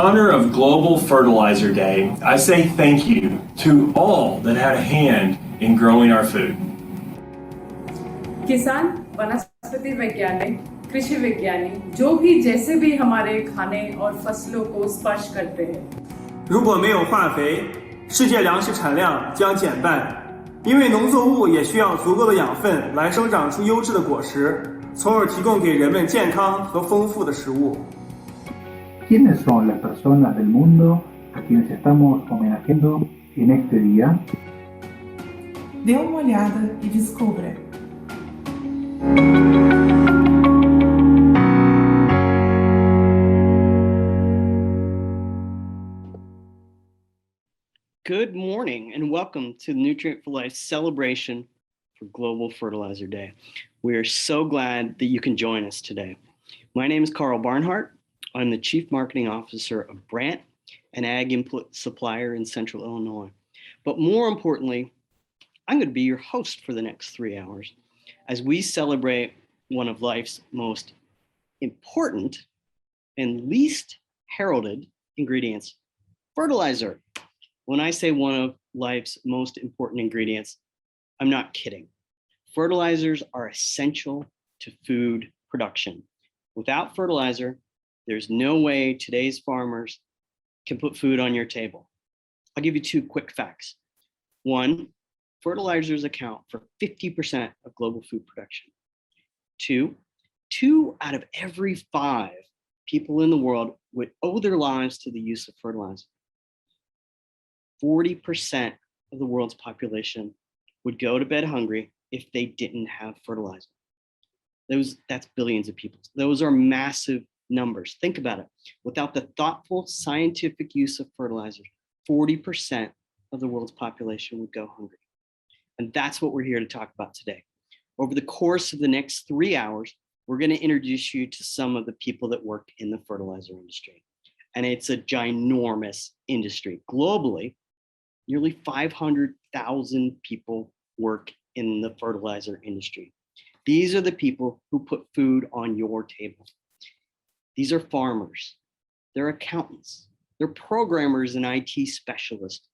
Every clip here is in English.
honor of Global Fertilizer Day, I say thank you to all that had a hand in growing our food. किसान, वनस्पति वैज्ञानिक, कृषि वैज्ञानिक, जो भी जैसे भी हमारे खाने और फसलों को स्पर्श करते हैं。如果没有化肥，世界粮食产量将减半，因为农作物也需要足够的养分来生长出优质的果实，从而提供给人们健康和丰富的食物。¿Quiénes son las personas del mundo a quienes estamos homenajeando en este día? Dê uma olhada e descubra. Good morning and welcome to the Nutrient for Life celebration for Global Fertilizer Day. We are so glad that you can join us today. My name is Carl Barnhart. I'm the Chief Marketing Officer of Brandt, an ag input supplier in Central Illinois. But more importantly, I'm going to be your host for the next 3 hours as we celebrate one of life's most important and least heralded ingredients, fertilizer. When I say one of life's most important ingredients, I'm not kidding. Fertilizers are essential to food production. Without fertilizer, there's no way today's farmers can put food on your table. I'll give you 2 quick facts. 1, fertilizers account for 50% of global food production. 2 out of every 5 people in the world would owe their lives to the use of fertilizer. 40% of the world's population would go to bed hungry if they didn't have fertilizer. That's billions of people. Those are massive numbers. Think about it. Without the thoughtful scientific use of fertilizers, 40% of the world's population would go hungry. And that's what we're here to talk about today. Over the course of the next 3 hours, we're going to introduce you to some of the people that work in the fertilizer industry. And it's a ginormous industry. Globally, nearly 500,000 people work in the fertilizer industry. These are the people who put food on your table. These are farmers, they're accountants, they're programmers and IT specialists,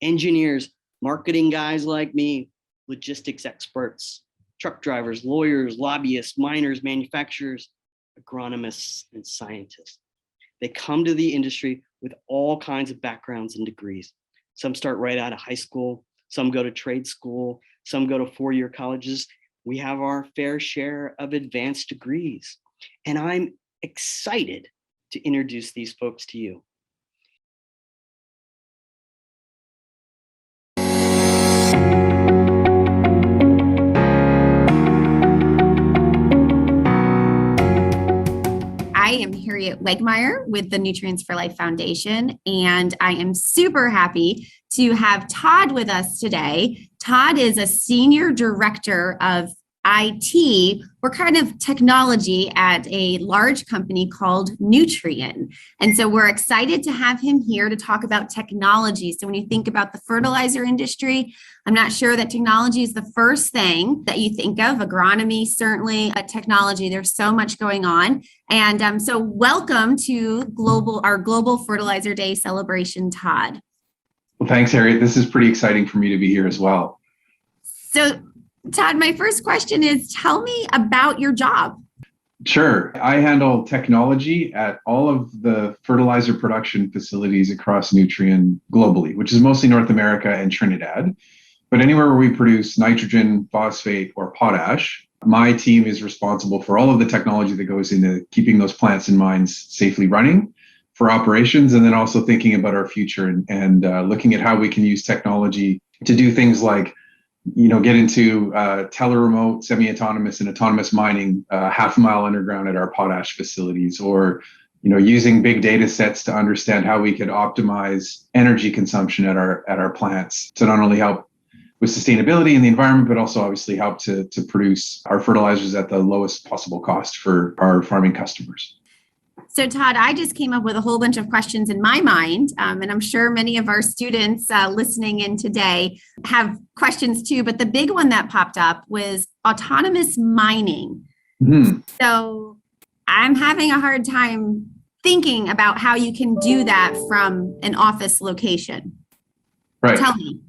engineers, marketing guys like me, logistics experts, truck drivers, lawyers, lobbyists, miners, manufacturers, agronomists, and scientists. They come to the industry with all kinds of backgrounds and degrees. Some start right out of high school, some go to trade school, some go to 4-year colleges. We have our fair share of advanced degrees. And I'm excited to introduce these folks to you. I am Harriet Wegmeyer with the Nutrients for Life Foundation, and I am super happy to have Todd with us today. Todd is a Senior Director of IT, or kind of technology at a large company called Nutrien. And so we're excited to have him here to talk about technology. So when you think about the fertilizer industry, I'm not sure that technology is the first thing that you think of. Agronomy, certainly, but technology, there's so much going on. And so welcome to our Global Fertilizer Day celebration, Todd. Well, thanks, Harriet. This is pretty exciting for me to be here as well. So Todd, my first question is, tell me about your job. Sure. I handle technology at all of the fertilizer production facilities across Nutrien globally, which is mostly North America and Trinidad. But anywhere where we produce nitrogen, phosphate, or potash, my team is responsible for all of the technology that goes into keeping those plants and mines safely running for operations, and then also thinking about our future and looking at how we can use technology to do things like get into teleremote, semi-autonomous, and autonomous mining half a mile underground at our potash facilities, or using big data sets to understand how we could optimize energy consumption at our plants to not only help with sustainability in the environment, but also obviously help to produce our fertilizers at the lowest possible cost for our farming customers. So Todd, I just came up with a whole bunch of questions in my mind, and I'm sure many of our students listening in today have questions too, but the big one that popped up was autonomous mining. Mm-hmm. So I'm having a hard time thinking about how you can do that from an office location. Right. Tell me.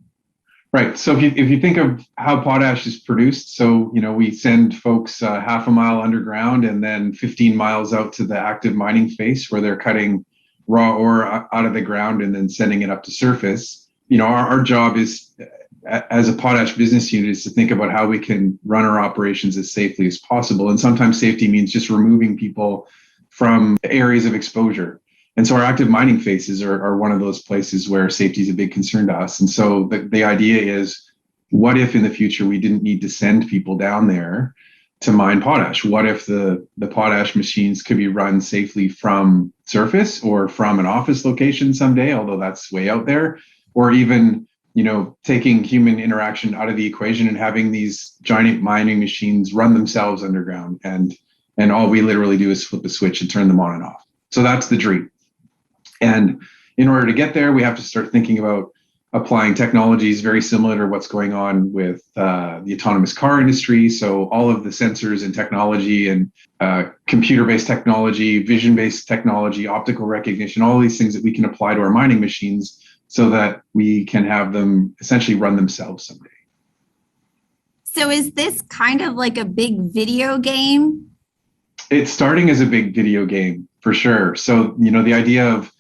Right. So if you think of how potash is produced, so, we send folks half a mile underground and then 15 miles out to the active mining face where they're cutting raw ore out of the ground and then sending it up to surface. Our job is, as a potash business unit, is to think about how we can run our operations as safely as possible. And sometimes safety means just removing people from areas of exposure. And so our active mining phases are one of those places where safety is a big concern to us. And so the idea is, what if in the future we didn't need to send people down there to mine potash? What if the potash machines could be run safely from surface or from an office location someday, although that's way out there, or even, taking human interaction out of the equation and having these giant mining machines run themselves underground. And all we literally do is flip a switch and turn them on and off. So that's the dream. And in order to get there, we have to start thinking about applying technologies very similar to what's going on with the autonomous car industry. So all of the sensors and technology and computer-based technology, vision-based technology, optical recognition, all these things that we can apply to our mining machines so that we can have them essentially run themselves someday. So is this kind of like a big video game? It's starting as a big video game, for sure. So, the idea of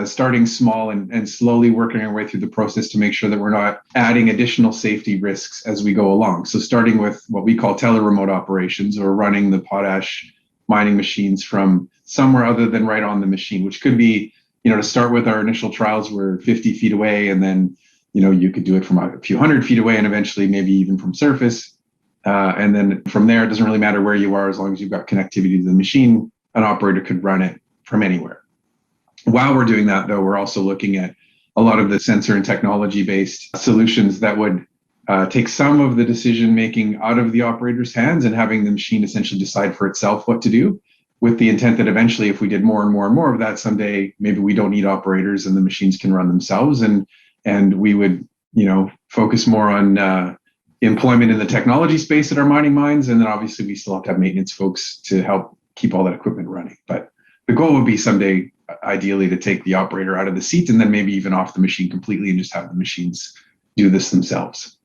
starting small and slowly working our way through the process to make sure that we're not adding additional safety risks as we go along. So starting with what we call tele-remote operations, or running the potash mining machines from somewhere other than right on the machine, which could be, to start with, our initial trials were 50 feet away, and then, you could do it from a few hundred feet away and eventually maybe even from surface. And then from there, it doesn't really matter where you are, as long as you've got connectivity to the machine, an operator could run it from anywhere. While we're doing that, though, we're also looking at a lot of the sensor and technology-based solutions that would take some of the decision-making out of the operator's hands and having the machine essentially decide for itself what to do, with the intent that eventually, if we did more and more and more of that someday, maybe we don't need operators and the machines can run themselves. And we would, focus more on employment in the technology space at our mining mines. And then obviously we still have to have maintenance folks to help keep all that equipment running. But the goal would be someday, ideally, to take the operator out of the seat and then maybe even off the machine completely and just have the machines do this themselves.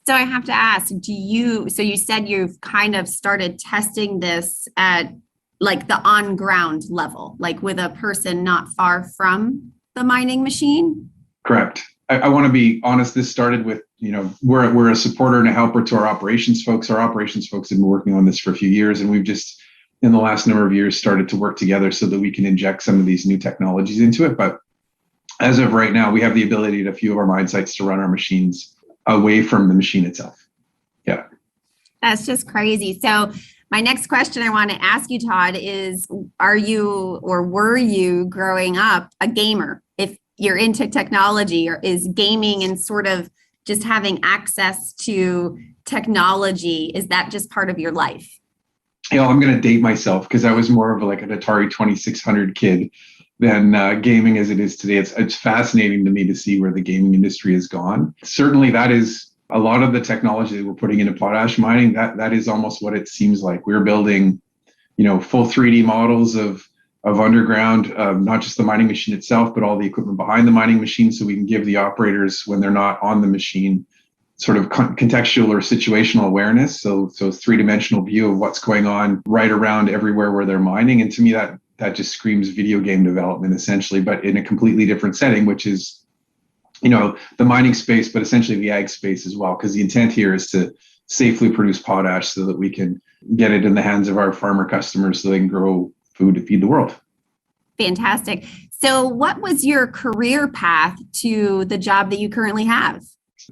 So I have to ask, so you said you've kind of started testing this at like the on-ground level, like with a person not far from the mining machine? Correct. I want to be honest, this started with, we're a supporter and a helper to our operations folks. Our operations folks have been working on this for a few years, and we've just, in the last number of years, started to work together so that we can inject some of these new technologies into it. But as of right now, we have the ability at a few of our mine sites to run our machines away from the machine itself. Yeah. That's just crazy. So my next question I want to ask you, Todd, is are you or were you growing up a gamer? If you're into technology, or is gaming and sort of just having access to technology, is that just part of your life? I'm going to date myself because I was more of like an Atari 2600 kid than gaming as it is today. It's fascinating to me to see where the gaming industry has gone. Certainly that is a lot of the technology that we're putting into potash mining. That is almost what it seems like. We're building, full 3D models of underground, not just the mining machine itself, but all the equipment behind the mining machine, so we can give the operators, when they're not on the machine, sort of contextual or situational awareness. So three-dimensional view of what's going on right around everywhere where they're mining. And to me, that just screams video game development, essentially, but in a completely different setting, which is, the mining space, but essentially the ag space as well, because the intent here is to safely produce potash so that we can get it in the hands of our farmer customers so they can grow food to feed the world. Fantastic. So what was your career path to the job that you currently have?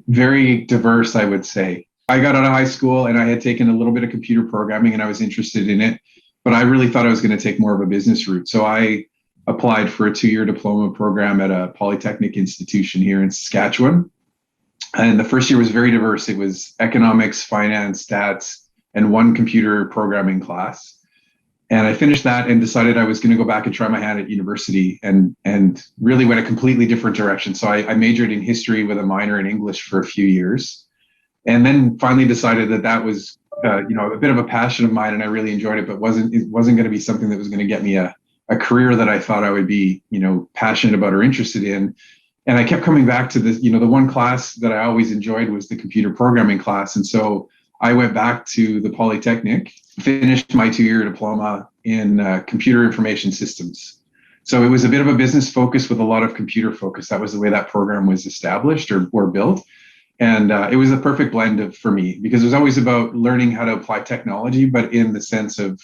Very diverse, I would say. I got out of high school and I had taken a little bit of computer programming and I was interested in it, but I really thought I was going to take more of a business route. So I applied for a 2-year diploma program at a polytechnic institution here in Saskatchewan. And the first year was very diverse. It was economics, finance, stats, and one computer programming class. And I finished that and decided I was going to go back and try my hand at university and really went a completely different direction. So I majored in history with a minor in English for a few years, and then finally decided that was a bit of a passion of mine and I really enjoyed it, but it wasn't going to be something that was going to get me a a career that I thought I would be, passionate about or interested in. And I kept coming back to this, the one class that I always enjoyed was the computer programming class. And so I went back to the Polytechnic, finished my 2-year diploma in computer information systems. So it was a bit of a business focus with a lot of computer focus. That was the way that program was established or built. And it was a perfect blend for me, because it was always about learning how to apply technology, but in the sense of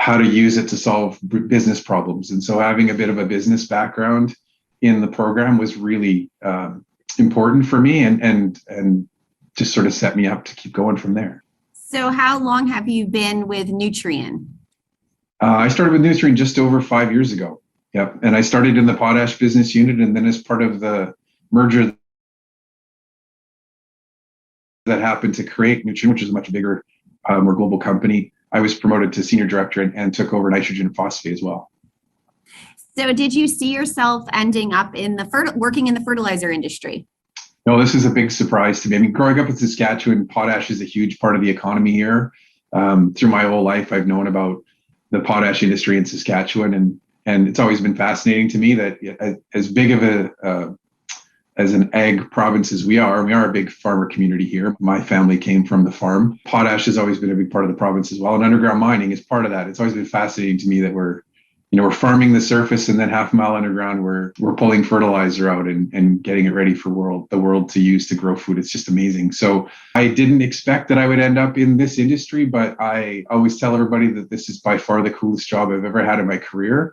how to use it to solve business problems. And so having a bit of a business background in the program was really important for me, and just sort of set me up to keep going from there. So how long have you been with Nutrien? I started with Nutrien just over 5 years ago. Yep. And I started in the potash business unit, and then as part of the merger that happened to create Nutrien, which is a much bigger, more global company, I was promoted to senior director and took over nitrogen and phosphate as well. So did you see yourself ending up in working in the fertilizer industry? No, this is a big surprise to me. I mean, growing up in Saskatchewan, potash is a huge part of the economy here. Through my whole life, I've known about the potash industry in Saskatchewan, and it's always been fascinating to me that as big of as an ag province as we are a big farmer community here. My family came from the farm. Potash has always been a big part of the province as well, and underground mining is part of that. It's always been fascinating to me that we're farming the surface, and then half a mile underground, we're pulling fertilizer out and getting it ready for the world to use to grow food. It's just amazing. So I didn't expect that I would end up in this industry, but I always tell everybody that this is by far the coolest job I've ever had in my career.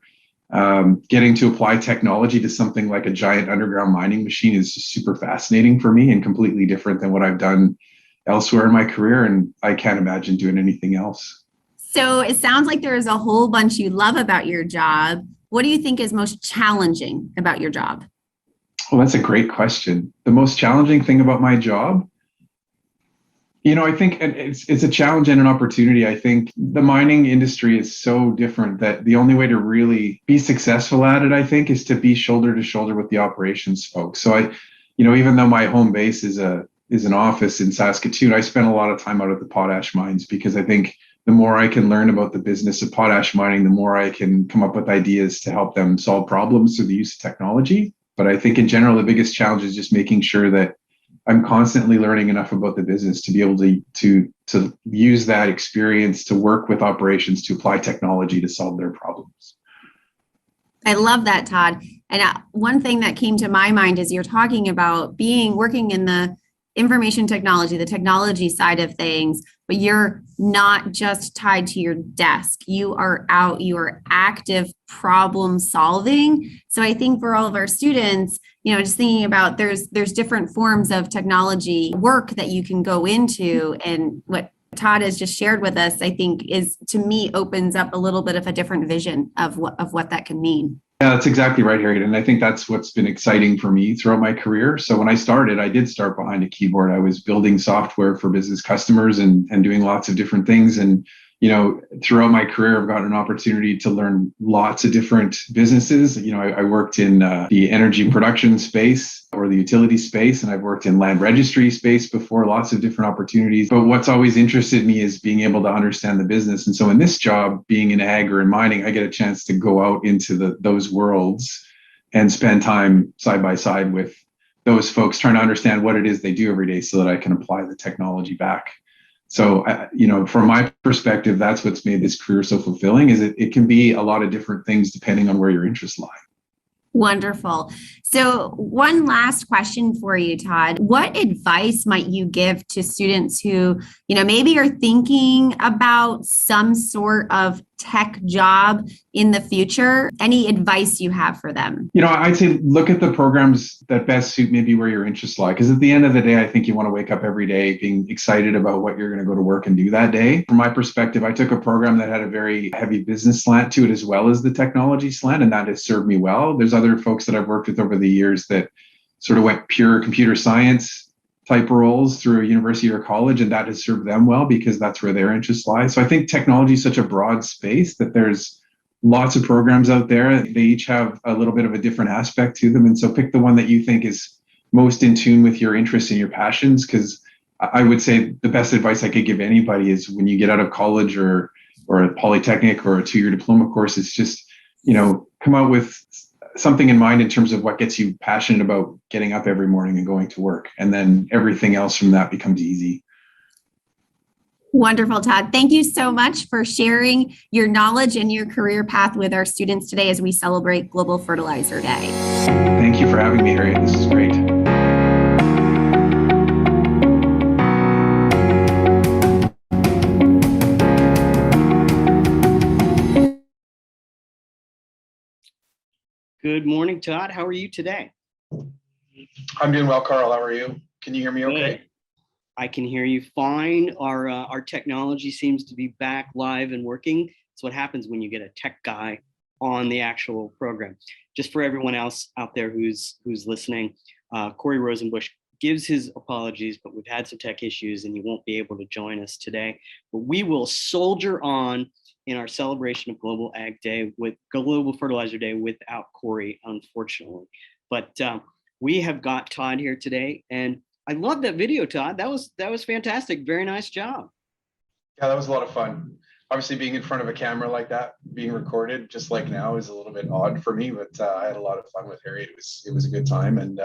Getting to apply technology to something like a giant underground mining machine is just super fascinating for me and completely different than what I've done elsewhere in my career. And I can't imagine doing anything else. So it sounds like there is a whole bunch you love about your job. What do you think is most challenging about your job? Well, that's a great question. The most challenging thing about my job, I think it's a challenge and an opportunity. I think the mining industry is so different that the only way to really be successful at it, I think, is to be shoulder to shoulder with the operations folks. So even though my home base is an office in Saskatoon, I spend a lot of time out at the potash mines, because I think the more I can learn about the business of potash mining, the more I can come up with ideas to help them solve problems through the use of technology. But I think in general, the biggest challenge is just making sure that I'm constantly learning enough about the business to be able to use that experience to work with operations to apply technology to solve their problems. I love that, Todd. And one thing that came to my mind is you're talking about working in the information technology, the technology side of things, but you're not just tied to your desk. You are out, you are active problem solving. So I think for all of our students, just thinking about there's different forms of technology work that you can go into, and what Todd has just shared with us, I think is, to me, opens up a little bit of a different vision of what that can mean. Yeah, that's exactly right, Harriet. And I think that's what's been exciting for me throughout my career. So when I started, I did start behind a keyboard. I was building software for business customers and doing lots of different things. And, throughout my career, I've gotten an opportunity to learn lots of different businesses. I worked in the energy production space or the utility space, and I've worked in land registry space before, lots of different opportunities. But what's always interested me is being able to understand the business. And so in this job, being in ag or in mining, I get a chance to go out into those worlds and spend time side by side with those folks, trying to understand what it is they do every day so that I can apply the technology back. So, from my perspective, that's what's made this career so fulfilling, is it can be a lot of different things depending on where your interests lie. Wonderful. So one last question for you, Todd. What advice might you give to students who, maybe are thinking about some sort of tech job in the future? Any advice you have for them? I'd say look at the programs that best suit maybe where your interests lie. Because at the end of the day, I think you want to wake up every day being excited about what you're going to go to work and do that day. From my perspective, I took a program that had a very heavy business slant to it as well as the technology slant, and that has served me well. There's other folks that I've worked with over the years that sort of went pure computer science type roles through a university or college, and that has served them well because that's where their interests lie. So I think technology is such a broad space that there's lots of programs out there. They each have a little bit of a different aspect to them. And so pick the one that you think is most in tune with your interests and your passions. Because I would say the best advice I could give anybody is when you get out of college or a polytechnic or a 2-year diploma course, it's just come out with something in mind in terms of what gets you passionate about getting up every morning and going to work. And then everything else from that becomes easy. Wonderful, Todd. Thank you so much for sharing your knowledge and your career path with our students today as we celebrate Global Fertilizer Day. Thank you for having me, Harriet. This is great. Good morning, Todd. How are you today? I'm doing well, Carl. How are you? Can you hear me okay? Good. I can hear you fine. Our technology seems to be back live and working. That's what happens when you get a tech guy on the actual program. Just for everyone else out there who's listening, Corey Rosenbush gives his apologies, but we've had some tech issues and he won't be able to join us today. But we will soldier on in our celebration of Global Fertilizer Day without Corey, unfortunately. But we have got Todd here today, and I love that video, Todd. That was fantastic. Very nice job. Yeah, that was a lot of fun. Obviously, being in front of a camera like that, being recorded just like now, is a little bit odd for me, but I had a lot of fun with Harriet. It was a good time, and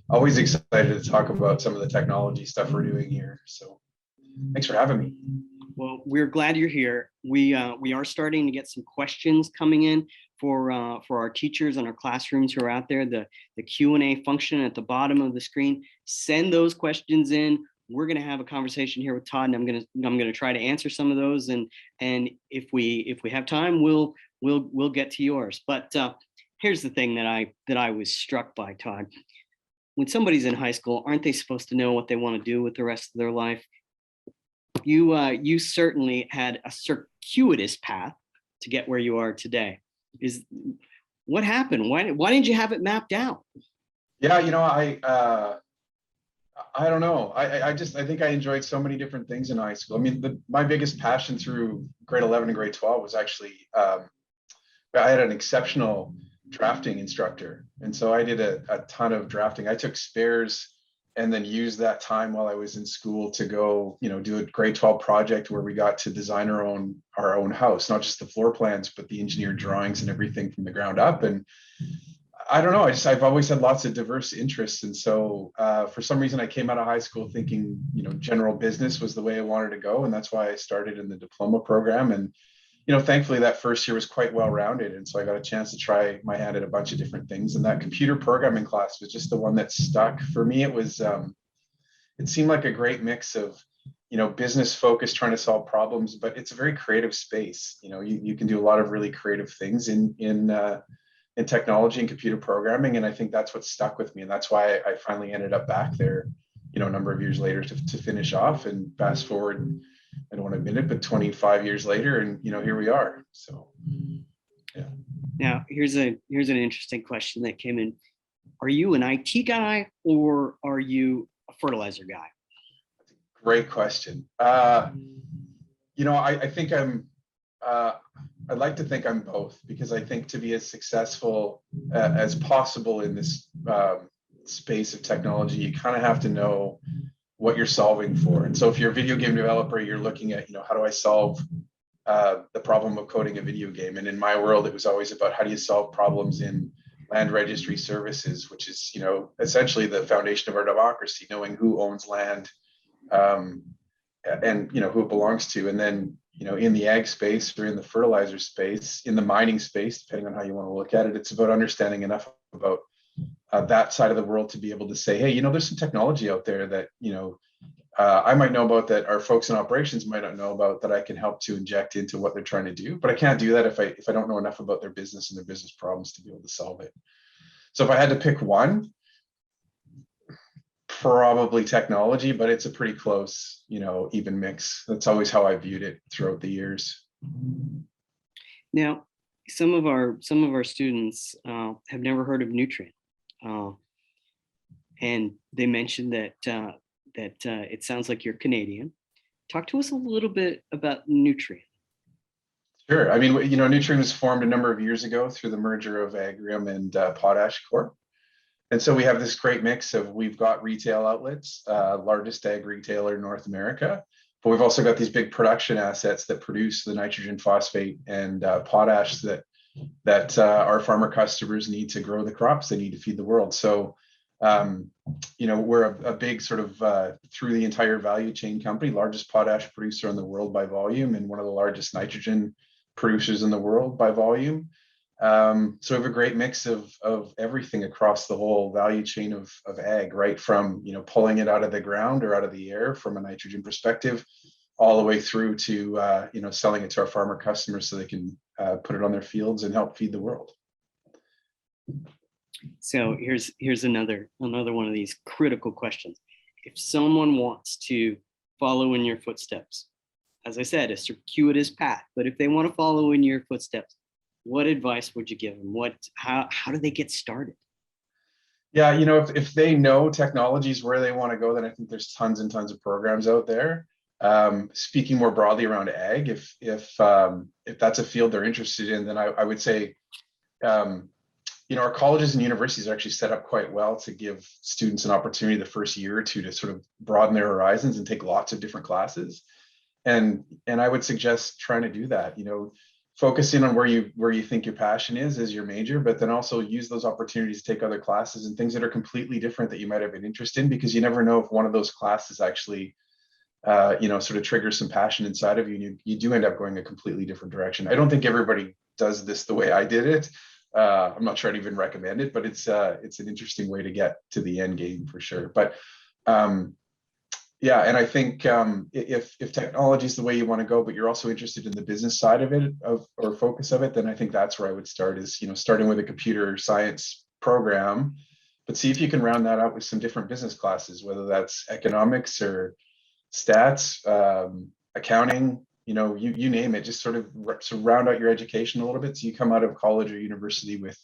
always excited to talk about some of the technology stuff we're doing here. So thanks for having me. Well, we're glad you're here. We are starting to get some questions coming in for our teachers and our classrooms who are out there. The Q&A function at the bottom of the screen. Send those questions in. We're going to have a conversation here with Todd, and I'm going to try to answer some of those. And if we have time, we'll get to yours. But here's the thing that I was struck by, Todd. When somebody's in high school, aren't they supposed to know what they want to do with the rest of their life? You certainly had a circuitous path to get where you are today. What happened? Why didn't you have it mapped out? Yeah, I don't know. I think I enjoyed so many different things in high school. I mean, my biggest passion through grade 11 and grade 12 was actually I had an exceptional drafting instructor, and so I did a ton of drafting. I took spares and then used that time while I was in school to go, do a grade 12 project where we got to design our own house, not just the floor plans, but the engineered drawings and everything from the ground up. And I don't know, I've always had lots of diverse interests. And so for some reason I came out of high school thinking, general business was the way I wanted to go. And that's why I started in the diploma program. And thankfully that first year was quite well-rounded. And so I got a chance to try my hand at a bunch of different things. And that computer programming class was just the one that stuck. For me, it was, it seemed like a great mix of, business focused, trying to solve problems, but it's a very creative space. You can do a lot of really creative things in technology and computer programming. And I think that's what stuck with me. And that's why I finally ended up back there, a number of years later to finish off. And fast forward, I don't want to admit it, but 25 years later, and here we are. So, yeah. Now, here's an interesting question that came in. Are you an IT guy or are you a fertilizer guy? That's a great question. I think I'd like to think I'm both, because I think to be as successful as possible in this space of technology, you kind of have to know what you're solving for. And so if you're a video game developer, you're looking at, how do I solve the problem of coding a video game? And in my world, it was always about how do you solve problems in land registry services, which is, essentially the foundation of our democracy, knowing who owns land and, who it belongs to. And then, in the ag space or in the fertilizer space, in the mining space, depending on how you want to look at it, it's about understanding enough about that side of the world to be able to say, hey, there's some technology out there that, I might know about, that our folks in operations might not know about, that I can help to inject into what they're trying to do. But I can't do that if I don't know enough about their business and their business problems to be able to solve it. So if I had to pick one, probably technology, but it's a pretty close, even mix. That's always how I viewed it throughout the years. Now, some of our students have never heard of Nutrien. And they mentioned that it sounds like you're Canadian. Talk to us a little bit about Nutrien. Sure. I mean, Nutrien was formed a number of years ago through the merger of Agrium and Potash Corp. And so we have this great mix of, we've got retail outlets, largest ag retailer in North America, but we've also got these big production assets that produce the nitrogen, phosphate, and potash that that our farmer customers need to grow the crops they need to feed the world. So, we're a big sort of through the entire value chain company, largest potash producer in the world by volume, and one of the largest nitrogen producers in the world by volume. So we have a great mix of everything across the whole value chain of ag, right from pulling it out of the ground or out of the air from a nitrogen perspective, all the way through to selling it to our farmer customers so they can put it on their fields and help feed the world. So here's another one of these critical questions. If someone wants to follow in your footsteps, as I said, a circuitous path, but if they want to follow in your footsteps, what advice would you give them? How do they get started? Yeah, if they know technology is where they want to go, then I think there's tons and tons of programs out there. Speaking more broadly around ag, if that's a field they're interested in, then I would say, our colleges and universities are actually set up quite well to give students an opportunity the first year or two to sort of broaden their horizons and take lots of different classes. And I would suggest trying to do that. Focus in on where you think your passion is as your major, but then also use those opportunities to take other classes and things that are completely different that you might have an interest in, because you never know if one of those classes actually sort of triggers some passion inside of you, and you do end up going a completely different direction. I don't think everybody does this the way I did it. I'm not sure I'd even recommend it, but it's an interesting way to get to the end game for sure. But and I think if technology is the way you want to go, but you're also interested in the business side of it or focus of it, then I think that's where I would start, is starting with a computer science program, but see if you can round that out with some different business classes, whether that's economics or stats, accounting, you name it. Just sort of round out your education a little bit, so you come out of college or university with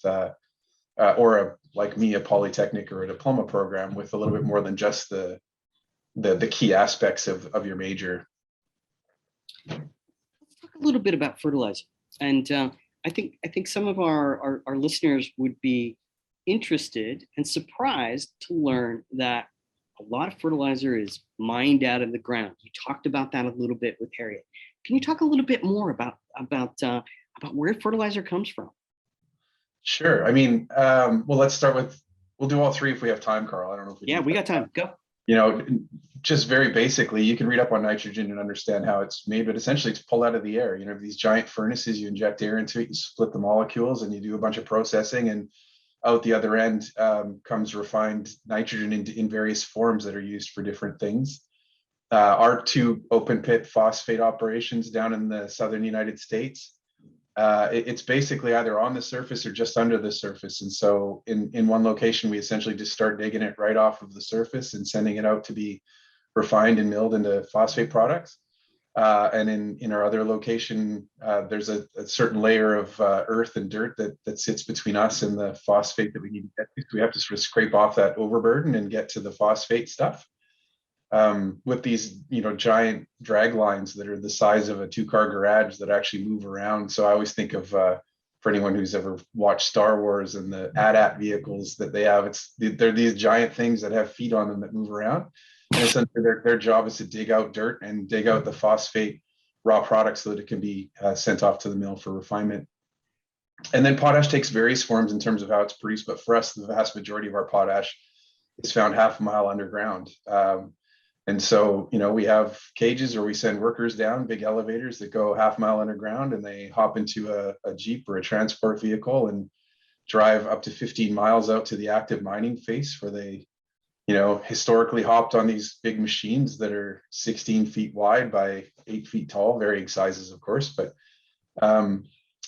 like me, a polytechnic or a diploma program with a little bit more than just the key aspects of your major. Let's talk a little bit about fertilizer. And I think some of our listeners would be interested and surprised to learn that a lot of fertilizer is mined out of the ground. You talked about that a little bit with Harriet. Can you talk a little bit more about where fertilizer comes from? Sure. I mean, well, let's start with, we'll do all three if we have time, Carl. I don't know if we got time. Go. Just very basically, you can read up on nitrogen and understand how it's made, but essentially it's pulled out of the air. These giant furnaces, you inject air into it, you split the molecules, and you do a bunch of processing, and out the other end comes refined nitrogen in various forms that are used for different things. Our two open pit phosphate operations down in the southern United States, it's basically either on the surface or just under the surface. And so in one location, we essentially just start digging it right off of the surface and sending it out to be refined and milled into phosphate products. And in our other location, there's a certain layer of earth and dirt that sits between us and the phosphate that we need to get to. So we have to sort of scrape off that overburden and get to the phosphate stuff. With these, giant drag lines that are the size of a 2-car garage that actually move around. So I always think of, for anyone who's ever watched Star Wars and the AT-AT vehicles that they have, they're these giant things that have feet on them that move around. And essentially their job is to dig out dirt and dig out the phosphate raw products so that it can be sent off to the mill for refinement. And then potash takes various forms in terms of how it's produced, but for us, the vast majority of our potash is found half a mile underground. And so, we have cages where we send workers down, big elevators that go half a mile underground, and they hop into a Jeep or a transport vehicle and drive up to 15 miles out to the active mining face, where they, historically hopped on these big machines that are 16 feet wide by 8 feet tall, varying sizes, of course, but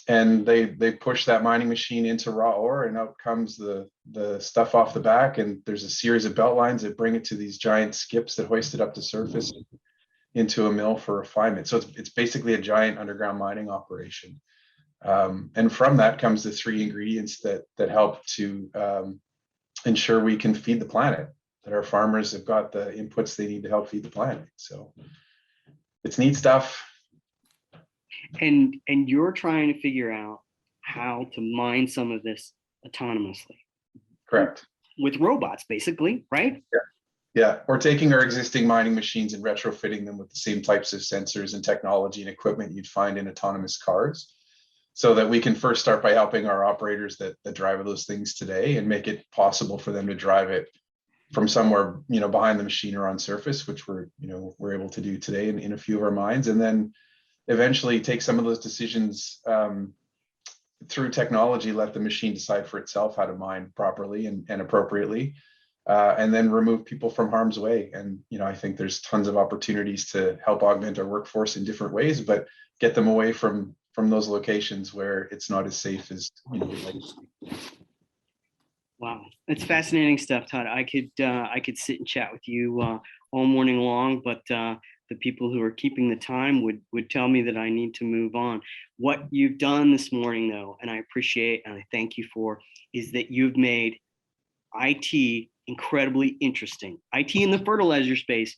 and they push that mining machine into raw ore, and out comes the stuff off the back, and there's a series of belt lines that bring it to these giant skips that hoist it up to surface into a mill for refinement. So it's basically a giant underground mining operation. And from that comes the three ingredients that help to ensure we can feed the planet, that our farmers have got the inputs they need to help feed the planet. So it's neat stuff. And you're trying to figure out how to mine some of this autonomously. Correct. With robots, basically, right? Yeah. Or taking our existing mining machines and retrofitting them with the same types of sensors and technology and equipment you'd find in autonomous cars. so that we can first start by helping our operators that drive those things today and make it possible for them to drive it from somewhere, behind the machine or on surface, which we're able to do today in a few of our mines, and then eventually take some of those decisions through technology, let the machine decide for itself how to mine properly and appropriately, and then remove people from harm's way. And I think there's tons of opportunities to help augment our workforce in different ways, but get them away from those locations where it's not as safe as we'd like it to be. Wow, it's fascinating stuff, Todd. I could sit and chat with you all morning long, but the people who are keeping the time would tell me that I need to move on. What you've done this morning, though, and I appreciate and I thank you for, is that you've made IT incredibly interesting. IT in the fertilizer space,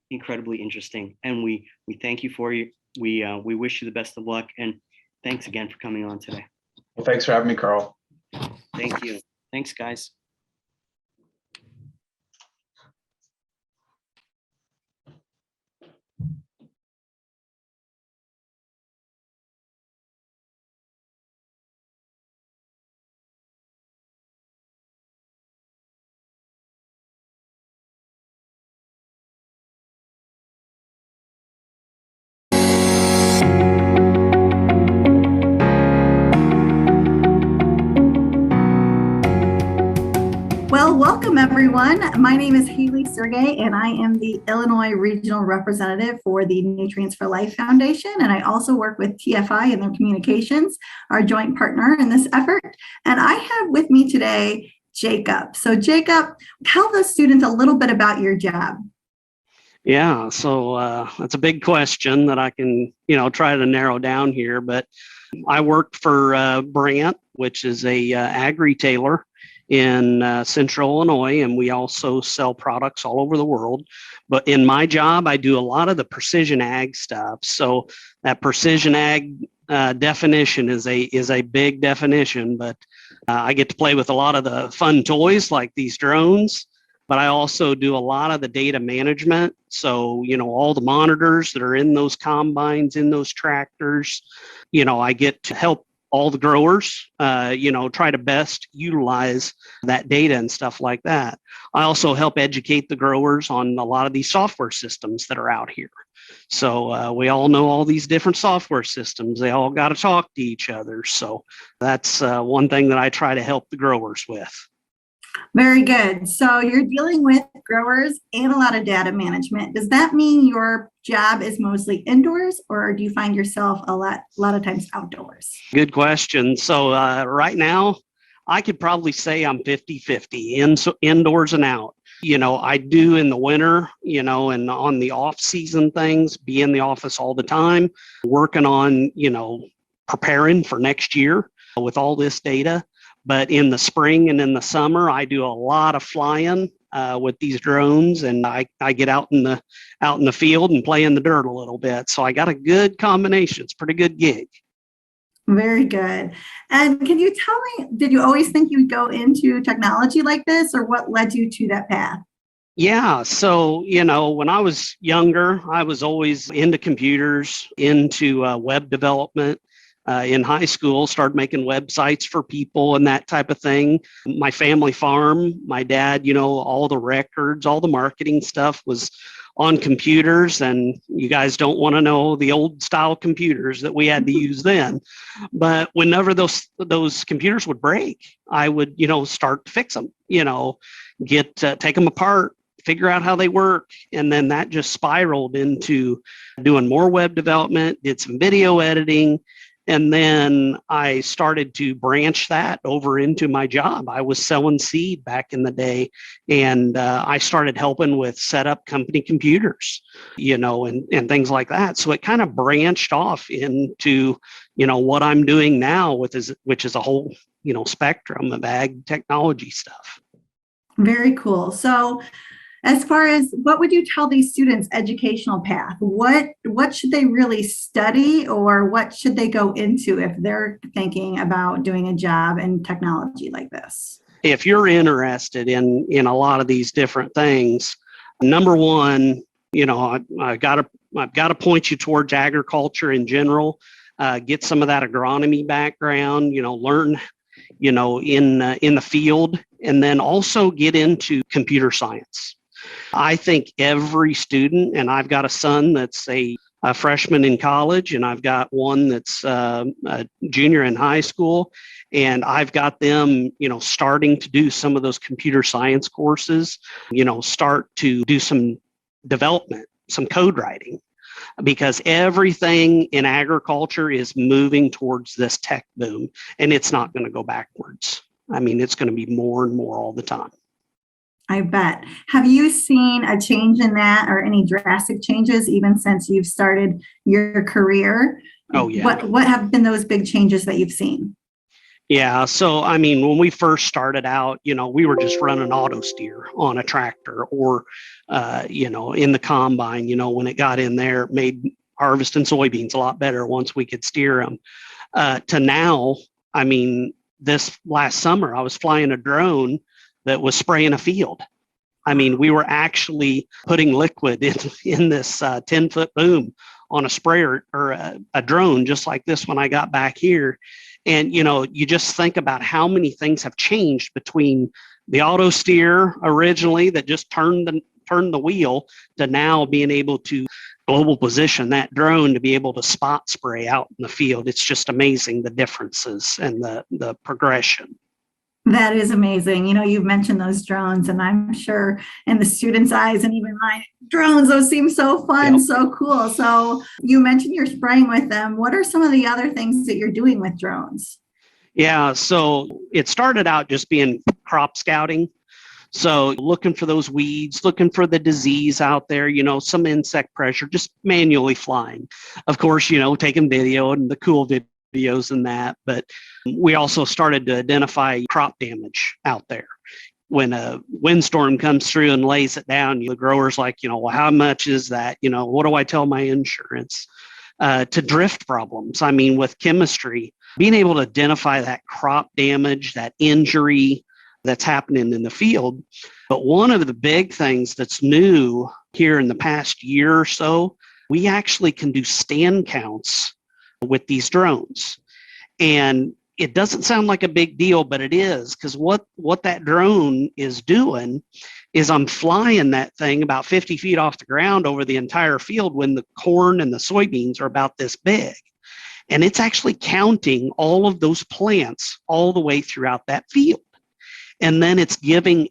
incredibly interesting, and we thank you for you. We wish you the best of luck, and thanks again for coming on today. Well, thanks for having me, Carl. Thank you. Thanks, guys. Well, welcome everyone. My name is Haley Sergey, and I am the Illinois Regional Representative for the Nutrients for Life Foundation. And I also work with TFI and their communications, our joint partner in this effort. And I have with me today, Jacob. So Jacob, tell the students a little bit about your job. Yeah, so that's a big question that I can, try to narrow down here. But I work for Brant, which is a ag-retailer in Central Illinois, and we also sell products all over the world. But in my job, I do a lot of the precision ag stuff. So that precision ag definition is a big definition, but I get to play with a lot of the fun toys like these drones. But I also do a lot of the data management. So, all the monitors that are in those combines, in those tractors, I get to help all the growers, try to best utilize that data and stuff like that. I also help educate the growers on a lot of these software systems that are out here. So we all know all these different software systems. They all got to talk to each other. So that's one thing that I try to help the growers with. Very good. So you're dealing with growers and a lot of data management. Does that mean your job is mostly indoors, or do you find yourself a lot of times outdoors? Good question. So right now, I could probably say I'm 50-50 indoors and out. I do in the winter, and on the off-season things, be in the office all the time, working on, preparing for next year with all this data. But in the spring and in the summer, I do a lot of flying with these drones, and I get out in the field and play in the dirt a little bit. So I got a good combination. It's a pretty good gig. Very good. And can you tell me, did you always think you'd go into technology like this, or what led you to that path? Yeah. So, when I was younger, I was always into computers, into web development. In high school, started making websites for people and that type of thing. My family farm, my dad, all the records, all the marketing stuff was on computers, and you guys don't want to know the old style computers that we had to use then. But whenever those computers would break, I would, start to fix them, take them apart, figure out how they work. And then that just spiraled into doing more web development, did some video editing. And then I started to branch that over into my job. I was selling seed back in the day, and I started helping with set up company computers, and things like that. So it kind of branched off into, what I'm doing now which is a whole, spectrum of ag technology stuff. Very cool. So as far as what would you tell these students educational path? What should they really study, or what should they go into if they're thinking about doing a job in technology like this? If you're interested in a lot of these different things, number one, I've got to point you towards agriculture in general. get some of that agronomy background, learn, in the field, and then also get into computer science. I think every student, and I've got a son that's a freshman in college, and I've got one that's a junior in high school, and I've got them, starting to do some of those computer science courses, start to do some development, some code writing, because everything in agriculture is moving towards this tech boom, and it's not going to go backwards. I mean, it's going to be more and more all the time. I bet. Have you seen a change in that, or any drastic changes even since you've started your career? Oh, yeah. What have been those big changes that you've seen? Yeah. So, I mean, when we first started out, we were just running auto steer on a tractor, or, in the combine, when it got in there, it made harvesting soybeans a lot better once we could steer them. To now, I mean, this last summer, I was flying a drone that was spraying a field. I mean, we were actually putting liquid in this 10-foot boom on a sprayer, or a drone just like this when I got back here. And, you just think about how many things have changed between the auto steer originally that just turned the wheel, to now being able to global position that drone to be able to spot spray out in the field. It's just amazing, the differences and the progression. That is amazing. You've mentioned those drones, and I'm sure in the students' eyes, and even mine, drones, those seem so fun, Yep. So cool. So you mentioned you're spraying with them. What are some of the other things that you're doing with drones? Yeah, so it started out just being crop scouting. So looking for those weeds, looking for the disease out there, some insect pressure, just manually flying. Of course, taking video and the cool videos and that, but we also started to identify crop damage out there. When a windstorm comes through and lays it down, the grower's like, well, how much is that? What do I tell my insurance? To drift problems. I mean, with chemistry, being able to identify that crop damage, that injury that's happening in the field. But one of the big things that's new here in the past year or so, we actually can do stand counts with these drones. And it doesn't sound like a big deal, but it is, because what that drone is doing is I'm flying that thing about 50 feet off the ground over the entire field when the corn and the soybeans are about this big. And it's actually counting all of those plants all the way throughout that field. And then it's giving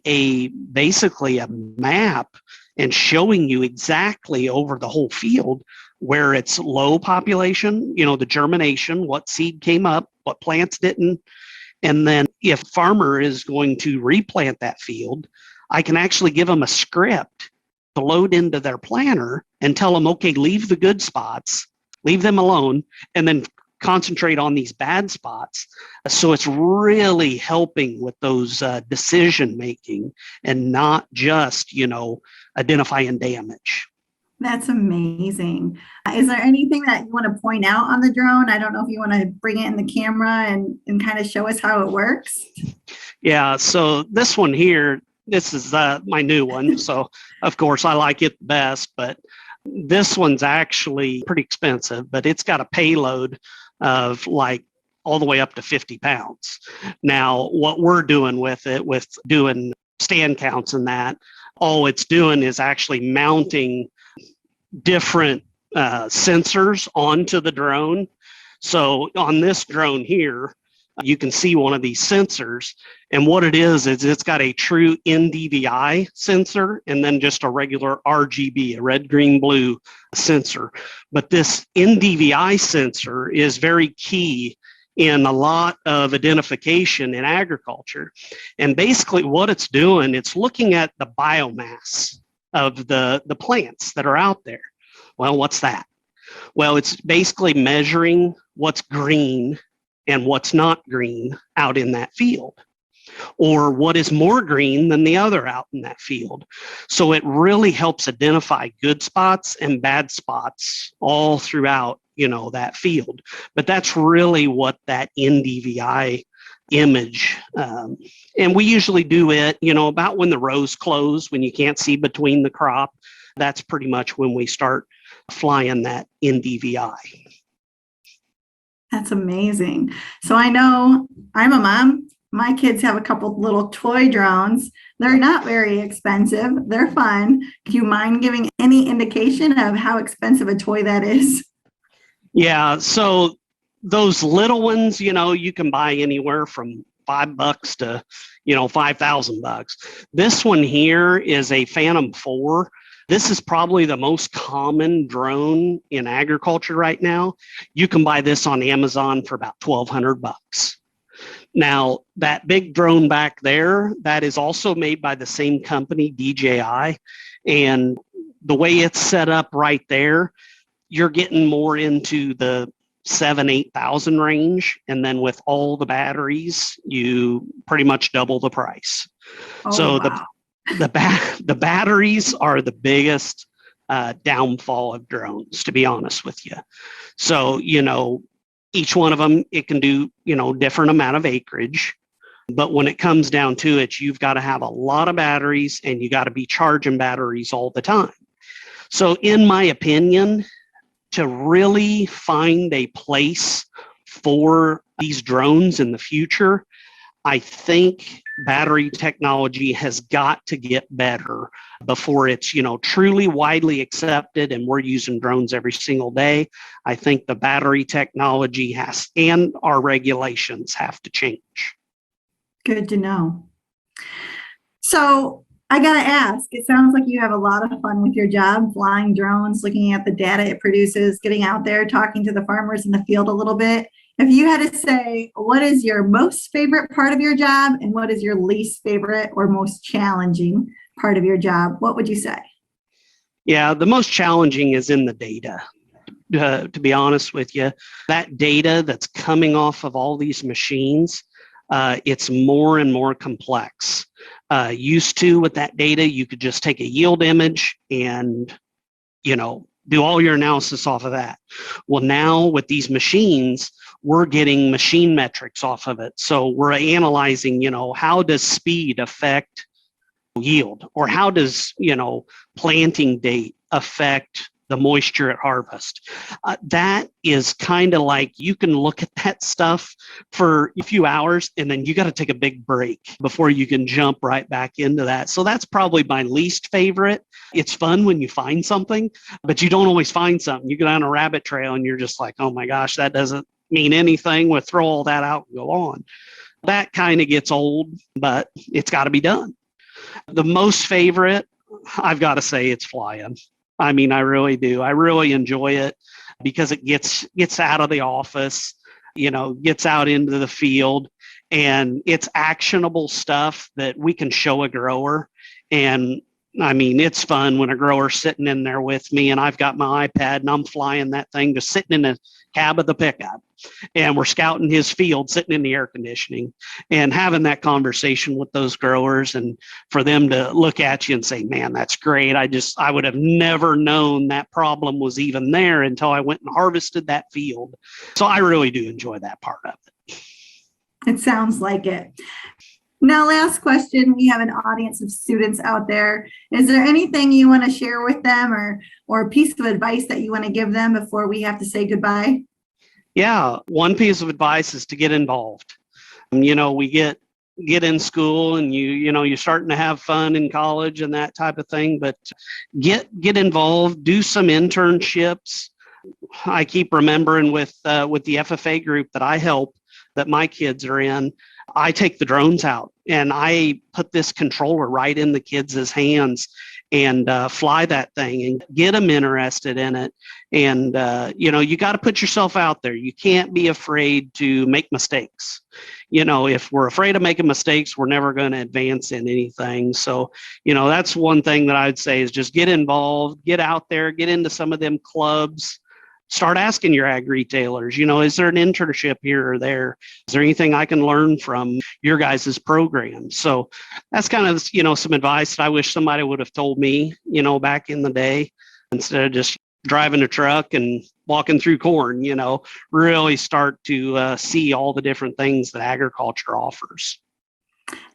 basically a map and showing you exactly over the whole field where it's low population, the germination, what seed came up, what plants didn't. And then if farmer is going to replant that field, I can actually give them a script to load into their planner and tell them, okay, leave the good spots, leave them alone, and then concentrate on these bad spots. So it's really helping with those decision making, and not just, identifying damage. That's amazing. Is there anything that you want to point out on the drone? I don't know if you want to bring it in the camera and kind of show us how it works. Yeah, so this one here, this is my new one. So of course I like it best, but this one's actually pretty expensive, but it's got a payload of like all the way up to 50 pounds. Now, what we're doing with it, with doing stand counts and that, all it's doing is actually mounting different sensors onto the drone. So on this drone here, you can see one of these sensors, and what it is it's got a true NDVI sensor and then just a regular RGB, a red, green, blue sensor. But this NDVI sensor is very key in a lot of identification in agriculture. And basically what it's doing, it's looking at the biomass of the plants that are out there. Well, what's that? Well, it's basically measuring what's green and what's not green out in that field, or what is more green than the other out in that field. So it really helps identify good spots and bad spots all throughout, that field. But that's really what that NDVI image, and we usually do it, about when the rows close, when you can't see between the crop. That's pretty much when we start flying that NDVI. That's amazing. So I know I'm a mom. My kids have a couple little toy drones. They're not very expensive. They're fun. Do you mind giving any indication of how expensive a toy that is? Yeah, so those little ones, you can buy anywhere from $5 to, $5,000. This one here is a Phantom 4. This is probably the most common drone in agriculture right now. You can buy this on Amazon for about $1,200. Now, that big drone back there, that is also made by the same company, DJI. And the way it's set up right there, you're getting more into the 7,000-8,000 range. And then with all the batteries, you pretty much double the price. Oh, So wow. the batteries are the biggest downfall of drones, to be honest with you. So, each one of them, it can do, different amount of acreage. But when it comes down to it, you've got to have a lot of batteries and you got to be charging batteries all the time. So in my opinion, to really find a place for these drones in the future, I think battery technology has got to get better before it's, truly widely accepted and we're using drones every single day. I think the battery technology and our regulations have to change. Good to know. So I got to ask, it sounds like you have a lot of fun with your job, flying drones, looking at the data it produces, getting out there, talking to the farmers in the field a little bit. If you had to say, what is your most favorite part of your job and what is your least favorite or most challenging part of your job, what would you say? Yeah, the most challenging is in the data. To be honest with you, that data that's coming off of all these machines, it's more and more complex. Used to, with that data, you could just take a yield image and, do all your analysis off of that. Well, now with these machines, we're getting machine metrics off of it. So we're analyzing, how does speed affect yield, or how does, planting date affect the moisture at harvest. That is kind of like you can look at that stuff for a few hours and then you got to take a big break before you can jump right back into that. So that's probably my least favorite. It's fun when you find something, but you don't always find something. You go down a rabbit trail and you're just like, oh my gosh, that doesn't mean anything. We'll throw all that out and go on. That kind of gets old, but it's got to be done. The most favorite, I've got to say, it's flying. I mean, I really do. I really enjoy it because it gets out of the office, gets out into the field, and it's actionable stuff that we can show a grower. And I mean, it's fun when a grower's sitting in there with me and I've got my iPad and I'm flying that thing, just sitting in the cab of the pickup. And we're scouting his field, sitting in the air conditioning and having that conversation with those growers, and for them to look at you and say, man, that's great. I would have never known that problem was even there until I went and harvested that field. So I really do enjoy that part of it. It sounds like it. Now, last question. We have an audience of students out there. Is there anything you want to share with them or a piece of advice that you want to give them before we have to say goodbye? Yeah, one piece of advice is to get involved. We get in school and you're starting to have fun in college and that type of thing, but get involved, do some internships. I keep remembering with the FFA group that I help, that my kids are in, I take the drones out and I put this controller right in the kids' hands and fly that thing and get them interested in it. And, you got to put yourself out there. You can't be afraid to make mistakes. If we're afraid of making mistakes, we're never going to advance in anything. So, that's one thing that I'd say is just get involved, get out there, get into some of them clubs. Start asking your ag retailers, is there an internship here or there? Is there anything I can learn from your guys' program? So that's kind of, some advice that I wish somebody would have told me, back in the day, instead of just driving a truck and walking through corn, really start to see all the different things that agriculture offers.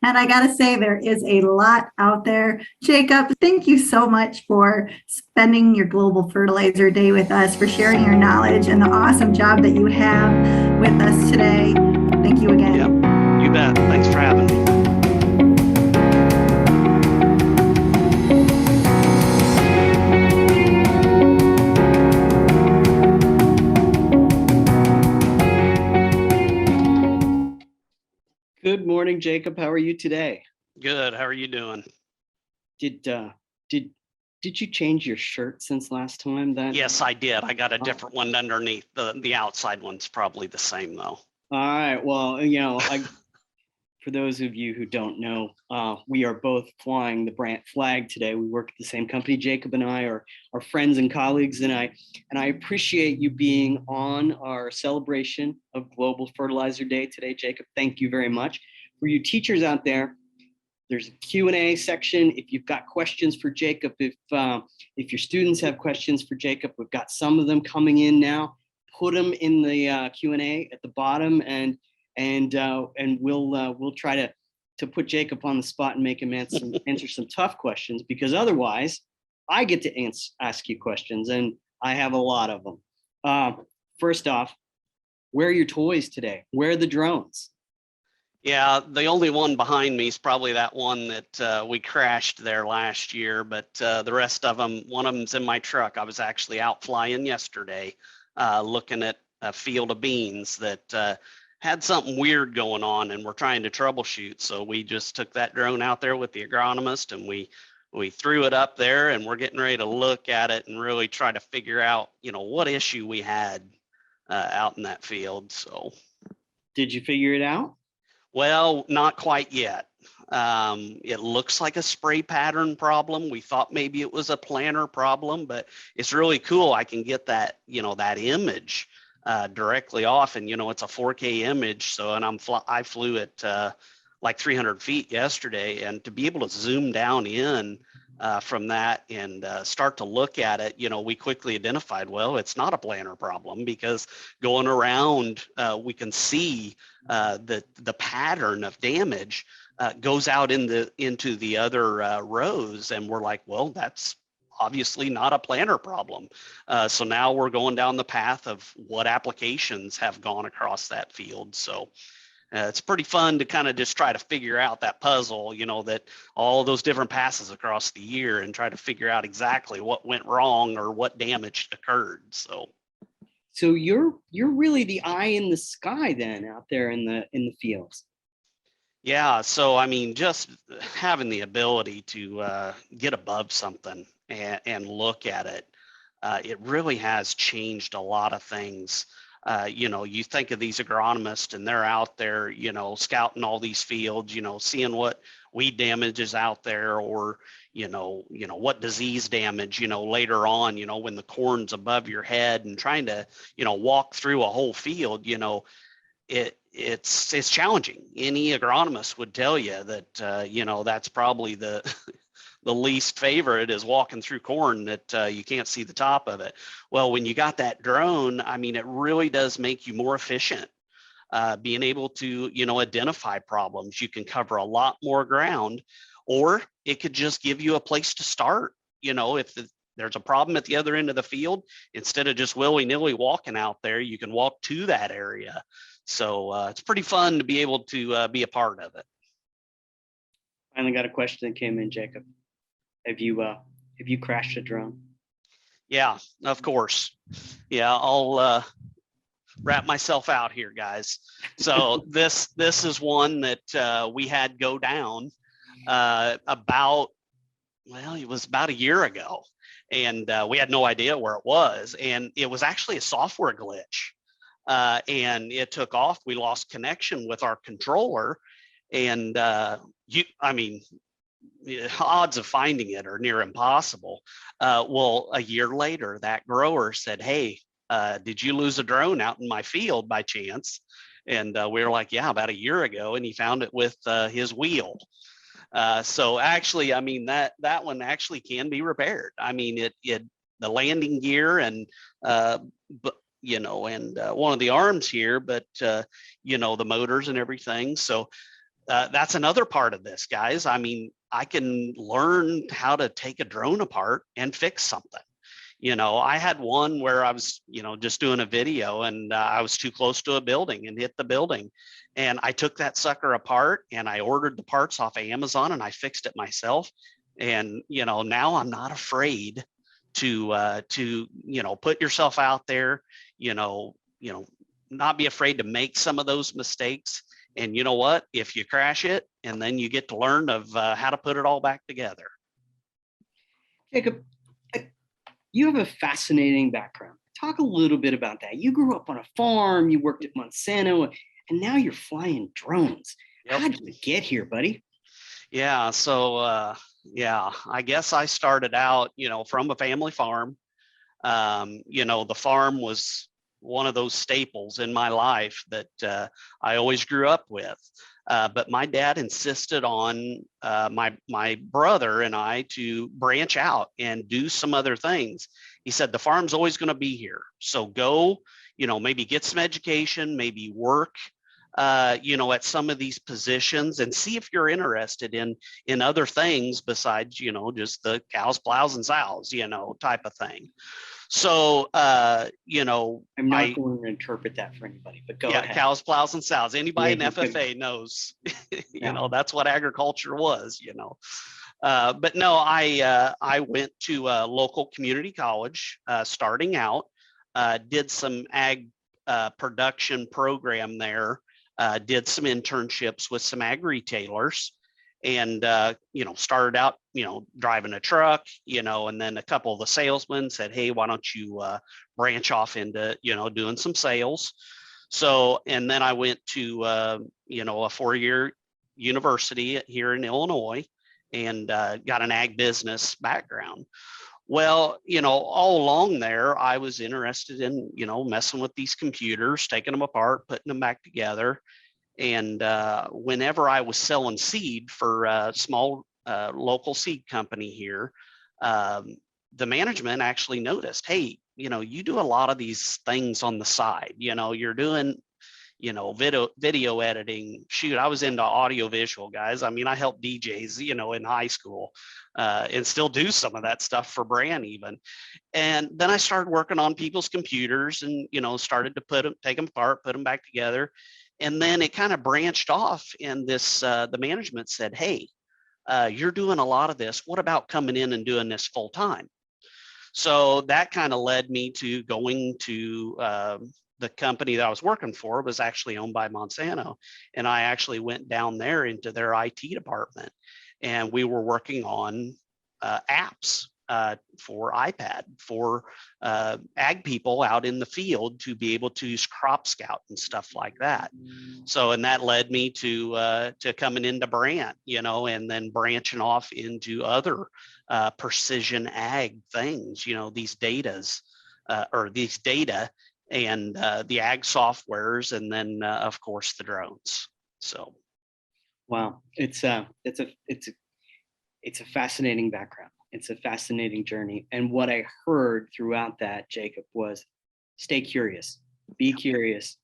And I got to say, there is a lot out there. Jacob, thank you so much for spending your Global Fertilizer Day with us, for sharing your knowledge and the awesome job that you have with us today. Thank you again. Yep, you bet. Thanks for having me. Good morning, Jacob. How are you today? Good. How are you doing? Did you change your shirt since last time? Yes, I did. I got a different one underneath. The outside one's probably the same though. All right. Well, for those of you who don't know, we are both flying the Brant flag today. We work at the same company. Jacob and I are friends and colleagues, and I appreciate you being on our celebration of Global Fertilizer Day today, Jacob. Thank you very much. For you teachers out there, there's a Q&A section. If you've got questions for Jacob, if your students have questions for Jacob, we've got some of them coming in now. Put them in the Q&A at the bottom, and we'll try to put Jacob on the spot and make him answer some tough questions, because otherwise I get to ask you questions, and I have a lot of them. First off, where are your toys today? Where are the drones? Yeah, the only one behind me is probably that one that we crashed there last year, but the rest of them, one of them's in my truck. I was actually out flying yesterday looking at a field of beans that had something weird going on, and we're trying to troubleshoot. So we just took that drone out there with the agronomist, and we threw it up there, and we're getting ready to look at it and really try to figure out, what issue we had out in that field. So, did you figure it out? Well, not quite yet. It looks like a spray pattern problem. We thought maybe it was a planter problem, but it's really cool. I can get that, that image directly off, and it's a 4K image. So, and I flew it like 300 feet yesterday, and to be able to zoom down in from that and start to look at it, we quickly identified, well, it's not a planter problem, because going around, we can see the pattern of damage goes out into the other rows, and we're like, well, that's obviously not a planter problem. So now we're going down the path of what applications have gone across that field. So it's pretty fun to kind of just try to figure out that puzzle, that all those different passes across the year, and try to figure out exactly what went wrong or what damage occurred. So you're really the eye in the sky then, out there in the fields. Yeah. So, I mean, just having the ability to get above something and look at it, it really has changed a lot of things. You think of these agronomists, and they're out there, scouting all these fields, seeing what weed damage is out there, or, what disease damage, later on, when the corn's above your head, and trying to, walk through a whole field, it's challenging. Any agronomist would tell you that, that's probably the least favorite, is walking through corn that you can't see the top of it. Well, when you got that drone, I mean, it really does make you more efficient. Being able to, identify problems, you can cover a lot more ground, or it could just give you a place to start. If there's a problem at the other end of the field, instead of just willy-nilly walking out there, you can walk to that area. So it's pretty fun to be able to be a part of it. Finally got a question that came in, Jacob. Have you crashed a drone? Yeah, of course. Yeah, I'll wrap myself out here, guys. So this is one that we had go down it was about a year ago, and we had no idea where it was, and it was actually a software glitch, and it took off. We lost connection with our controller, and odds of finding it are near impossible. Well, a year later, that grower said, "Hey, did you lose a drone out in my field by chance?" And we were like, "Yeah, about a year ago," and he found it with his wheel. So actually, I mean, that one actually can be repaired. I mean, the landing gear and one of the arms here, but the motors and everything. So that's another part of this, guys. I mean, I can learn how to take a drone apart and fix something. I had one where I was, just doing a video, and I was too close to a building and hit the building. And I took that sucker apart and I ordered the parts off of Amazon and I fixed it myself. And, now I'm not afraid to put yourself out there, not be afraid to make some of those mistakes. And you know what? If you crash it, and then you get to learn of how to put it all back together. Jacob, you have a fascinating background. Talk a little bit about that. You grew up on a farm, you worked at Monsanto, and now you're flying drones. Yep. How did you get here, buddy? Yeah, so I guess I started out, from a family farm. The farm was one of those staples in my life that I always grew up with. But my dad insisted on my brother and I to branch out and do some other things. He said, the farm's always going to be here. So go, maybe get some education, maybe work, at some of these positions, and see if you're interested in other things besides, just the cows, plows, and sows, type of thing. So, I'm not going to interpret that for anybody, but go ahead. Cows, plows, and sows. Anybody in FFA knows, that's what agriculture was, But no, I went to a local community college starting out, did some ag production program there, did some internships with some ag retailers. And, started out, driving a truck, and then a couple of the salesmen said, hey, why don't you branch off into, doing some sales. So, and then I went to, a 4-year university here in Illinois and got an ag business background. Well, all along there, I was interested in, messing with these computers, taking them apart, putting them back together. And whenever I was selling seed for a small local seed company here, the management actually noticed, hey, you do a lot of these things on the side. You're doing, video editing. Shoot, I was into audio visual, guys. I mean, I helped DJs, in high school and still do some of that stuff for brand even. And then I started working on people's computers and, started to take them apart, put them back together. And then it kind of branched off, and the management said, hey, you're doing a lot of this. What about coming in and doing this full time? So that kind of led me to going to the company that I was working for was actually owned by Monsanto. And I actually went down there into their IT department, and we were working on apps for iPad for ag people out in the field to be able to use Crop Scout and stuff like that. So, and that led me to coming into Brant, and then branching off into other precision ag things, these datas or these data and the ag softwares, and then of course the drones. So, wow, it's a fascinating background. It's a fascinating journey. And what I heard throughout that, Jacob, was stay curious, be curious,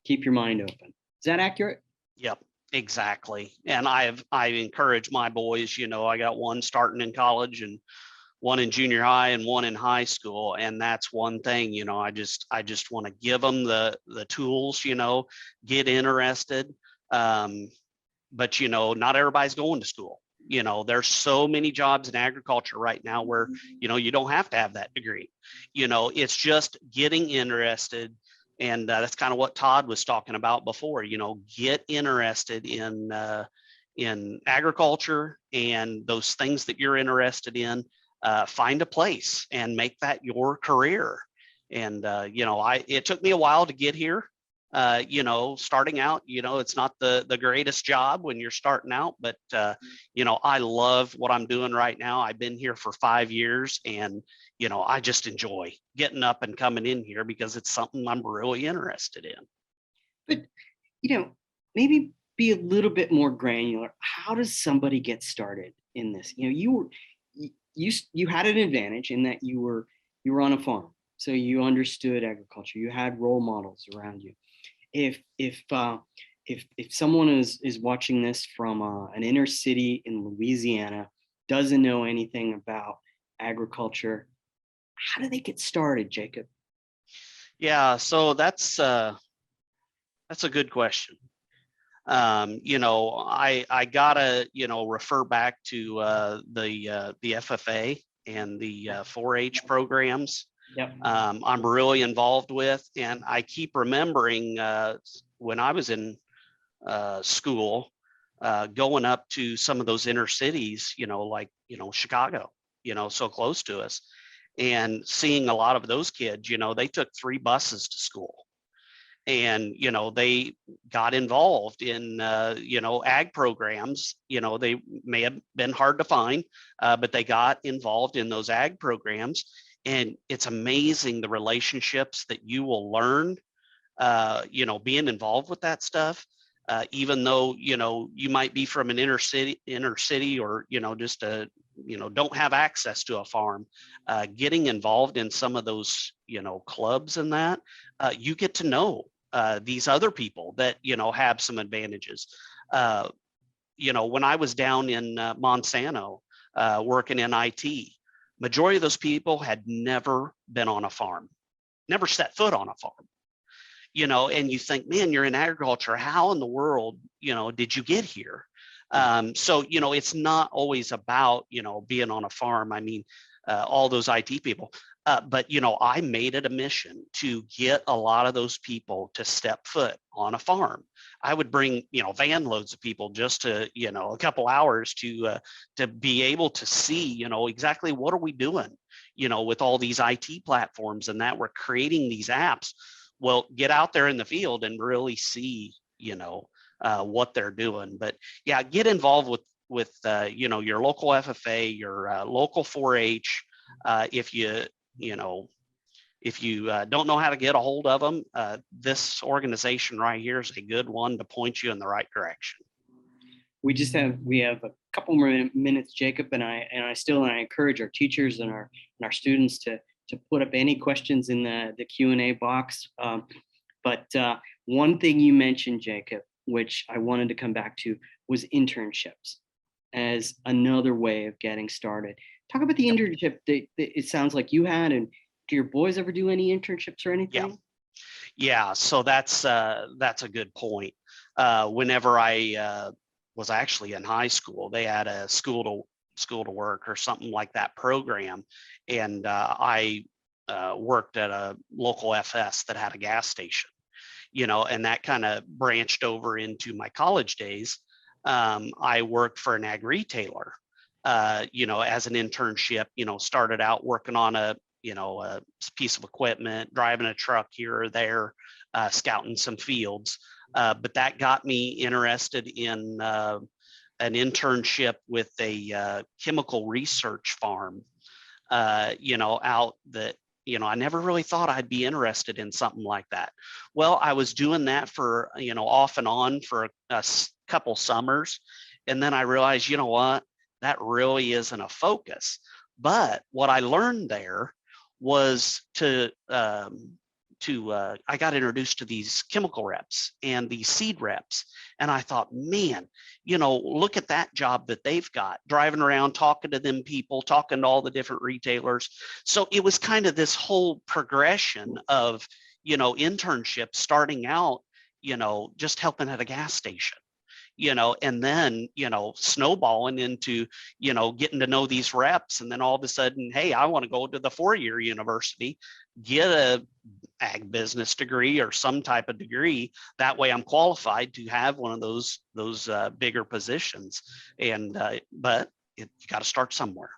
keep your mind open. Is that accurate? Yep, exactly. And I encourage my boys, I got one starting in college and one in junior high and one in high school. And that's one thing, I just want to give them the tools, get interested. But, not everybody's going to school. There's so many jobs in agriculture right now where, you don't have to have that degree. It's just getting interested. And that's kind of what Todd was talking about before, get interested in agriculture and those things that you're interested in, find a place and make that your career. And, it took me a while to get here. Starting out, it's not the greatest job when you're starting out, but, I love what I'm doing right now. I've been here for 5 years and, I just enjoy getting up and coming in here because it's something I'm really interested in. But, maybe be a little bit more granular. How does somebody get started in this? You had an advantage in that you were on a farm. So you understood agriculture. You had role models around you. If if someone is watching this from an inner city in Louisiana, doesn't know anything about agriculture, how do they get started, Jacob? Yeah, so that's a good question. I gotta, refer back to the FFA and the 4-H programs. Yep. I'm really involved with, and I keep remembering when I was in school, going up to some of those inner cities, like Chicago, so close to us, and seeing a lot of those kids. They took 3 buses to school. And they got involved in ag programs. They may have been hard to find, but they got involved in those ag programs, and it's amazing the relationships that you will learn being involved with that stuff. Even though you might be from an inner city, or just don't have access to a farm, getting involved in some of those clubs and that, you get to know these other people that have some advantages. When I was down in Monsanto working in IT, majority of those people had never been on a farm, never set foot on a farm. And you think, man, you're in agriculture. How in the world, did you get here? So, it's not always about, being on a farm. I mean, all those IT people, but, I made it a mission to get a lot of those people to step foot on a farm. I would bring, van loads of people just to, a couple hours to be able to see, exactly what are we doing, with all these IT platforms and that we're creating these apps. Well, get out there in the field and really see, what they're doing. But yeah, get involved with your local FFA, your local 4-H. If you don't know how to get a hold of them, this organization right here is a good one to point you in the right direction. We have a couple more minutes, Jacob, and I encourage our teachers and our students to put up any questions in the Q&A box. But one thing you mentioned, Jacob, which I wanted to come back to, was internships as another way of getting started. Talk about the internship that it sounds like you had, and do your boys ever do any internships or anything? Yeah. So that's a good point. Whenever I was actually in high school, they had a school to work or something like that program, and I worked at a local FS that had a gas station, and that kind of branched over into my college days. I worked for an ag retailer, as an internship. Started out working on a piece of equipment, driving a truck here or there, scouting some fields, but that got me interested in an internship with a chemical research farm, out that, I never really thought I'd be interested in something like that. Well, I was doing that for, off and on for a couple summers. And then I realized, what, that really isn't a focus. But what I learned there was I got introduced to these chemical reps and these seed reps. And I thought, man, look at that job that they've got, driving around, talking to them people, talking to all the different retailers. So it was kind of this whole progression of, internships, starting out, just helping at a gas station, and then, snowballing into, getting to know these reps. And then all of a sudden, hey, I want to go to the 4-year university, get a ag business degree or some type of degree. That way I'm qualified to have one of those bigger positions. And, but you got to start somewhere.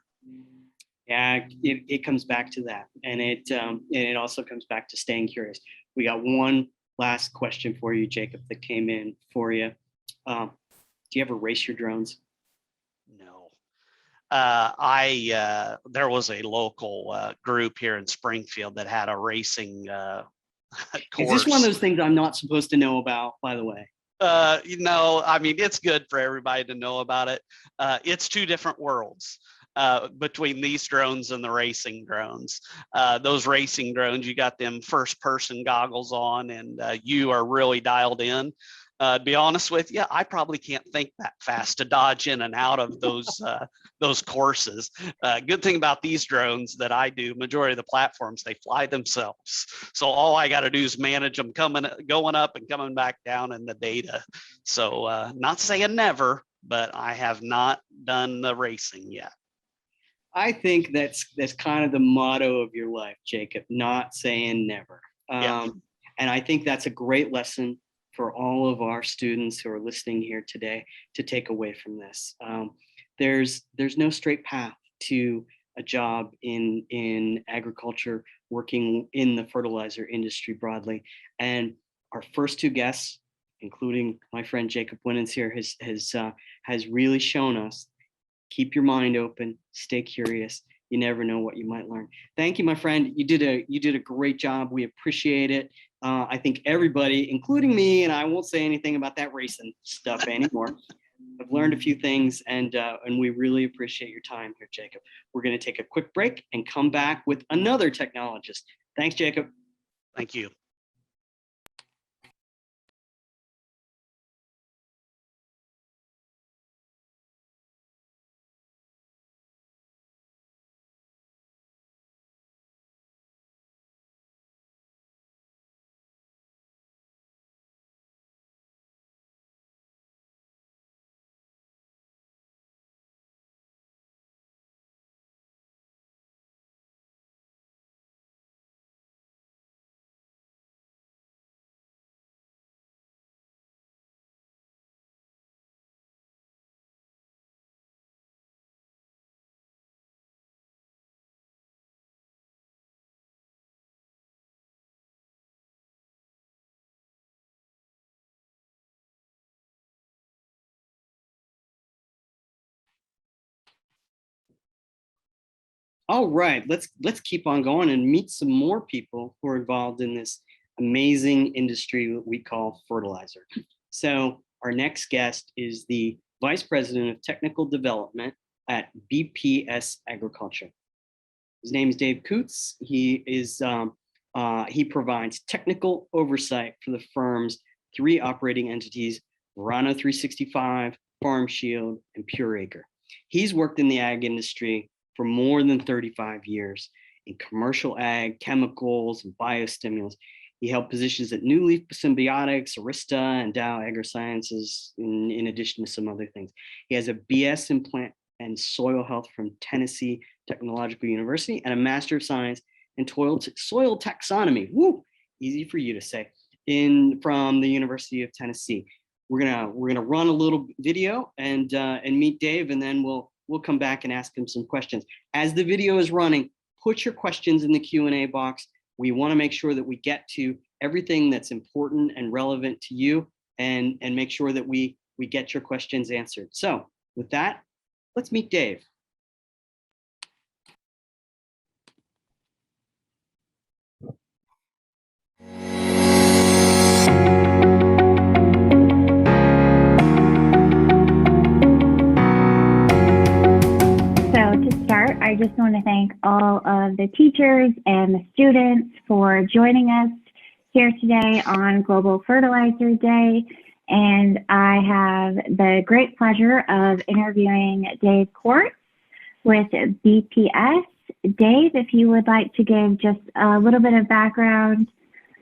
Yeah, it comes back to that. And it also comes back to staying curious. We got one last question for you, Jacob, that came in for you. Do you ever race your drones? No. There was a local group here in Springfield that had a racing course. Is this one of those things I'm not supposed to know about, by the way? No, I mean, it's good for everybody to know about it. It's two different worlds between these drones and the racing drones. Those racing drones, you got them first person goggles on, and you are really dialed in. To be honest with you, I probably can't think that fast to dodge in and out of those courses. Good thing about these drones that I do, majority of the platforms, they fly themselves. So all I got to do is manage them going up and coming back down in the data. So not saying never, but I have not done the racing yet. I think that's kind of the motto of your life, Jacob, not saying never. And I think that's a great lesson for all of our students who are listening here today to take away from this. There's no straight path to a job in agriculture, working in the fertilizer industry broadly. And our first two guests, including my friend Jacob Winans here, has really shown us, keep your mind open, stay curious. You never know what you might learn. Thank you, my friend. You did a great job. We appreciate it. I think everybody, including me, and I won't say anything about that racing stuff anymore. I've learned a few things, and we really appreciate your time here, Jacob. We're going to take a quick break and come back with another technologist. Thanks, Jacob. Thank you. All right, let's keep on going and meet some more people who are involved in this amazing industry that we call fertilizer. So our next guest is the Vice President of Technical Development at Bps Agriculture. His name is Dave Coots. He provides technical oversight for the firm's 3 operating entities: Verano 365, Farm Shield, and Pure Acre. He's worked in the ag industry for more than 35 years in commercial ag, chemicals, and biostimulants. He held positions at New Leaf Symbiotics, Arista, and Dow AgroSciences, in addition to some other things. He has a BS in plant and soil health from Tennessee Technological University and a Master of Science in soil taxonomy. Woo, easy for you to say. From the University of Tennessee. We're gonna run a little video and meet Dave, and then we'll come back and ask him some questions. As the video is running, put your questions in the Q&A box. We want to make sure that we get to everything that's important and relevant to you, and make sure that we get your questions answered. So with that, let's meet Dave. I just want to thank all of the teachers and the students for joining us here today on Global Fertilizer Day. And I have the great pleasure of interviewing Dave Quartz with BPS. Dave, if you would like to give just a little bit of background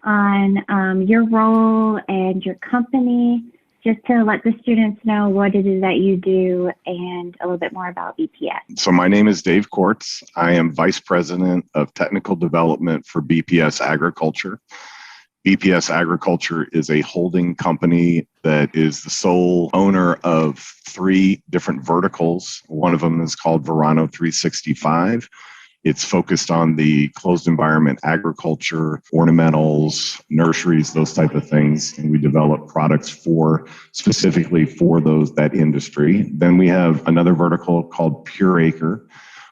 on your role and your company, just to let the students know what it is that you do and a little bit more about BPS. So my name is Dave Quartz. I am Vice President of Technical Development for BPS Agriculture. BPS Agriculture is a holding company that is the sole owner of 3 different verticals. One of them is called Verano 365. It's focused on the closed environment agriculture, ornamentals, nurseries, those type of things. And we develop products specifically for that industry. Then we have another vertical called Pure Acre,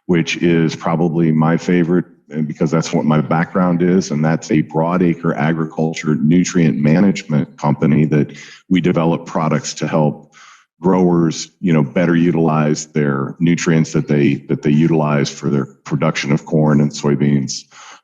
which is probably my favorite because that's what my background is. And that's a broadacre agriculture nutrient management company that we develop products to help growers, better utilize their nutrients that they utilize for their production of corn and soybeans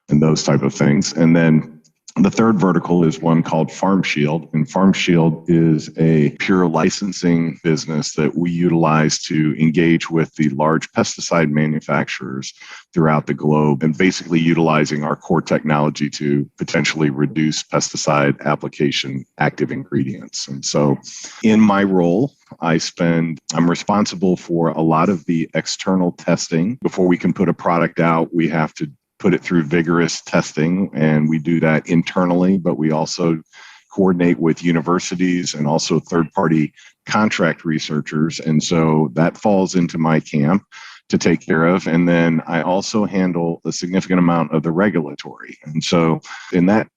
and those type of things. And then The third vertical is one called Farm Shield, and Farm Shield is a pure licensing business that we utilize to engage with the large pesticide manufacturers throughout the globe, and basically utilizing our core technology to potentially reduce pesticide application active ingredients. And so in my role, I'm responsible for a lot of the external testing. Before we can put a product out, we have to put it through vigorous testing, and we do that internally, but we also coordinate with universities and also third-party contract researchers. And so that falls into my camp to take care of. And then I also handle a significant amount of the regulatory. And so in that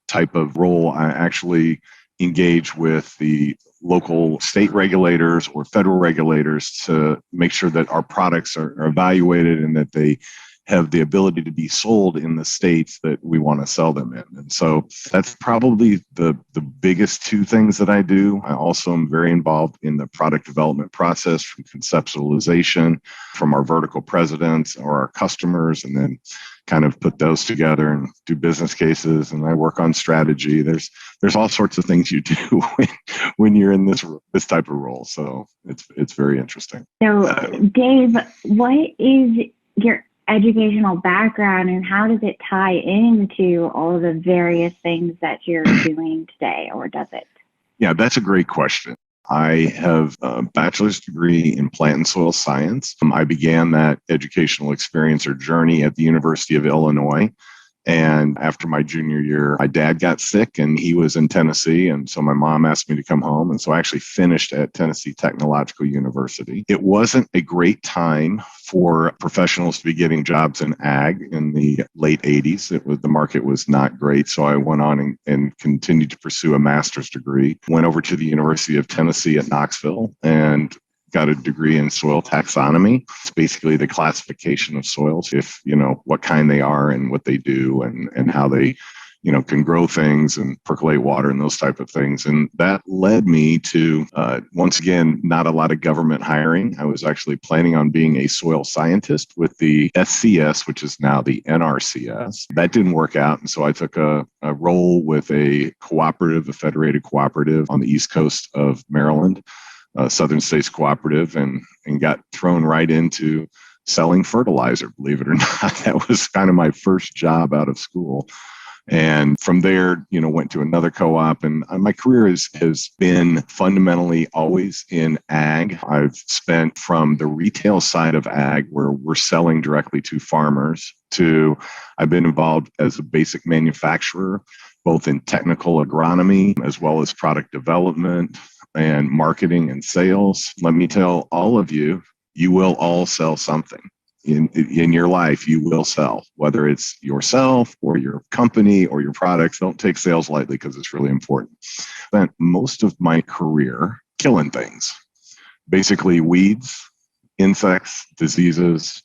type of role, I actually engage with the local state regulators or federal regulators to make sure that our products are evaluated and that they have the ability to be sold in the states that we want to sell them in. And so that's probably the biggest two things that I do. I also am very involved in the product development process, from conceptualization, from our vertical presidents or our customers, and then kind of put those together and do business cases. And I work on strategy. There's all sorts of things you do when you're in this type of role. So it's very interesting. So Dave, what is your educational background and how does it tie into all the various things that you're doing today, or does it? Yeah, that's a great question. I have a bachelor's degree in plant and soil science. I began that educational experience or journey at the University of Illinois. And after my junior year, my dad got sick and he was in Tennessee. And so my mom asked me to come home. And so I actually finished at Tennessee Technological University. It wasn't a great time for professionals to be getting jobs in ag in the late 80s. The market was not great. So I went on and continued to pursue a master's degree, went over to the University of Tennessee at Knoxville and got a degree in soil taxonomy. It's basically the classification of soils, what kind they are and what they do and how they, can grow things and percolate water and those type of things. And that led me to, once again, not a lot of government hiring. I was actually planning on being a soil scientist with the SCS, which is now the NRCS. That didn't work out. And so I took a role with a federated cooperative on the East Coast of Maryland, Southern States Cooperative, and got thrown right into selling fertilizer, believe it or not. That was kind of my first job out of school. And from there, went to another co-op, and my career has been fundamentally always in ag. I've spent from the retail side of ag, where we're selling directly to farmers, to I've been involved as a basic manufacturer, both in technical agronomy as well as product development and marketing and sales. Let me tell all of you, you will all sell something in your life. You will sell, whether it's yourself or your company or your products. Don't take sales lightly because it's really important. Spent most of my career killing things, basically weeds, insects, diseases,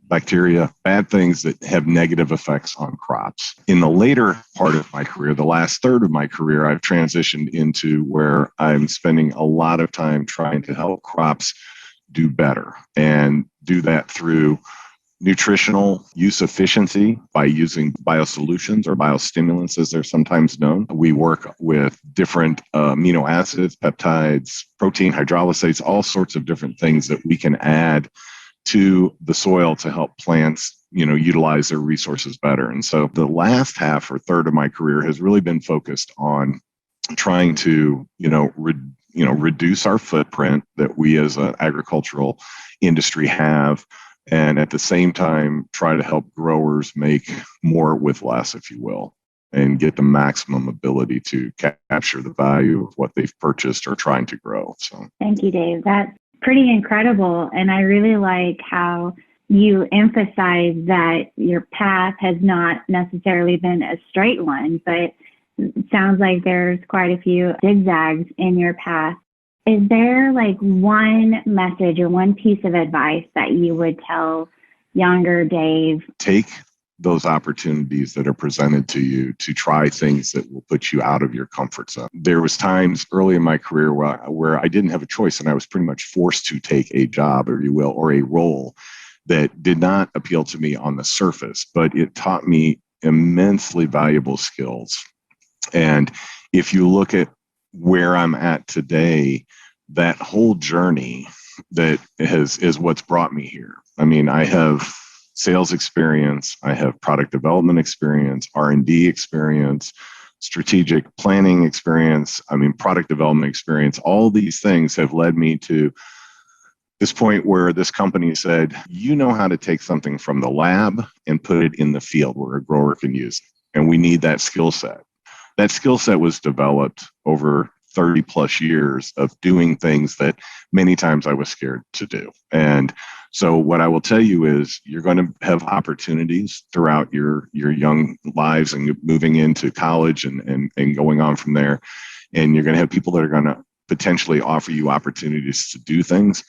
bacteria, bad things that have negative effects on crops. In the later part of my career, the last third of my career, I've transitioned into where I'm spending a lot of time trying to help crops do better, and do that through nutritional use efficiency by using biosolutions or biostimulants, as they're sometimes known. We work with different amino acids, peptides, protein hydrolysates, all sorts of different things that we can add to the soil to help plants, utilize their resources better. And so the last half or third of my career has really been focused on trying to, reduce our footprint that we as an agricultural industry have, and at the same time, try to help growers make more with less, if you will, and get the maximum ability to capture the value of what they've purchased or trying to grow. So thank you, Dave. That's pretty incredible. And I really like how you emphasize that your path has not necessarily been a straight one, but it sounds like there's quite a few zigzags in your path. Is there one message or one piece of advice that you would tell younger Dave? Take those opportunities that are presented to you to try things that will put you out of your comfort zone. There was times early in my career where I didn't have a choice, and I was pretty much forced to take a job, or you will, or a role that did not appeal to me on the surface, but it taught me immensely valuable skills. And if you look at where I'm at today, that whole journey that is what's brought me here. I mean, I have sales experience, I have product development experience, R&D experience, strategic planning experience, product development experience. All these things have led me to this point where this company said, you know how to take something from the lab and put it in the field where a grower can use it. And we need that skill set. That skill set was developed over 30 plus years of doing things that many times I was scared to do. And so what I will tell you is you're going to have opportunities throughout your young lives and moving into college and going on from there. And you're going to have people that are going to potentially offer you opportunities to do things.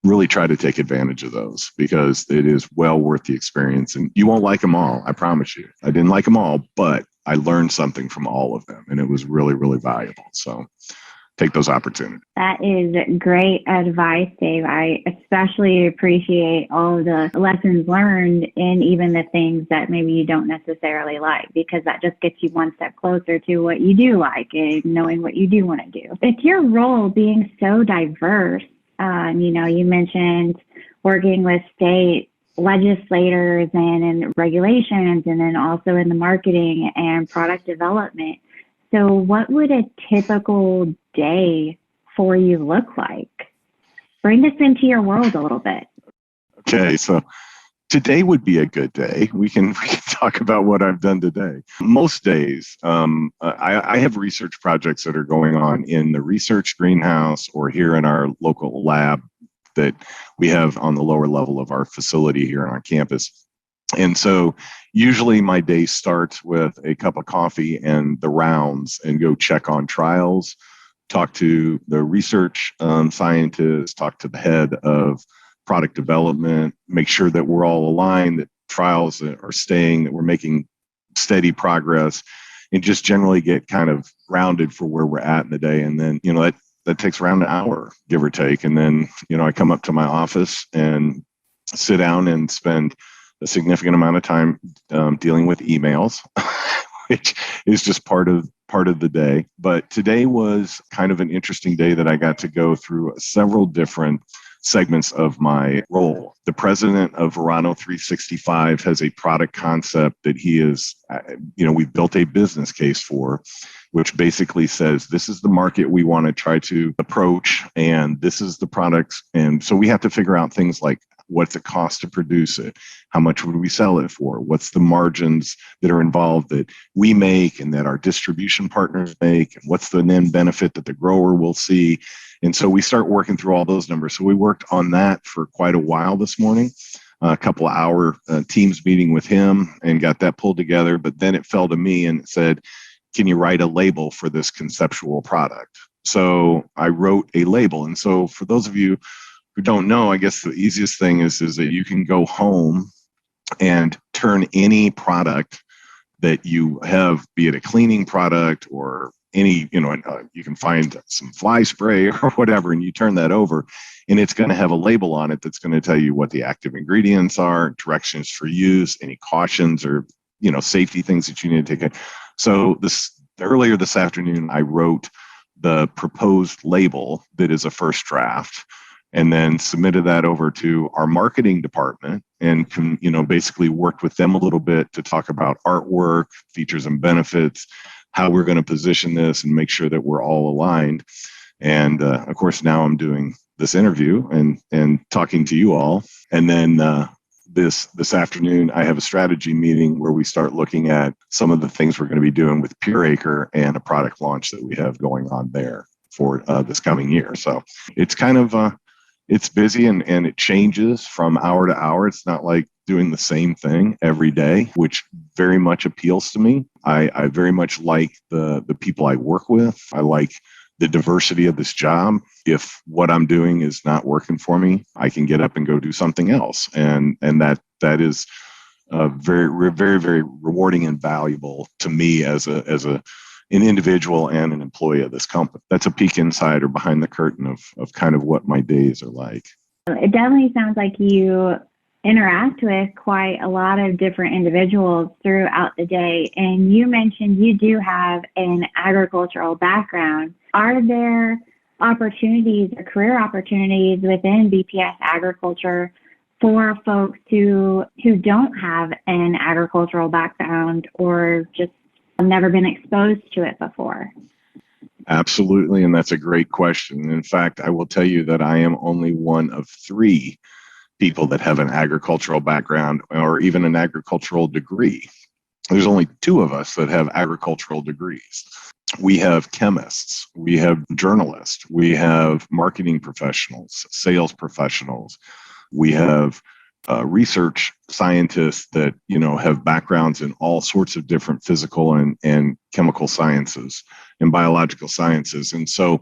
Really try to take advantage of those because it is well worth the experience. And you won't like them all, I promise you. I didn't like them all, but I learned something from all of them, and it was really, really valuable. So take those opportunities. That is great advice, Dave. I especially appreciate all of the lessons learned in even the things that maybe you don't necessarily like, because that just gets you one step closer to what you do like and knowing what you do want to do. With your role being so diverse, you mentioned working with state legislators and in regulations, and then also in the marketing and product development. So what would a typical day for you look like? Bring us into your world a little bit. Okay, so today would be a good day. We can talk about what I've done today. Most days, I have research projects that are going on in the research greenhouse or here in our local lab that we have on the lower level of our facility here on campus. And so usually my day starts with a cup of coffee and the rounds and go check on trials, talk to the research scientists, talk to the head of product development, make sure that we're all aligned, that trials are staying, that we're making steady progress, and just generally get kind of grounded for where we're at in the day. And then, that takes around an hour, give or take. And then, I come up to my office and sit down and spend a significant amount of time dealing with emails, which is just part of the day. But today was kind of an interesting day that I got to go through several different segments of my role. The president of Verano 365 has a product concept that he is, we've built a business case for, which basically says, this is the market we want to try to approach, and this is the products. And so we have to figure out things like, what's it cost to produce it? How much would we sell it for? What's the margins that are involved that we make and that our distribution partners make? And what's the then benefit that the grower will see? And so we start working through all those numbers. So we worked on that for quite a while this morning, a couple of hour Teams meeting with him and got that pulled together. But then it fell to me and it said, can you write a label for this conceptual product? So I wrote a label. And so for those of you who don't know, I guess the easiest thing is that you can go home and turn any product that you have, be it a cleaning product or any, you can find some fly spray or whatever, and you turn that over, and it's going to have a label on it that's going to tell you what the active ingredients are, directions for use, any cautions or, safety things that you need to take. So earlier this afternoon, I wrote the proposed label that is a first draft, and then submitted that over to our marketing department and basically worked with them a little bit to talk about artwork, features and benefits, how we're going to position this and make sure that we're all aligned. And of course, now I'm doing this interview and talking to you all. And then this afternoon, I have a strategy meeting where we start looking at some of the things we're going to be doing with Pure Acre and a product launch that we have going on there for this coming year. So it's kind of it's busy and it changes from hour to hour. It's not like doing the same thing every day, which very much appeals to me. I very much like the people I work with. I like the diversity of this job. If what I'm doing is not working for me, I can get up and go do something else. And that is very, very, very rewarding and valuable to me as an individual and an employee of this company. That's a peek inside or behind the curtain of kind of what my days are like. It definitely sounds like you interact with quite a lot of different individuals throughout the day. And you mentioned you do have an agricultural background. Are there opportunities or career opportunities within BPS Agriculture for folks who don't have an agricultural background or just never been exposed to it before? Absolutely, and that's a great question. In fact, I will tell you that I am only one of 3 people that have an agricultural background or even an agricultural degree. There's only 2 of us that have agricultural degrees. We have chemists, we have journalists, we have marketing professionals, sales professionals, we have research scientists that have backgrounds in all sorts of different physical and chemical sciences and biological sciences. And so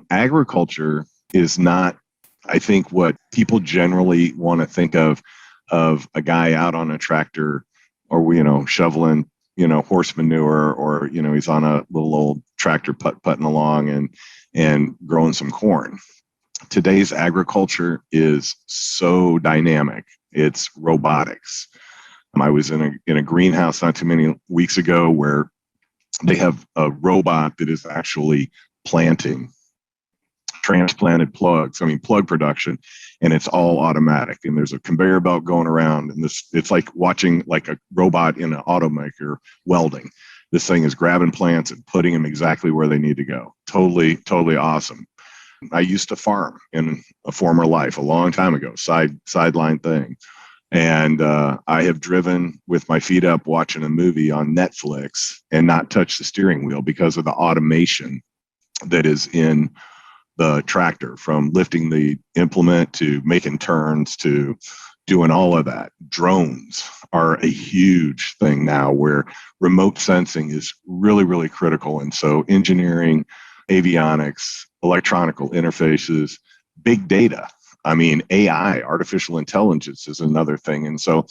agriculture is not, I think, what people generally want to think of a guy out on a tractor or shoveling horse manure, or he's on a little old tractor putting along and growing some corn. Today's agriculture is so dynamic. It's robotics. I was in a greenhouse not too many weeks ago where they have a robot that is actually planting transplanted plugs, plug production, and it's all automatic. And there's a conveyor belt going around, and it's like watching like a robot in an automaker welding. This thing is grabbing plants and putting them exactly where they need to go. Totally, totally awesome. I used to farm in a former life a long time ago, sideline thing. And I have driven with my feet up watching a movie on Netflix and not touched the steering wheel because of the automation that is in the tractor, from lifting the implement to making turns to doing all of that. Drones are a huge thing now where remote sensing is really, really critical. And so engineering, avionics, electronical interfaces, big data. AI, artificial intelligence, is another thing. And so,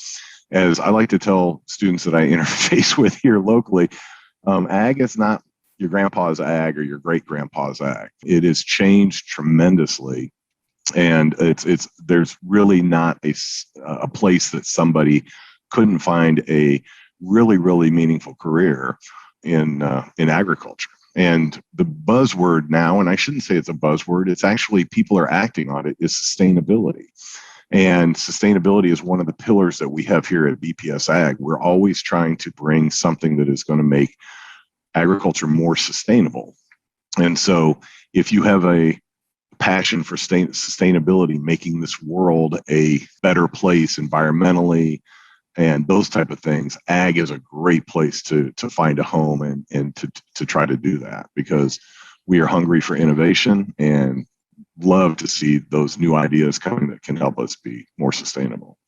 as I like to tell students that I interface with here locally, ag is not your grandpa's ag or your great grandpa's ag. It has changed tremendously, and there's really not a place that somebody couldn't find a really, really meaningful career in agriculture. And the buzzword now, and I shouldn't say it's a buzzword, it's actually people are acting on it, is sustainability. And sustainability is one of the pillars that we have here at BPS Ag. We're always trying to bring something that is going to make agriculture more sustainable. And so if you have a passion for sustainability, making this world a better place environmentally, and those type of things, ag is a great place to find a home and to try to do that, because we are hungry for innovation and love to see those new ideas coming that can help us be more sustainable.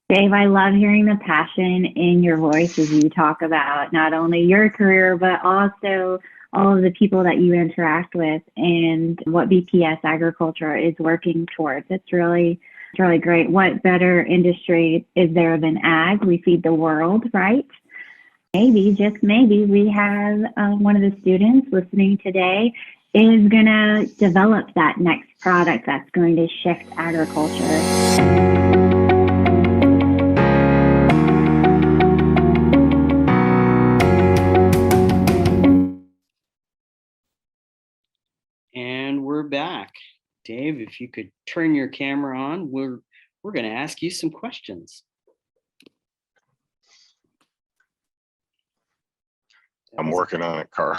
Dave, I love hearing the passion in your voice as you talk about not only your career, but also all of the people that you interact with and what BPS Agriculture is working towards. It's really great. What better industry is there than ag? We feed the world, right? Maybe, just maybe, we have one of the students listening today is going to develop that next product that's going to shift agriculture. And we're back. Dave, if you could turn your camera on, we're going to ask you some questions. I'm working on it, Carl.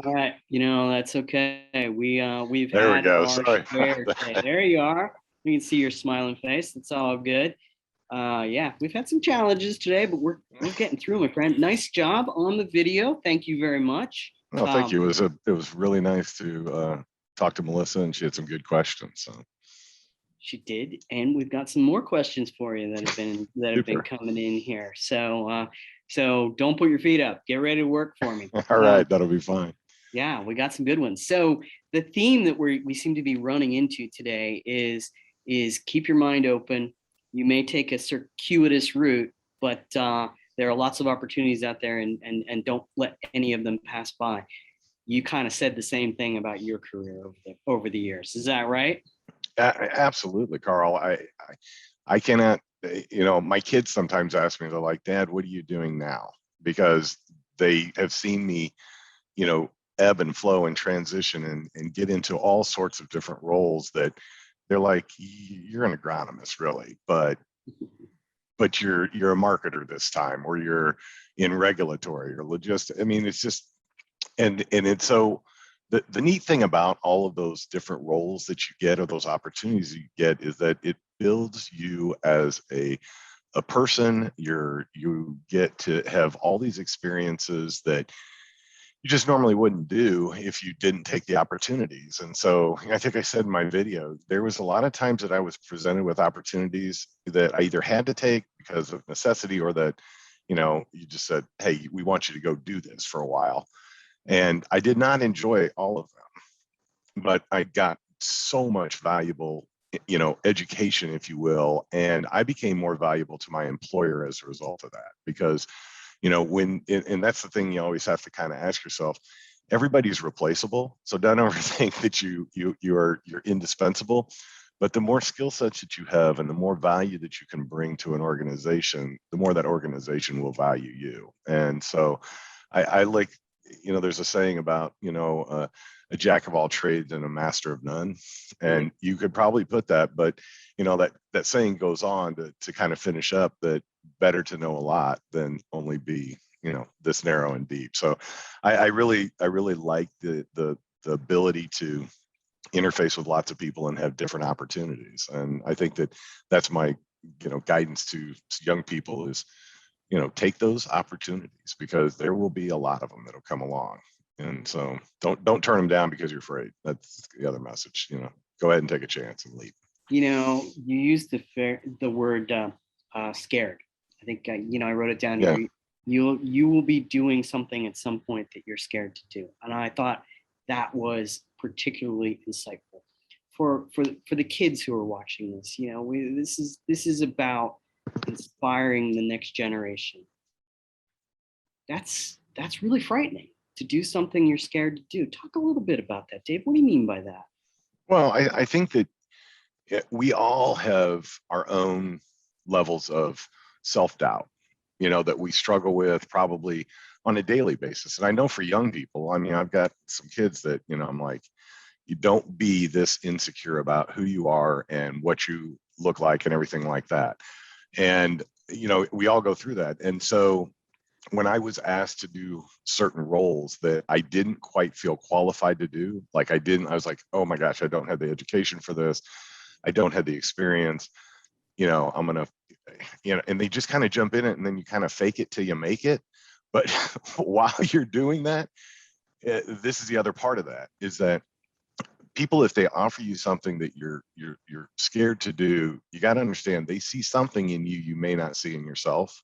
All right, that's okay. We've there had we go. our Sorry. share today. There you are. You can see your smiling face. It's all good. Yeah, we've had some challenges today, but we're getting through, my friend. Nice job on the video. Thank you very much. No, thank you. It was really nice to talk to Melissa, and she had some good questions. So. She did, and we've got some more questions for you that have been coming in here. So don't put your feet up. Get ready to work for me. All right, that'll be fine. Yeah, we got some good ones. So the theme that we seem to be running into today is keep your mind open. You may take a circuitous route, but there are lots of opportunities out there, and don't let any of them pass by. You kind of said the same thing about your career over the years. Is that right? Absolutely, Carl. I cannot, my kids sometimes ask me, they're like, Dad, what are you doing now? Because they have seen me, ebb and flow and transition and get into all sorts of different roles that they're like, you're an agronomist, really, but you're a marketer this time, or you're in regulatory or logistics. I mean, it's just, and it's so the neat thing about all of those different roles that you get, or those opportunities you get, is that it builds you as a person. You get to have all these experiences that you just normally wouldn't do if you didn't take the opportunities. And so I think I said in my video, there was a lot of times that I was presented with opportunities that I either had to take because of necessity, or that, you just said, hey, we want you to go do this for a while. And I did not enjoy all of them, but I got so much valuable, education, if you will. And I became more valuable to my employer as a result of that, because and that's the thing you always have to kind of ask yourself. Everybody's replaceable, so don't ever think that you're indispensable. But the more skill sets that you have and the more value that you can bring to an organization, the more that organization will value you. And so I like, there's a saying about, a jack of all trades and a master of none. And you could probably put that, but that saying goes on to kind of finish up that better to know a lot than only be, this narrow and deep. So I really like the ability to interface with lots of people and have different opportunities. And I think that's my, guidance to young people is, take those opportunities, because there will be a lot of them that'll come along. And so don't turn them down because you're afraid. That's the other message. Go ahead and take a chance and leap. You used the word scared. I think I wrote it down. Yeah. You will be doing something at some point that you're scared to do, and I thought that was particularly insightful for the kids who are watching this. This is about inspiring the next generation. That's really frightening, to do something you're scared to do. Talk a little bit about that, Dave. What do you mean by that? Well, I think that we all have our own levels of self-doubt, that we struggle with probably on a daily basis. And I know for young people, I mean, I've got some kids that, I'm like, you don't be this insecure about who you are and what you look like and everything like that. And, we all go through that. And so when I was asked to do certain roles that I didn't quite feel qualified to do, I was like, oh my gosh, I don't have the education for this. I don't have the experience, I'm going to, and they just kind of jump in it, and then you kind of fake it till you make it. But while you're doing that, this is the other part of that, is that people, if they offer you something that you're scared to do, you got to understand they see something in you may not see in yourself,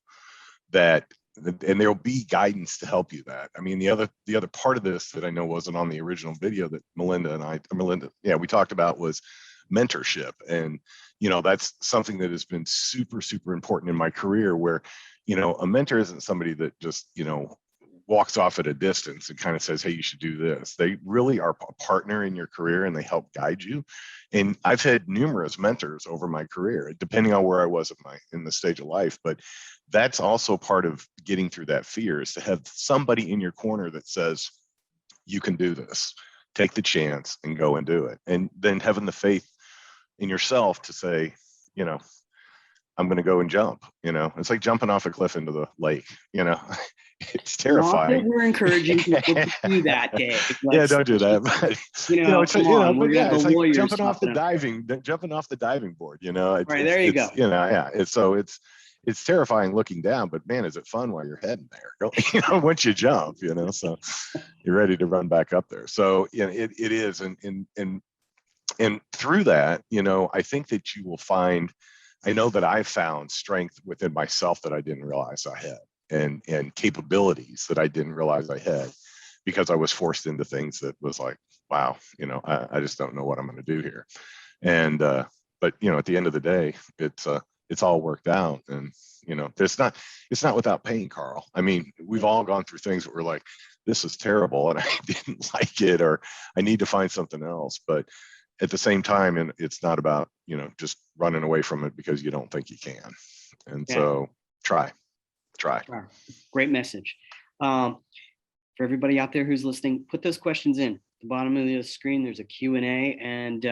and there'll be guidance to help you that. I mean, the other part of this that I know wasn't on the original video that Melinda, we talked about was mentorship. And, that's something that has been super, super important in my career, where, a mentor isn't somebody that just, walks off at a distance and kind of says, hey, you should do this. They really are a partner in your career, and they help guide you. And I've had numerous mentors over my career, depending on where I was in the stage of life. But that's also part of getting through that fear, is to have somebody in your corner that says, you can do this, take the chance and go and do it. And then having the faith in yourself to say, I'm going to go and jump. It's like jumping off a cliff into the lake. It's terrifying. Not that we're encouraging people to do that, Dave. Don't do that. But it's like jumping off the diving board. Right, there you go. It's terrifying looking down, but man, is it fun while you're heading there? Once you jump, so you're ready to run back up there. So it is, and through that, I think that you will find. I know that I found strength within myself that I didn't realize I had, and capabilities that I didn't realize I had, because I was forced into things that was like, wow, I just don't know what I'm going to do here. And but at the end of the day, it's all worked out. And it's not without pain, Carl. I mean, we've all gone through things that we're like, this is terrible and I didn't like it, or I need to find something else. But at the same time, and it's not about, you know, just running away from it because you don't think you can. And so try. Great message. For everybody out there who's listening, put those questions in. At the bottom of the screen, there's a Q&A, and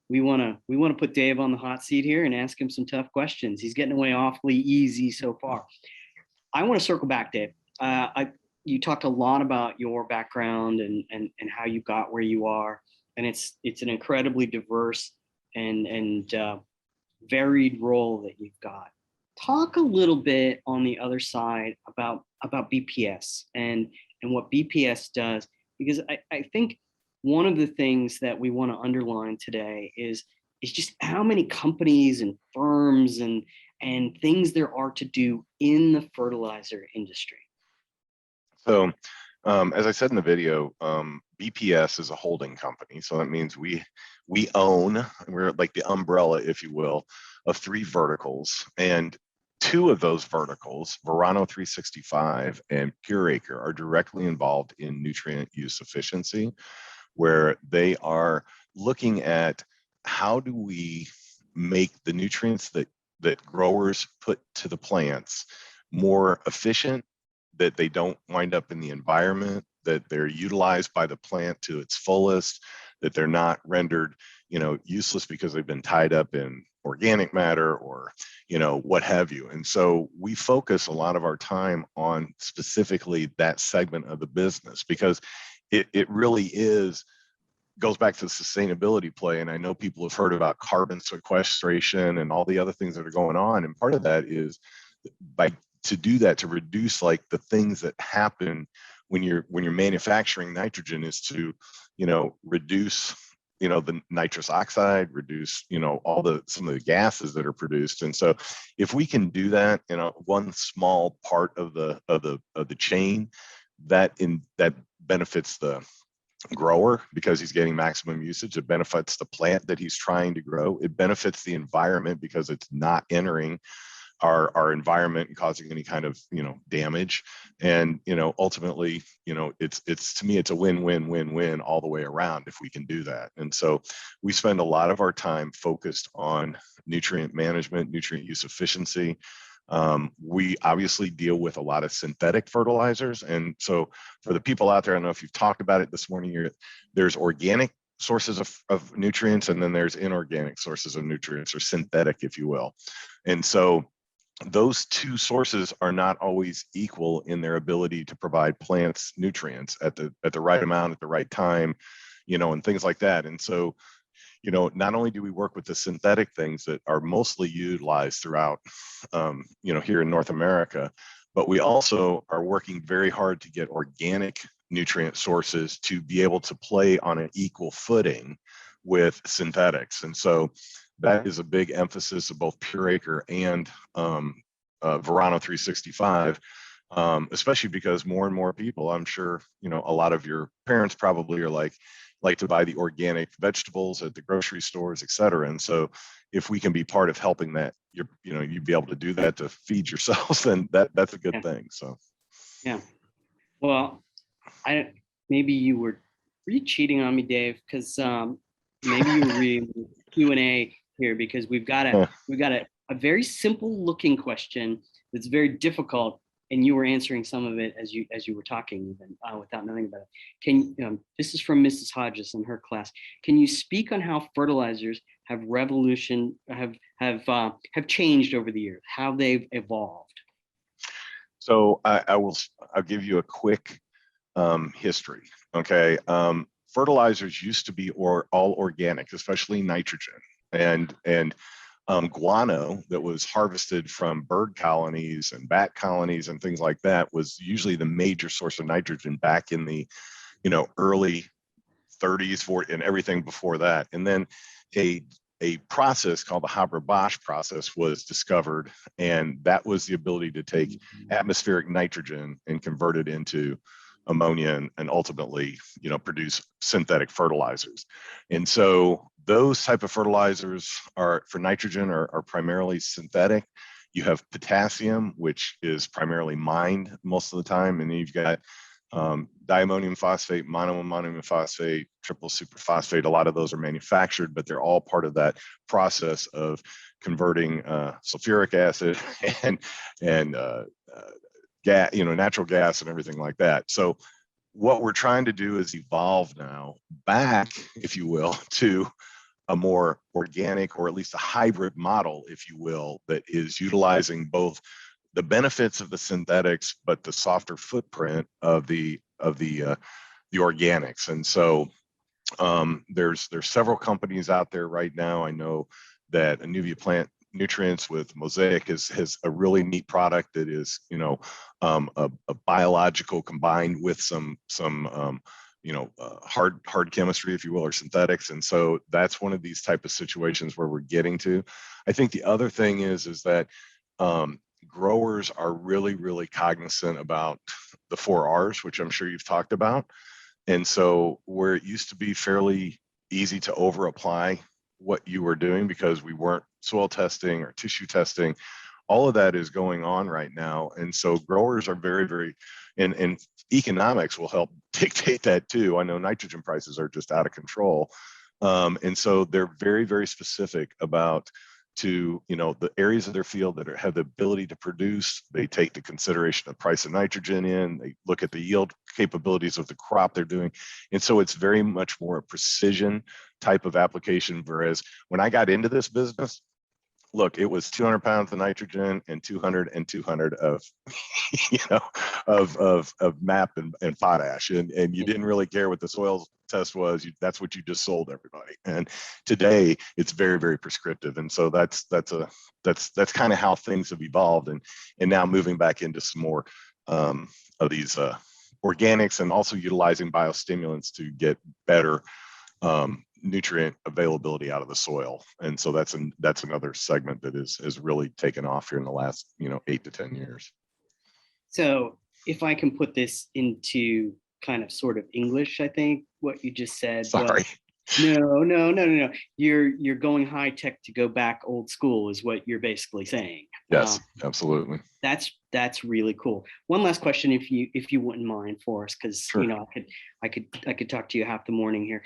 we want to put Dave on the hot seat here and ask him some tough questions. He's getting away awfully easy so far. I want to circle back, Dave. You talked a lot about your background and how you got where you are, and it's an incredibly diverse and varied role that you've got. Talk a little bit on the other side about BPS and what BPS does, because I think one of the things that we want to underline today is just how many companies and firms and things there are to do in the fertilizer industry. So as I said in the video, BPS is a holding company. So that means we own, we're like the umbrella, if you will, of 3 verticals. And 2 of those verticals, Verano 365 and Pure Acre, are directly involved in nutrient use efficiency, where they are looking at how do we make the nutrients that growers put to the plants more efficient, that they don't wind up in the environment, that they're utilized by the plant to its fullest, that they're not rendered, you know, useless because they've been tied up in organic matter or, you know, what have you. And so we focus a lot of our time on specifically that segment of the business, because it really goes back to the sustainability play. And I know people have heard about carbon sequestration and all the other things that are going on. And part of that is to do that, to reduce like the things that happen when you're manufacturing nitrogen, is to, you know, reduce, you know, the nitrous oxide, reduce, you know, some of the gases that are produced. And so if we can do that in one small part of the chain, that benefits the grower because he's getting maximum usage. It benefits the plant that he's trying to grow. It benefits the environment because it's not entering our environment and causing any kind of, you know, damage. And, you know, ultimately, you know, it's to me, it's a win-win-win-win all the way around if we can do that. And so we spend a lot of our time focused on nutrient management, nutrient use efficiency. We obviously deal with a lot of synthetic fertilizers. And so for the people out there, I don't know if you've talked about it this morning, there's organic sources of nutrients, and then there's inorganic sources of nutrients, or synthetic, if you will. And so those 2 sources are not always equal in their ability to provide plants nutrients at the right amount at the right time, you know, and things like that. And so, you know, not only do we work with the synthetic things that are mostly utilized throughout, you know, here in North America, but we also are working very hard to get organic nutrient sources to be able to play on an equal footing with synthetics. And so that is a big emphasis of both Pure Acre and Verano 365, especially because more and more people, I'm sure, you know, a lot of your parents probably are like to buy the organic vegetables at the grocery stores, et cetera. And so if we can be part of helping that, you'd be able to do that to feed yourselves, then that's a good thing. So. Yeah. Well, maybe you were you cheating on me, Dave? Because maybe you were reading Q&A here, because we've got a very simple looking question that's very difficult, and you were answering some of it as you were talking, even without knowing about it. This is from Mrs. Hodges in her class. Can you speak on how fertilizers have changed over the years, how they've evolved? So I'll give you a quick history. Okay. Fertilizers used to be all organic, especially nitrogen, and guano that was harvested from bird colonies and bat colonies and things like that was usually the major source of nitrogen back in the, early 30s, 40s, and everything before that. And then a process called the Haber-Bosch process was discovered, and that was the ability to take atmospheric nitrogen and convert it into ammonia and ultimately, produce synthetic fertilizers. And so those type of fertilizers for nitrogen are primarily synthetic. You have potassium, which is primarily mined most of the time, and then you've got diammonium phosphate, monoammonium phosphate, triple superphosphate. A lot of those are manufactured, but they're all part of that process of converting sulfuric acid and gas, natural gas and everything like that. So what we're trying to do is evolve now back, if you will, to a more organic, or at least a hybrid model, if you will, that is utilizing both the benefits of the synthetics, but the softer footprint of the organics. And so there's several companies out there right now. I know that Anuvia Plant Nutrients with Mosaic has a really neat product that is, a biological combined with some hard chemistry, if you will, or synthetics. And so that's one of these type of situations where we're getting to. I think the other thing is that growers are really, really cognizant about the 4 R's, which I'm sure you've talked about. And so where it used to be fairly easy to over apply what you were doing because we weren't soil testing or tissue testing, all of that is going on right now. And so growers are very, very, and economics will help dictate that too. I know nitrogen prices are just out of control. And so they're very, very specific about the areas of their field that have the ability to produce. They take the consideration of price of nitrogen in, they look at the yield capabilities of the crop they're doing. And so it's very much more a precision type of application. Whereas when I got into this business, look, it was 200 pounds of nitrogen and 200 and 200 of, of MAP and potash. And you didn't really care what the soil test was. That's what you just sold everybody. And today it's very, very prescriptive. And so that's kind of how things have evolved. And now moving back into some more of these organics, and also utilizing biostimulants to get better nutrient availability out of the soil. And so that's another segment that has really taken off here in the last 8 to 10 years. So if I can put this into kind of sort of English, I think what you just said. Sorry. No. You're going high tech to go back old school is what you're basically saying. Yes, absolutely. That's really cool. One last question, if you wouldn't mind, for us, because sure. I could talk to you half the morning here.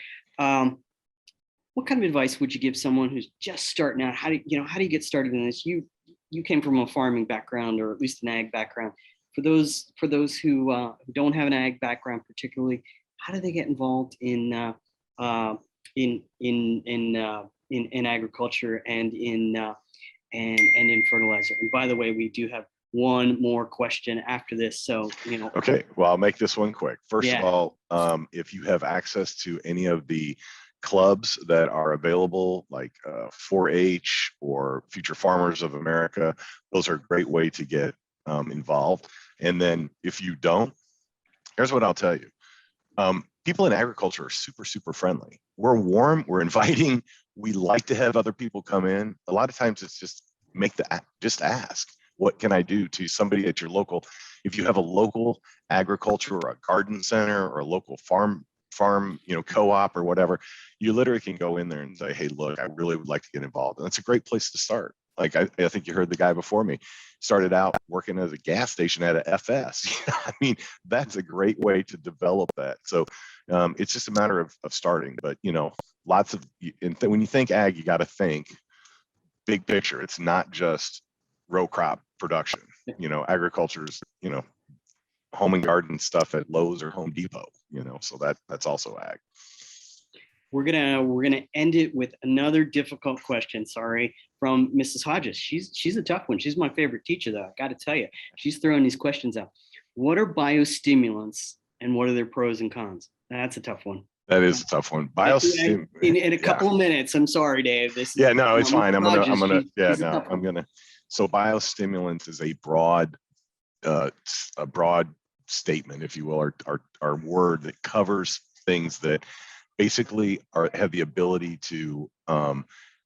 What kind of advice would you give someone who's just starting out? How do you get started in this? You came from a farming background, or at least an ag background. For those who don't have an ag background, particularly, how do they get involved in agriculture and in fertilizer? And by the way, we do have one more question after this. So Okay, well, I'll make this one quick. First of all, if you have access to any of the clubs that are available, like 4-H or Future Farmers of America, those are a great way to get involved. And then if you don't, here's what I'll tell you. People in agriculture are super, super friendly. We're warm, we're inviting. We like to have other people come in. A lot of times it's just just ask, what can I do to somebody at your local? If you have a local agriculture or a garden center or a local farm, co-op or whatever, you literally can go in there and say, hey, look, I really would like to get involved. And that's a great place to start. Like I think you heard the guy before me started out working at a gas station at a FS. I mean, that's a great way to develop that. So it's just a matter of starting. But lots of when you think ag, you got to think big picture. It's not just row crop production. Agriculture's home and garden stuff at Lowe's or Home Depot. So that's also ag. We're gonna end it with another difficult question. Sorry, from Mrs. Hodges. She's a tough one. She's my favorite teacher, though. I got to tell you, she's throwing these questions out. What are biostimulants, and what are their pros and cons? That's a tough one. That is a tough one. In a couple of minutes. I'm sorry, Dave. It's fine. So biostimulants is a broad statement, if you will, or word that covers things that basically have the ability to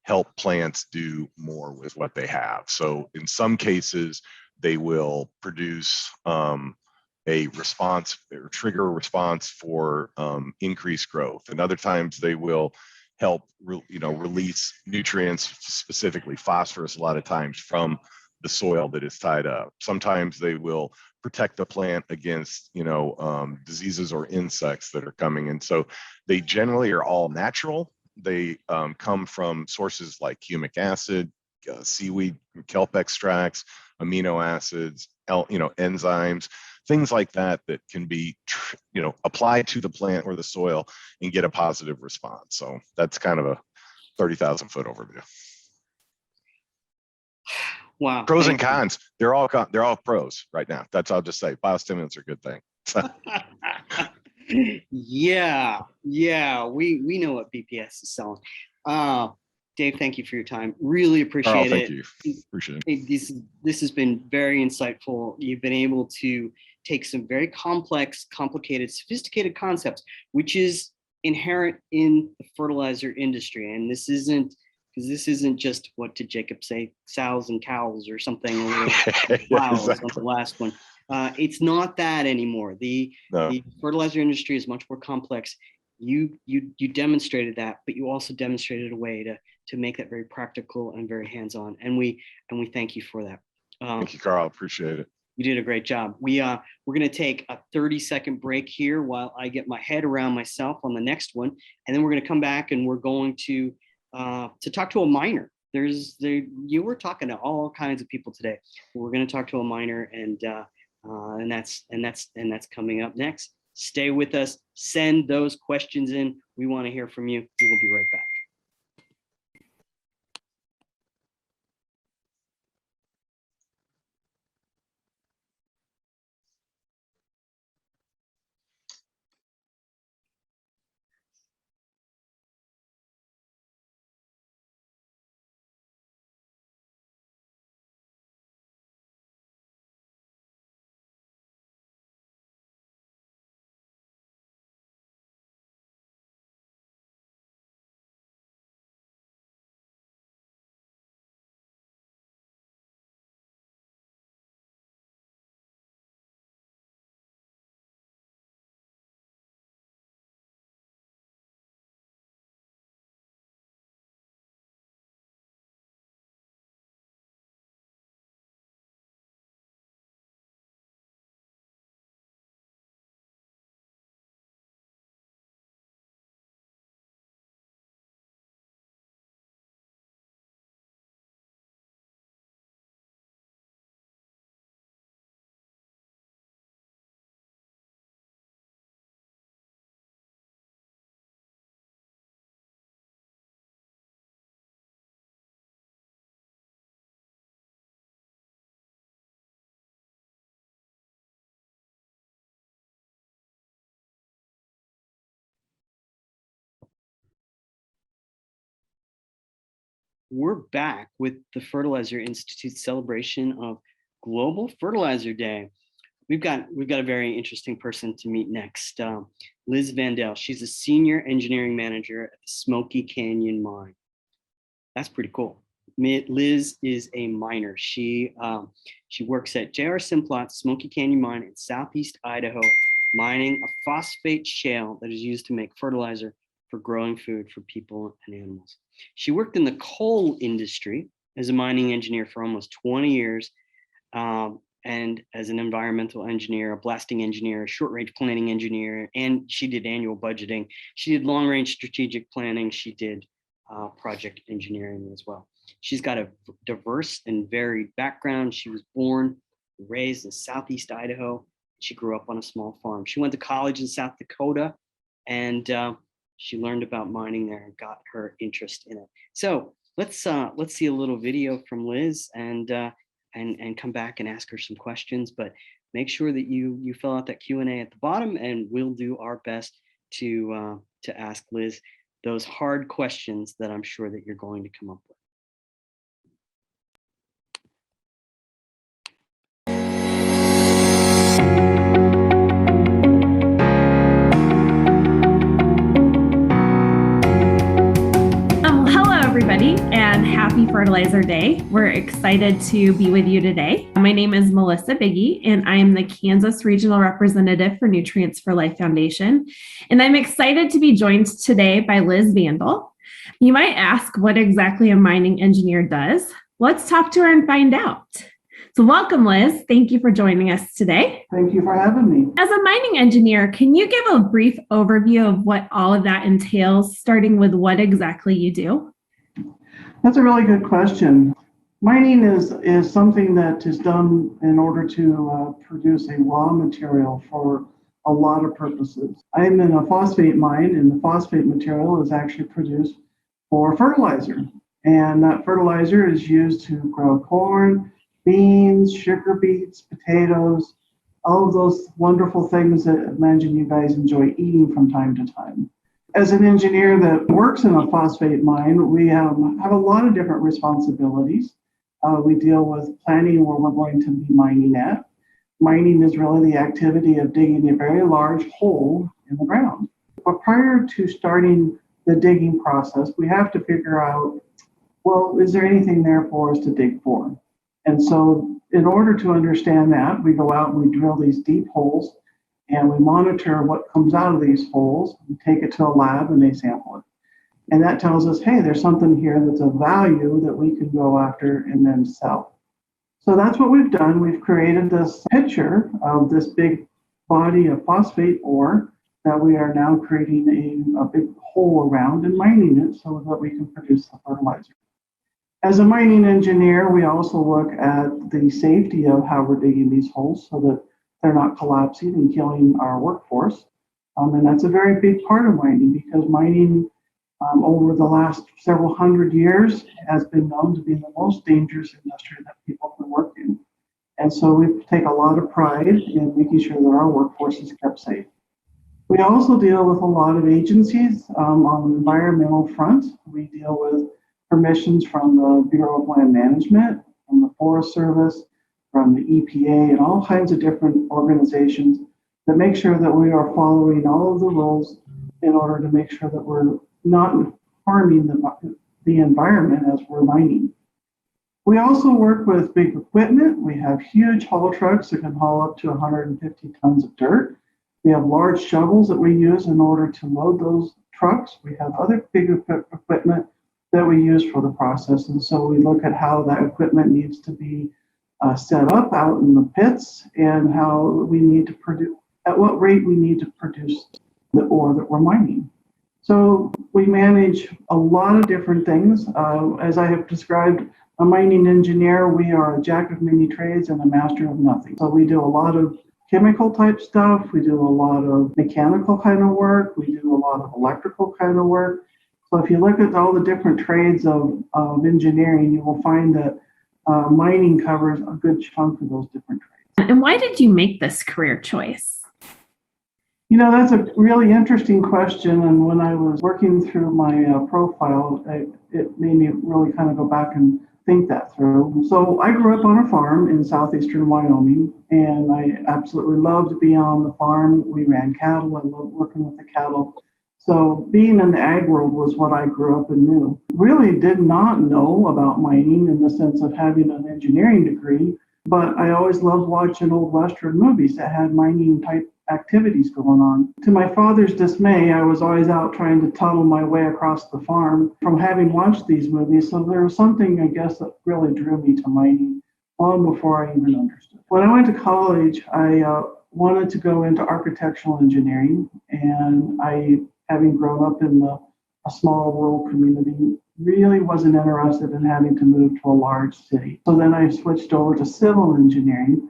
help plants do more with what they have. So in some cases, they will produce a response or trigger a response for increased growth. And other times they will help release nutrients, specifically phosphorus a lot of times, from the soil that is tied up. Sometimes they will protect the plant against, diseases or insects that are coming. And so they generally are all natural. They come from sources like humic acid, seaweed, kelp extracts, amino acids, enzymes, things like that can be, applied to the plant or the soil and get a positive response. So that's kind of a 30,000 foot overview. Wow. Pros and cons. They're all pros right now. I'll just say biostimulants are a good thing. Yeah. We know what BPS is selling. Dave, thank you for your time. Really appreciate Carl, it. thank you. Appreciate it. This has been very insightful. You've been able to take some very complex, complicated, sophisticated concepts, which is inherent in the fertilizer industry. And this isn't just, what did Jacob say, sows and cows or something, or plows on the last one. It's not that anymore. The fertilizer industry is much more complex. You demonstrated that, but you also demonstrated a way to make that very practical and very hands-on. And we thank you for that. Thank you, Carl. Appreciate it. You did a great job. We're going to take a 30-second break here while I get my head around myself on the next one, and then we're going to come back and we're going to talk to a miner. You were talking to all kinds of people today. We're going to talk to a miner, and that's coming up next. Stay with us. Send those questions in. We want to hear from you. We will be right back. We're back with the Fertilizer Institute's celebration of Global Fertilizer Day. We've got a very interesting person to meet next. Liz Vandell. She's a senior engineering manager at the Smoky Canyon Mine. That's pretty cool. Liz is a miner. She works at J.R. Simplot's Smoky Canyon Mine in southeast Idaho, mining a phosphate shale that is used to make fertilizer for growing food for people and animals. She worked in the coal industry as a mining engineer for almost 20 years, and as an environmental engineer, a blasting engineer, a short-range planning engineer, and she did annual budgeting. She did long-range strategic planning. She did project engineering as well. She's got a diverse and varied background. She was born and raised in southeast Idaho. She grew up on a small farm. She went to college in South Dakota, and she learned about mining there and got her interest in it. So let's see a little video from Liz and come back and ask her some questions. But make sure that you fill out that Q&A at the bottom, and we'll do our best to ask Liz those hard questions that I'm sure that you're going to come up with. Everybody, and happy Fertilizer Day. We're excited to be with you today. My name is Melissa Biggie, and I am the Kansas Regional Representative for Nutrients for Life Foundation. And I'm excited to be joined today by Liz Vandell. You might ask what exactly a mining engineer does. Let's talk to her and find out. So welcome, Liz. Thank you for joining us today. Thank you for having me. As a mining engineer, can you give a brief overview of what all of that entails, starting with what exactly you do? That's a really good question. Mining is something that is done in order to produce a raw material for a lot of purposes. I'm in a phosphate mine, and the phosphate material is actually produced for fertilizer. And that fertilizer is used to grow corn, beans, sugar beets, potatoes, all of those wonderful things that I imagine you guys enjoy eating from time to time. As an engineer that works in a phosphate mine, we have a lot of different responsibilities. We deal with planning where we're going to be mining at. Mining is really the activity of digging a very large hole in the ground. But prior to starting the digging process, we have to figure out, well, is there anything there for us to dig for? And so in order to understand that, we go out and we drill these deep holes and we monitor what comes out of these holes and take it to a lab and they sample it. And that tells us, hey, there's something here that's of value that we can go after and then sell. So that's what we've done. We've created this picture of this big body of phosphate ore that we are now creating a big hole around and mining it so that we can produce the fertilizer. As a mining engineer, we also look at the safety of how we're digging these holes so that they're not collapsing and killing our workforce. And that's a very big part of mining because mining over the last several hundred years has been known to be the most dangerous industry that people can work in. And so we take a lot of pride in making sure that our workforce is kept safe. We also deal with a lot of agencies on the environmental front. We deal with permissions from the Bureau of Land Management, from the Forest Service, from the EPA, and all kinds of different organizations that make sure that we are following all of the rules in order to make sure that we're not harming the environment as we're mining. We also work with big equipment. We have huge haul trucks that can haul up to 150 tons of dirt. We have large shovels that we use in order to load those trucks. We have other big equipment that we use for the process. And so we look at how that equipment needs to be set up out in the pits and how we need to produce, at what rate we need to produce the ore that we're mining. So we manage a lot of different things. As I have described, a mining engineer, we are a jack of many trades and a master of nothing. So we do a lot of chemical type stuff. We do a lot of mechanical kind of work. We do a lot of electrical kind of work. So if you look at all the different trades of engineering, you will find that mining covers a good chunk of those different trades. And why did you make this career choice? You know, that's a really interesting question. And when I was working through my profile, it made me really kind of go back and think that through. So I grew up on a farm in southeastern Wyoming, and I absolutely loved being on the farm. We ran cattle. I loved working with the cattle. So being in the ag world was what I grew up and knew. Really did not know about mining in the sense of having an engineering degree, but I always loved watching old Western movies that had mining type activities going on. To my father's dismay, I was always out trying to tunnel my way across the farm from having watched these movies. So there was something, I guess, that really drew me to mining long before I even understood. When I went to college, I wanted to go into architectural engineering, and I, having grown up in a small rural community, really wasn't interested in having to move to a large city. So then I switched over to civil engineering,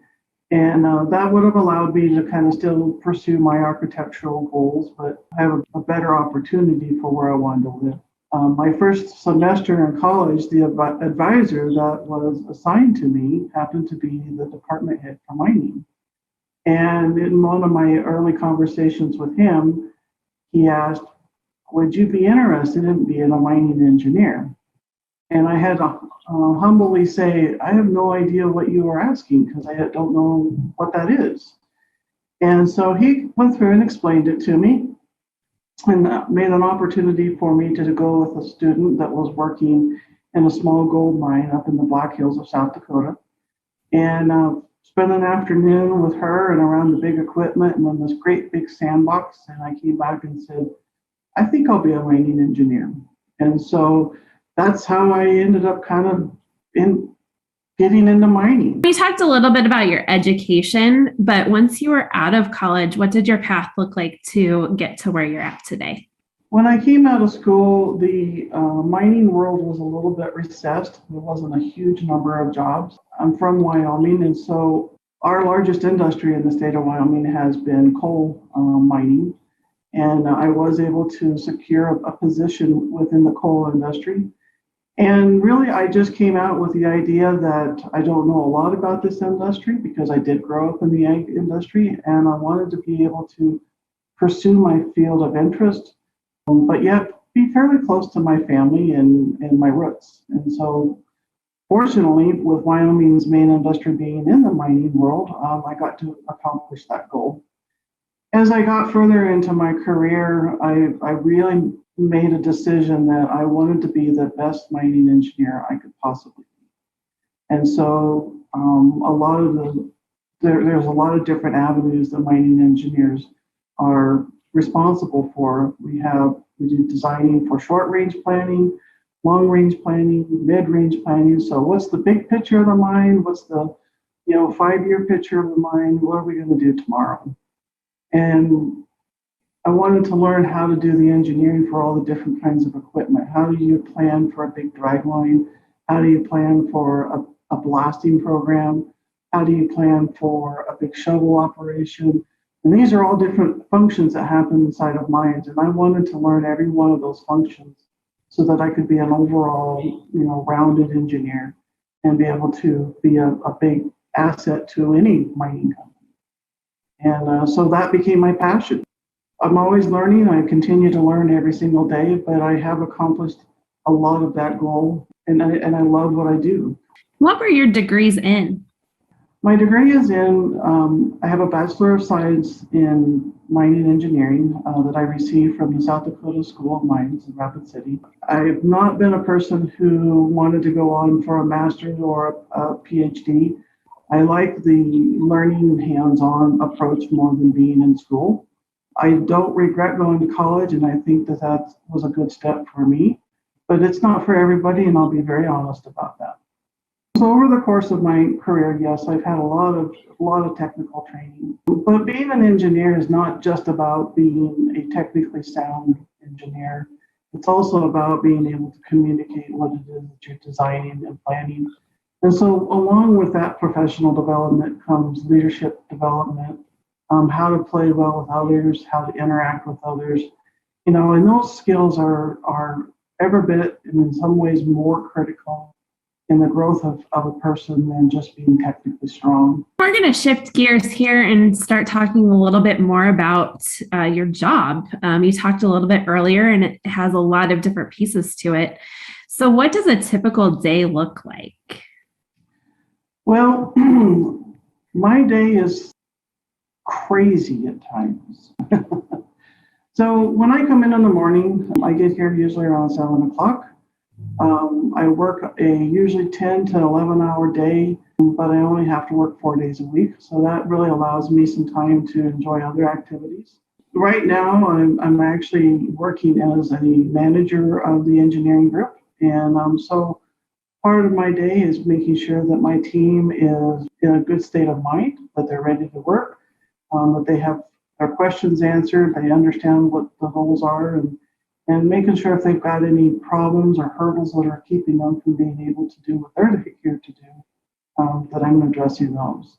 and that would have allowed me to kind of still pursue my architectural goals, but have a better opportunity for where I wanted to live. My first semester in college, the advisor that was assigned to me happened to be the department head for mining. And in one of my early conversations with him, he asked, would you be interested in being a mining engineer? And I had to humbly say, I have no idea what you are asking because I don't know what that is. And so he went through and explained it to me and made an opportunity for me to go with a student that was working in a small gold mine up in the Black Hills of South Dakota. And spent an afternoon with her and around the big equipment and then this great big sandbox. And I came back and said, I think I'll be a mining engineer. And so that's how I ended up kind of getting getting into mining. We talked a little bit about your education, but once you were out of college, what did your path look like to get to where you're at today? When I came out of school, the mining world was a little bit recessed. There wasn't a huge number of jobs. I'm from Wyoming, and so our largest industry in the state of Wyoming has been coal mining. And I was able to secure a position within the coal industry. And really, I just came out with the idea that I don't know a lot about this industry because I did grow up in the ag industry, and I wanted to be able to pursue my field of interest, but yet be fairly close to my family and my roots. And so, fortunately, with Wyoming's main industry being in the mining world, I got to accomplish that goal. As I got further into my career, I really made a decision that I wanted to be the best mining engineer I could possibly be. And so there's a lot of different avenues that mining engineers are responsible for. We do designing for short range planning, long range planning, mid range planning. So what's the big picture of the mine? What's the 5-year picture of the mine? What are we going to do tomorrow? And I wanted to learn how to do the engineering for all the different kinds of equipment. How do you plan for a big dragline? How do you plan for a blasting program? How do you plan for a big shovel operation? And these are all different functions that happen inside of mines. And I wanted to learn every one of those functions so that I could be an overall, rounded engineer and be able to be a big asset to any mining company. And so that became my passion. I'm always learning. I continue to learn every single day, but I have accomplished a lot of that goal, and I love what I do. What were your degrees in? My degree is I have a Bachelor of Science in Mining Engineering that I received from the South Dakota School of Mines in Rapid City. I have not been a person who wanted to go on for a master's or a PhD. I like the learning hands-on approach more than being in school. I don't regret going to college, and I think that was a good step for me, but it's not for everybody, and I'll be very honest about that. So over the course of my career, yes, I've had a lot of technical training, but being an engineer is not just about being a technically sound engineer. It's also about being able to communicate what it is that you're designing and planning. And so along with that professional development comes leadership development, how to play well with others, how to interact with others, and those skills are every bit and in some ways more critical in the growth of a person than just being technically strong. We're going to shift gears here and start talking a little bit more about your job. You talked a little bit earlier, and it has a lot of different pieces to it. So what does a typical day look like? Well, my day is crazy at times. So when I come in the morning, I get here usually around 7 o'clock. I work a usually 10 to 11 hour day, but I only have to work 4 days a week. So that really allows me some time to enjoy other activities. Right now, I'm actually working as a manager of the engineering group. And so part of my day is making sure that my team is in a good state of mind, that they're ready to work, that they have their questions answered, they understand what the goals are, and making sure if they've got any problems or hurdles that are keeping them from being able to do what they're here to do, that I'm addressing those.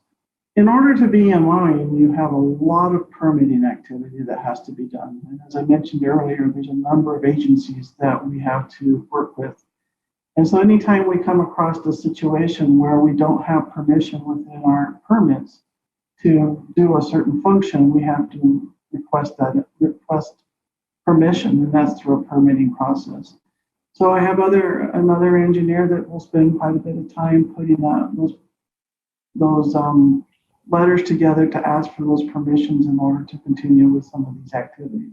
In order to be in mine, you have a lot of permitting activity that has to be done. And as I mentioned earlier, there's a number of agencies that we have to work with. And so anytime we come across a situation where we don't have permission within our permits to do a certain function, we have to request permission, and that's through a permitting process. So I have another engineer that will spend quite a bit of time putting those letters together to ask for those permissions in order to continue with some of these activities.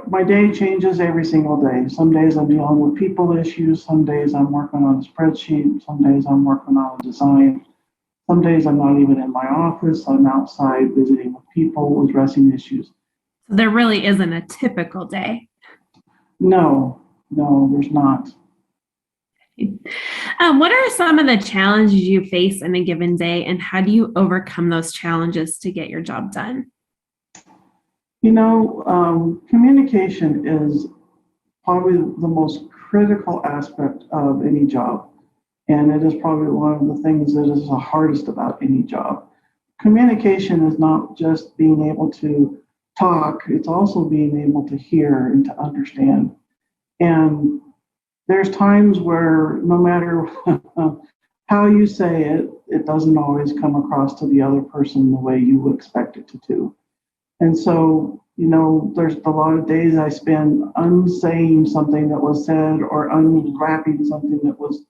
My day changes every single day. Some days I'm dealing with people issues. Some days I'm working on a spreadsheet. Some days I'm working on a design. Some days I'm not even in my office. I'm outside visiting with people, addressing issues. So there really isn't a typical day. No, there's not. What are some of the challenges you face in a given day, and how do you overcome those challenges to get your job done? Communication is probably the most critical aspect of any job. And it is probably one of the things that is the hardest about any job. Communication is not just being able to talk, it's also being able to hear and to understand. And there's times where no matter how you say it, it doesn't always come across to the other person the way you would expect it to. And so, there's a lot of days I spend unsaying something that was said or unwrapping something that was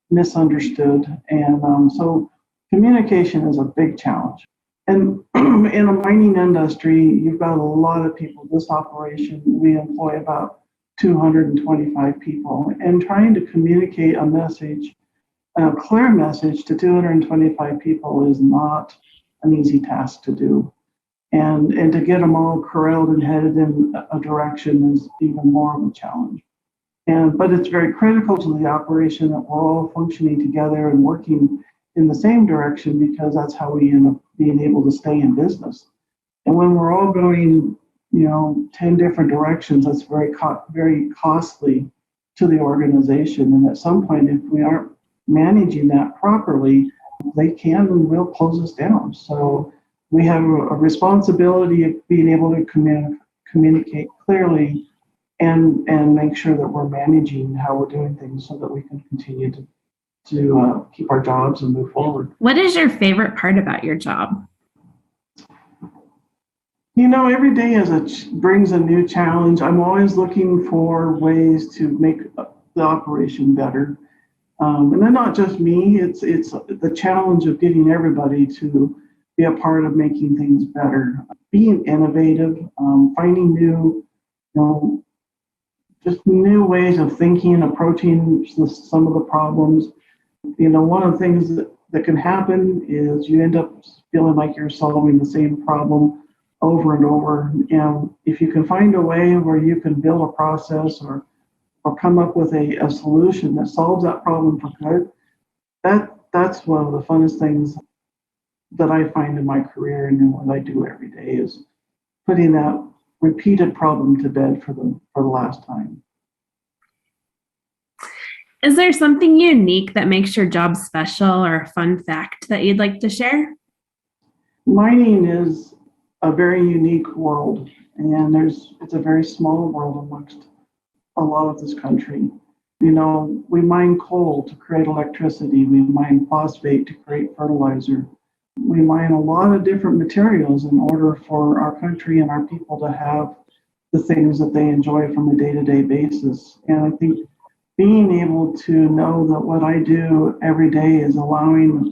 misunderstood. And so communication is a big challenge. And in a mining industry, you've got a lot of people. This operation, we employ about 225 people, and trying to communicate a message, a clear message to 225 people is not an easy task to do. And to get them all corralled and headed in a direction is even more of a challenge. But it's very critical to the operation that we're all functioning together and working in the same direction, because that's how we end up being able to stay in business. And when we're all going, 10 different directions, that's very costly to the organization. And at some point, if we aren't managing that properly, they can and will close us down. So we have a responsibility of being able to communicate clearly and make sure that we're managing how we're doing things so that we can continue to keep our jobs and move forward. What is your favorite part about your job? Every day brings a new challenge. I'm always looking for ways to make the operation better. And then not just me, it's the challenge of getting everybody to be a part of making things better, being innovative, finding new, just new ways of thinking, approaching some of the problems. One of the things that can happen is you end up feeling like you're solving the same problem over and over. And if you can find a way where you can build a process or come up with a solution that solves that problem for good, that's one of the funnest things that I find in my career and what I do every day, is putting that repeated problem to bed for the last time. Is there something unique that makes your job special, or a fun fact that you'd like to share? Mining is a very unique world, and it's a very small world amongst a lot of this country. We mine coal to create electricity. We mine phosphate to create fertilizer. We mine a lot of different materials in order for our country and our people to have the things that they enjoy from a day-to-day basis. And I think being able to know that what I do every day is allowing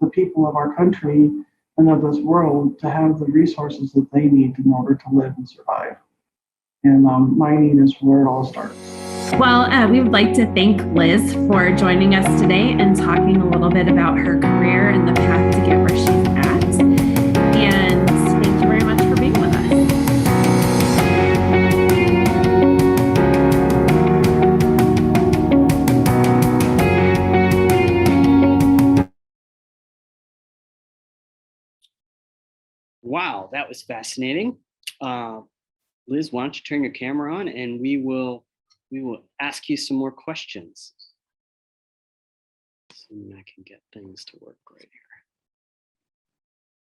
the people of our country and of this world to have the resources that they need in order to live and survive. And mining is where it all starts. Well, we would like to thank Liz for joining us today and talking a little bit about her career and the path to get where she's at. And thank you very much for being with us. Wow, that was fascinating. Liz, why don't you turn your camera on, and we will ask you some more questions. So I can get things to work right here.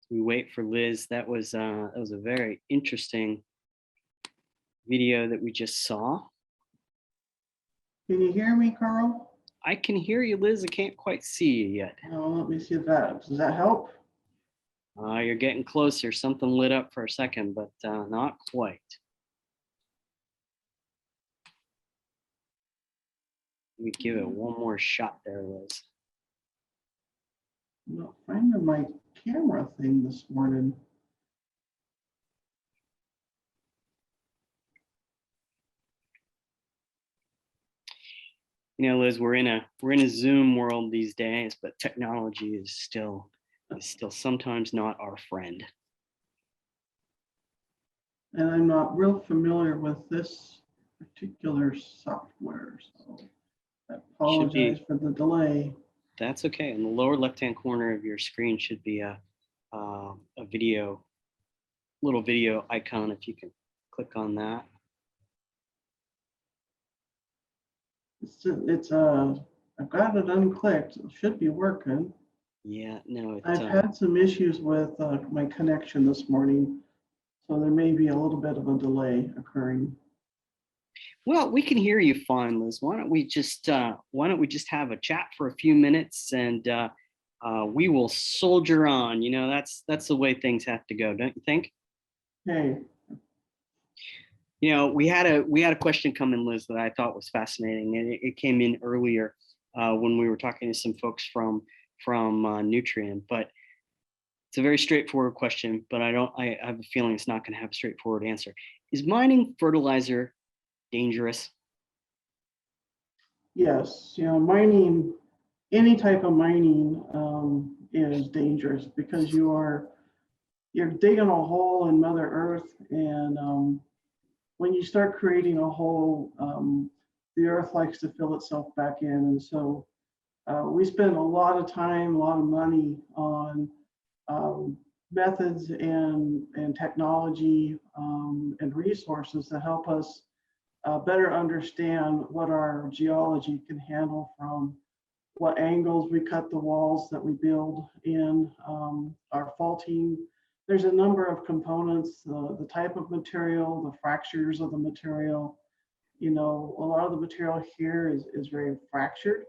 We wait for Liz. That was a very interesting video that we just saw. Can you hear me, Carl? I can hear you, Liz. I can't quite see you yet. Oh, let me see that. Does that help? You're getting closer. Something lit up for a second, but not quite. Let me give it one more shot there, Liz. I'm not finding my camera thing this morning. Liz, we're in a Zoom world these days, but technology is still sometimes not our friend. And I'm not real familiar with this particular software. So I Should be. apologize for the delay. That's okay. In the lower left-hand corner of your screen should be a video, little video icon. If you can click on that. I've got it unclicked. It should be working. Yeah, no, I've had some issues with my connection this morning, so there may be a little bit of a delay occurring. Well, we can hear you fine, Liz. Why don't we just have a chat for a few minutes, and we will soldier on. You know, that's the way things have to go, don't you think? Hey. You know, we had a question come in, Liz, that I thought was fascinating, and it came in earlier when we were talking to some folks from Nutrien. But it's a very straightforward question, but I have a feeling it's not going to have a straightforward answer. Is mining fertilizer dangerous? Yes, you know, mining, any type of mining is dangerous because you're digging a hole in Mother Earth, and when you start creating a hole, the earth likes to fill itself back in. And so we spend a lot of time, a lot of money on methods and technology and resources to help us better understand what our geology can handle, from what angles we cut the walls that we build in, our faulting. There's a number of components, the type of material, the fractures of the material. You know, a lot of the material here is very fractured.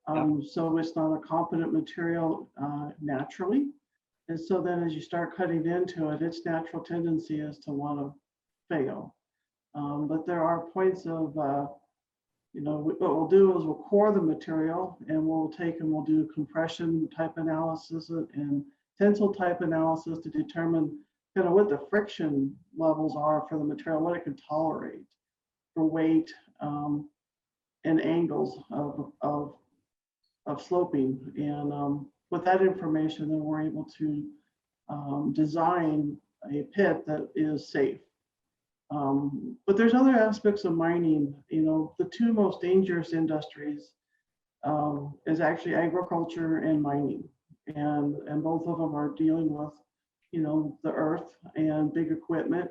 So it's not a competent material naturally. And so then as you start cutting into it, its natural tendency is to want to fail. But there are points of, you know, what we'll do is we'll core the material, and we'll take and we'll do compression type analysis and tensile type analysis to determine kind of what the friction levels are for the material, what it can tolerate for weight and angles of sloping. And with that information, then we're able to design a pit that is safe. But there's other aspects of mining. You know, the two most dangerous industries is actually agriculture and mining. And both of them are dealing with, you know, the earth and big equipment.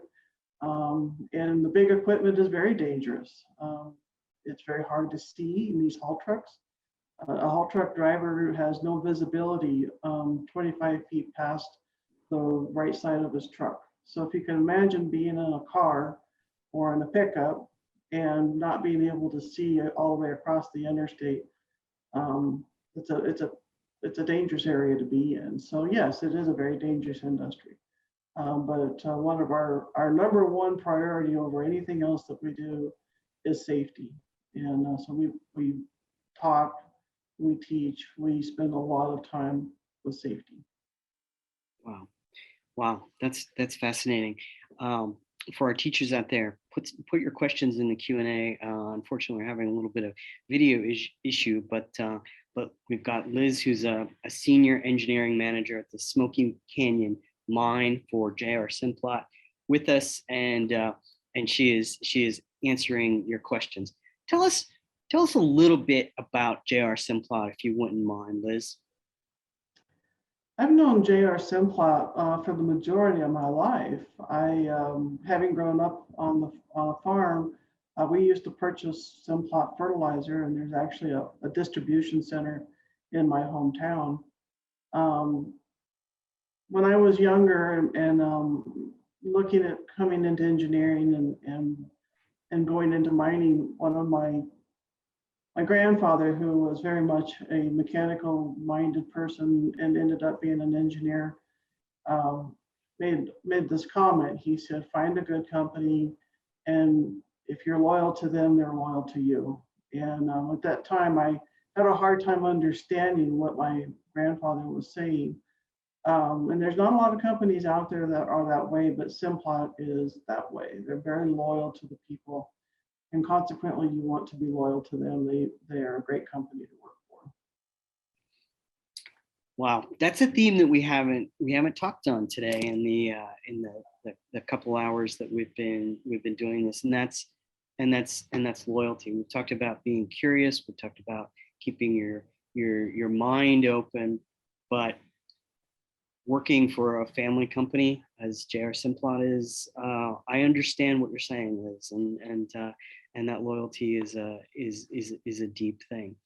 And the big equipment is very dangerous. It's very hard to see in these haul trucks. A haul truck driver has no visibility 25 feet past the right side of his truck. So if you can imagine being in a car or in a pickup and not being able to see all the way across the interstate, it's a dangerous area to be in. So yes, it is a very dangerous industry. But one of our number one priority over anything else that we do is safety. And so we talk, we teach, we spend a lot of time with safety. Wow, that's fascinating. For our teachers out there, put your questions in the Q&A. Unfortunately, we're having a little bit of video issue, but we've got Liz, who's a senior engineering manager at the Smoky Canyon mine for J.R. Simplot, with us, and she is answering your questions. Tell us a little bit about J.R. Simplot, if you wouldn't mind, Liz. I've known J.R. Simplot for the majority of my life. Having grown up on a farm, we used to purchase Simplot fertilizer, and there's actually a distribution center in my hometown. When I was younger and looking at coming into engineering and going into mining, one of my grandfather, who was very much a mechanical minded person and ended up being an engineer, made this comment. He said, find a good company, and if you're loyal to them, they're loyal to you. And at that time, I had a hard time understanding what my grandfather was saying. And there's not a lot of companies out there that are that way, but Simplot is that way. They're very loyal to the people, and consequently, you want to be loyal to them. They are a great company to work for. Wow, that's a theme that we haven't talked on today in the couple hours that we've been doing this, and that's and that's loyalty. We've talked about being curious. We've talked about keeping your mind open, but working for a family company, as J.R. Simplot is, I understand what you're saying, Liz, and that loyalty is a deep thing.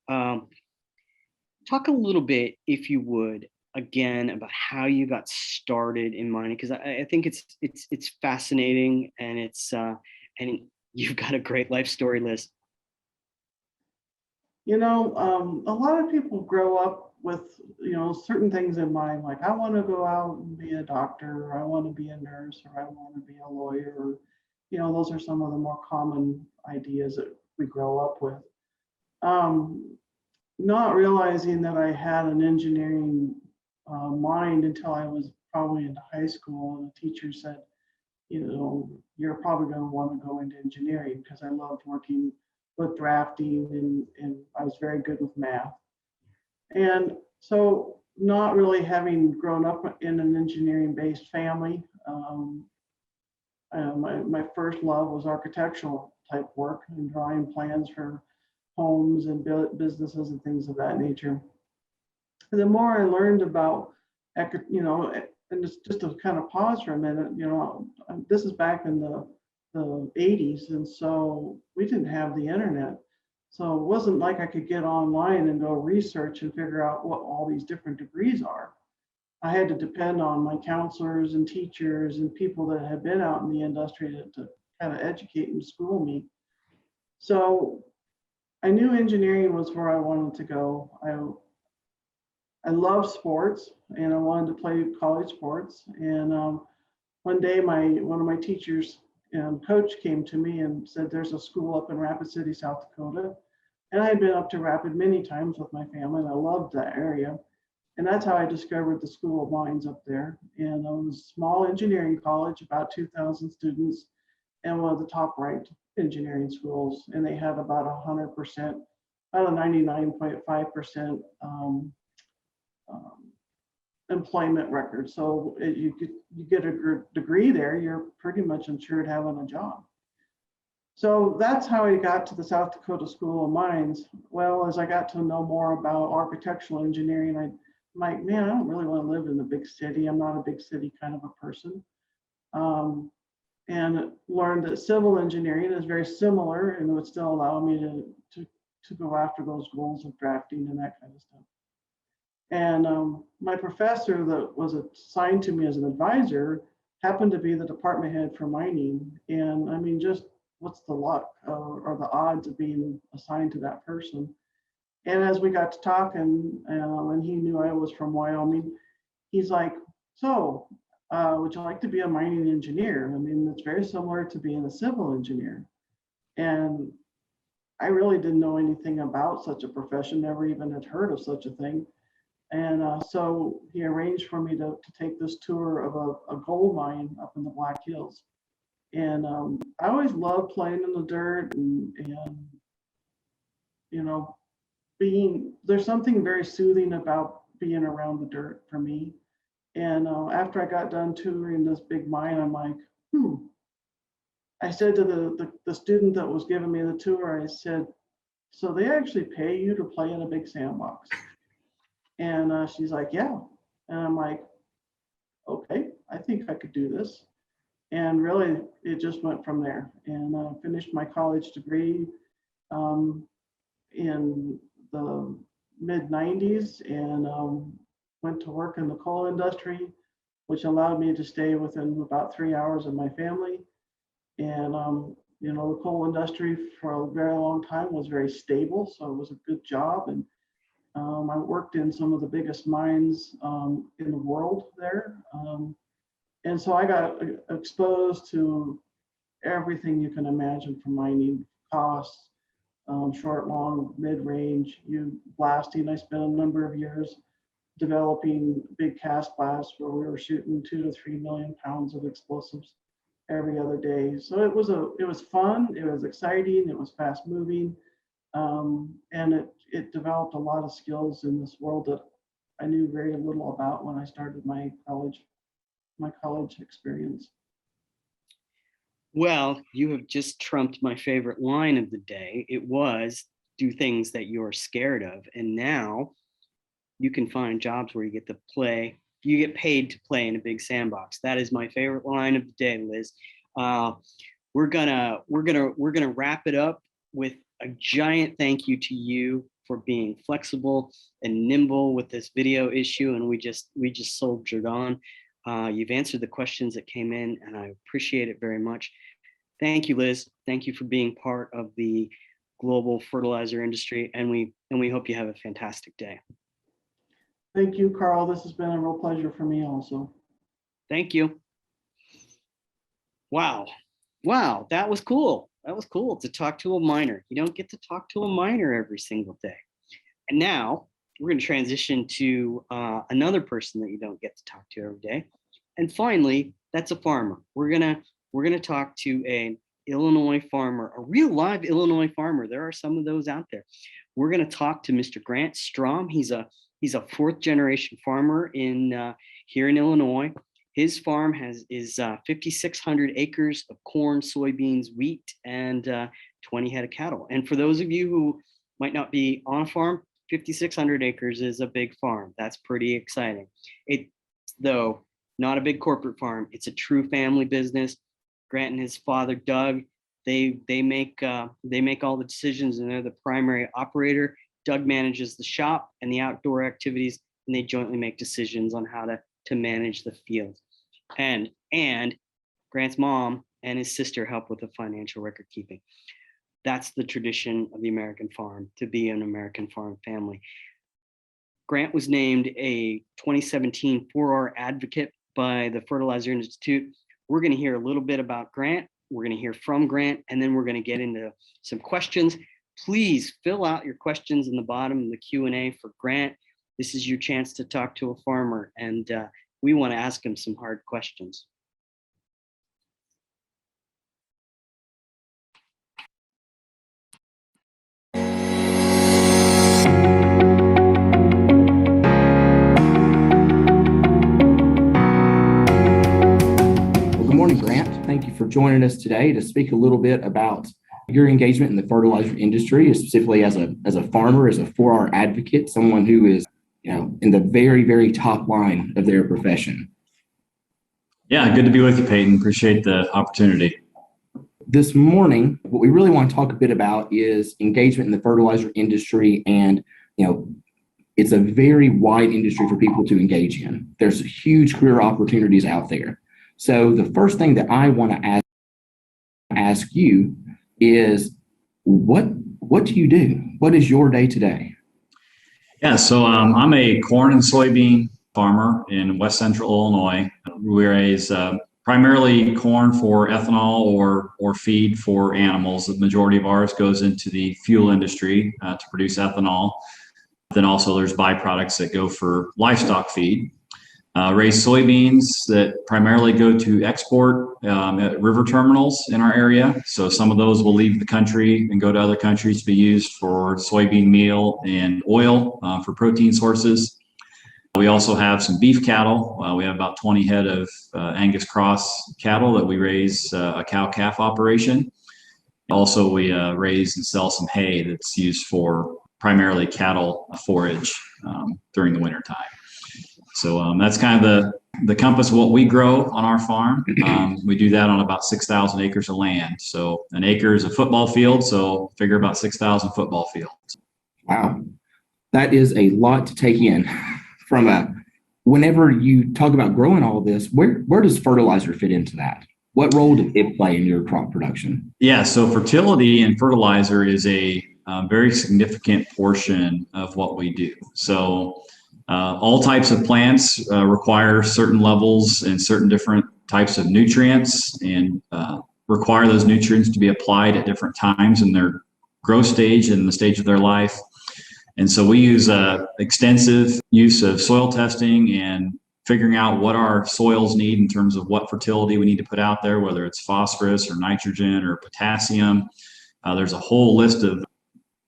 Talk a little bit, if you would, again about how you got started in mining, because I think it's fascinating, and and you've got a great life story, Liz. You know, a lot of people grow up with, you know, certain things in mind, like I want to go out and be a doctor, or I want to be a nurse, or I want to be a lawyer, or, you know, those are some of the more common ideas that we grow up with. Not realizing that I had an engineering mind until I was probably into high school, and a teacher said, you know, you're probably going to want to go into engineering, because I loved working with drafting, and I was very good with math. And so, not really having grown up in an engineering-based family, my first love was architectural type work and drawing plans for homes and businesses and things of that nature. And the more I learned about, you know, and just to kind of pause for a minute, you know, this is back in the 80s, and so we didn't have the internet. So it wasn't like I could get online and go research and figure out what all these different degrees are. I had to depend on my counselors and teachers and people that had been out in the industry to kind of educate and school me. So I knew engineering was where I wanted to go. I love sports, and I wanted to play college sports. And one day, one of my teachers and coach came to me and said, there's a school up in Rapid City, South Dakota. And I had been up to Rapid many times with my family, and I loved that area. And that's how I discovered the School of Mines up there. And it was a small engineering college, about 2,000 students, and one of the top ranked engineering schools. And they had about 100%, about a 99.5% employment record. So you get a degree there, you're pretty much insured having a job. So that's how I got to the South Dakota School of Mines. Well, as I got to know more about architectural engineering, I'm like, man, I don't really want to live in the big city. I'm not a big city kind of a person. And learned that civil engineering is very similar, and it would still allow me to go after those goals of drafting and that kind of stuff. And my professor that was assigned to me as an advisor happened to be the department head for mining. And I mean, just what's the luck or the odds of being assigned to that person? And as we got to talking, and he knew I was from Wyoming, he's like, so would you like to be a mining engineer? I mean, it's very similar to being a civil engineer. And I really didn't know anything about such a profession, never even had heard of such a thing. And so he arranged for me to take this tour of a gold mine up in the Black Hills. And I always loved playing in the dirt and you know, there's something very soothing about being around the dirt for me. And after I got done touring this big mine, I'm like, I said to the student that was giving me the tour, I said, so they actually pay you to play in a big sandbox? And she's like, yeah. And I'm like, okay, I think I could do this. And really, it just went from there. And I finished my college degree in the mid-90s, and went to work in the coal industry, which allowed me to stay within about 3 hours of my family. And you know, the coal industry for a very long time was very stable, so it was a good job. And I worked in some of the biggest mines in the world there. And so I got exposed to everything you can imagine from mining: costs, short, long, mid-range, blasting. I spent a number of years developing big cast blasts where we were shooting 2 to 3 million pounds of explosives every other day. So it was fun, it was exciting, it was fast moving. And it developed a lot of skills in this world that I knew very little about when I started my college experience. Well, you have just trumped my favorite line of the day. It was do things that you're scared of. And now you can find jobs where you get to play, you get paid to play in a big sandbox. That is my favorite line of the day, Liz. We're gonna wrap it up with a giant thank you to you for being flexible and nimble with this video issue, and we just soldiered on. You've answered the questions that came in, and I appreciate it very much. Thank you, Liz. Thank you for being part of the global fertilizer industry, and we hope you have a fantastic day. Thank you, Carl. This has been a real pleasure for me also. Thank you. Wow, that was cool. That was cool to talk to a miner. You don't get to talk to a miner every single day. And now we're going to transition to another person that you don't get to talk to every day. And finally, that's a farmer. We're gonna talk to an Illinois farmer, a real live Illinois farmer. There are some of those out there. We're going to talk to Mr. Grant Strom. He's a fourth generation farmer here in Illinois. His farm is 5,600 acres of corn, soybeans, wheat, and 20 head of cattle. And for those of you who might not be on a farm, 5,600 acres is a big farm. That's pretty exciting. It's, though, not a big corporate farm. It's a true family business. Grant and his father, Doug, they make all the decisions, and they're the primary operator. Doug manages the shop and the outdoor activities, and they jointly make decisions on how to manage the field. And Grant's mom and his sister help with the financial record keeping. That's the tradition of the American farm, to be an American farm family. Grant was named a 2017 4R advocate by the Fertilizer Institute. We're going to hear a little bit about Grant. We're going to hear from Grant, and then we're going to get into some questions. Please fill out your questions in the bottom of the Q&A for Grant. This is your chance to talk to a farmer, and we want to ask him some hard questions. Good morning, Grant. Thank you for joining us today to speak a little bit about your engagement in the fertilizer industry, specifically as a farmer, as a 4R advocate, someone who is, in the very, very top line of their profession. Yeah, good to be with you, Peyton. Appreciate the opportunity. This morning, what we really want to talk a bit about is engagement in the fertilizer industry, and it's a very wide industry for people to engage in. There's huge career opportunities out there. So the first thing that I want to ask you is, what do you do? What is your day to day? Yeah, so I'm a corn and soybean farmer in West Central Illinois. We raise primarily corn for ethanol or feed for animals. The majority of ours goes into the fuel industry to produce ethanol. Then also there's byproducts that go for livestock feed. Raise soybeans that primarily go to export at river terminals in our area. So some of those will leave the country and go to other countries to be used for soybean meal and oil for protein sources. We also have some beef cattle. We have about 20 head of Angus cross cattle that we raise, a cow-calf operation. Also, we raise and sell some hay that's used for primarily cattle forage during the winter time. So that's kind of the compass of what we grow on our farm. We do that on about 6,000 acres of land. So an acre is a football field, so figure about 6,000 football fields. Wow, that is a lot to take in. Whenever you talk about growing all of this, where does fertilizer fit into that? What role does it play in your crop production? Yeah, so fertility and fertilizer is a very significant portion of what we do. So all types of plants require certain levels and certain different types of nutrients, and require those nutrients to be applied at different times in their growth stage and the stage of their life. And so we use extensive use of soil testing and figuring out what our soils need in terms of what fertility we need to put out there, whether it's phosphorus or nitrogen or potassium. There's a whole list of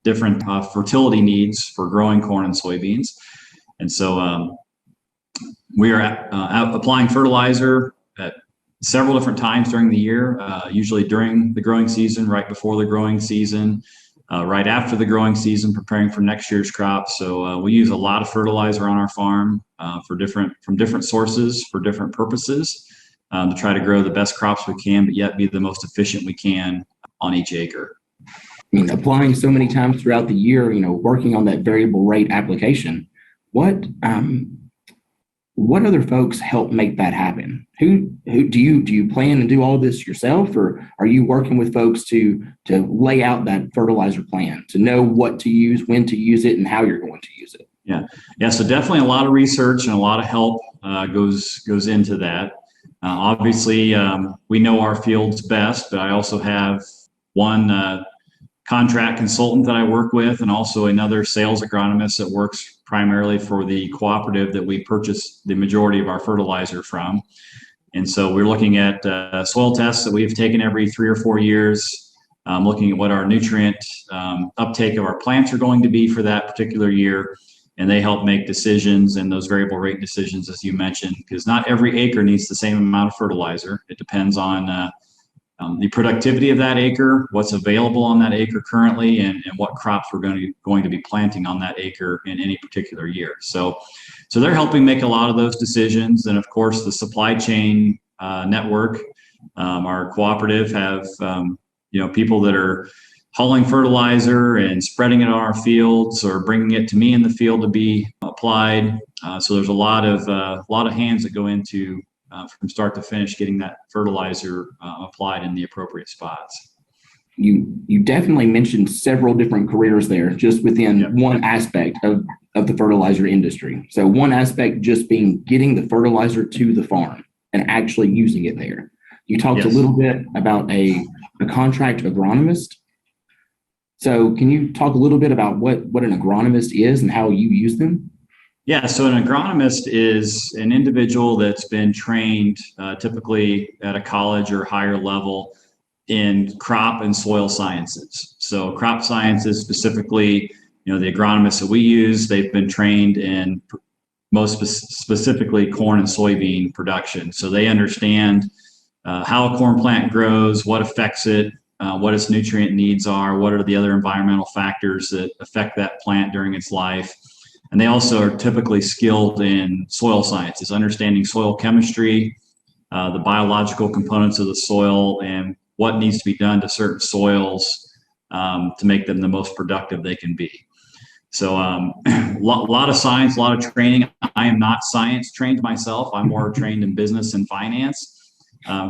different fertility needs for growing corn and soybeans. And so we are applying fertilizer at several different times during the year, usually during the growing season, right before the growing season, right after the growing season, preparing for next year's crop. So we use a lot of fertilizer on our farm from different sources for different purposes to try to grow the best crops we can, but yet be the most efficient we can on each acre. I mean, applying so many times throughout the year, working on that variable rate application, what other folks help make that happen? Who do you plan to do all this yourself, or are you working with folks to lay out that fertilizer plan, to know what to use, when to use it, and how you're going to use it? Yeah. So definitely a lot of research and a lot of help goes into that. Obviously, we know our fields best, but I also have one contract consultant that I work with, and also another sales agronomist that works primarily for the cooperative that we purchase the majority of our fertilizer from. And so we're looking at soil tests that we've taken every 3 or 4 years, looking at what our nutrient uptake of our plants are going to be for that particular year. And they help make decisions, and those variable rate decisions, as you mentioned, because not every acre needs the same amount of fertilizer. It depends on the productivity of that acre, what's available on that acre currently, and what crops we're going to be planting on that acre in any particular year. So they're helping make a lot of those decisions. And of course, the supply chain network, our cooperative have people that are hauling fertilizer and spreading it on our fields, or bringing it to me in the field to be applied. So there's a lot of hands that go into from start to finish getting that fertilizer applied in the appropriate spots. You definitely mentioned several different careers there, just within one aspect of the fertilizer industry. So one aspect just being getting the fertilizer to the farm and actually using it there. You talked a little bit about a contract agronomist. So can you talk a little bit about what an agronomist is and how you use them? Yeah, so an agronomist is an individual that's been trained typically at a college or higher level in crop and soil sciences. So crop sciences specifically, the agronomists that we use, they've been trained in most specifically corn and soybean production. So they understand how a corn plant grows, what affects it, what its nutrient needs are, what are the other environmental factors that affect that plant during its life. And they also are typically skilled in soil sciences, understanding soil chemistry, the biological components of the soil, and what needs to be done to certain soils to make them the most productive they can be. So a lot of science, a lot of training. I am not science trained myself. I'm more trained in business and finance.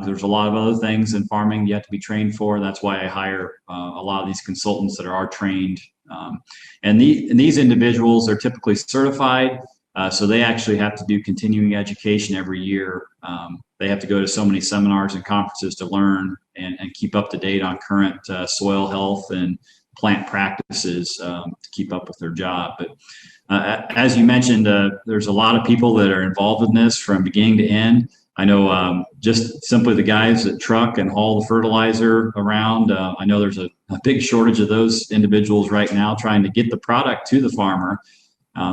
There's a lot of other things in farming you have to be trained for. That's why I hire a lot of these consultants that are trained. And these individuals are typically certified, so they actually have to do continuing education every year. They have to go to so many seminars and conferences to learn and keep up to date on current soil health and plant practices to keep up with their job. But as you mentioned, there's a lot of people that are involved in this from beginning to end. I know just simply the guys that truck and haul the fertilizer around. I know there's a big shortage of those individuals right now trying to get the product to the farmer.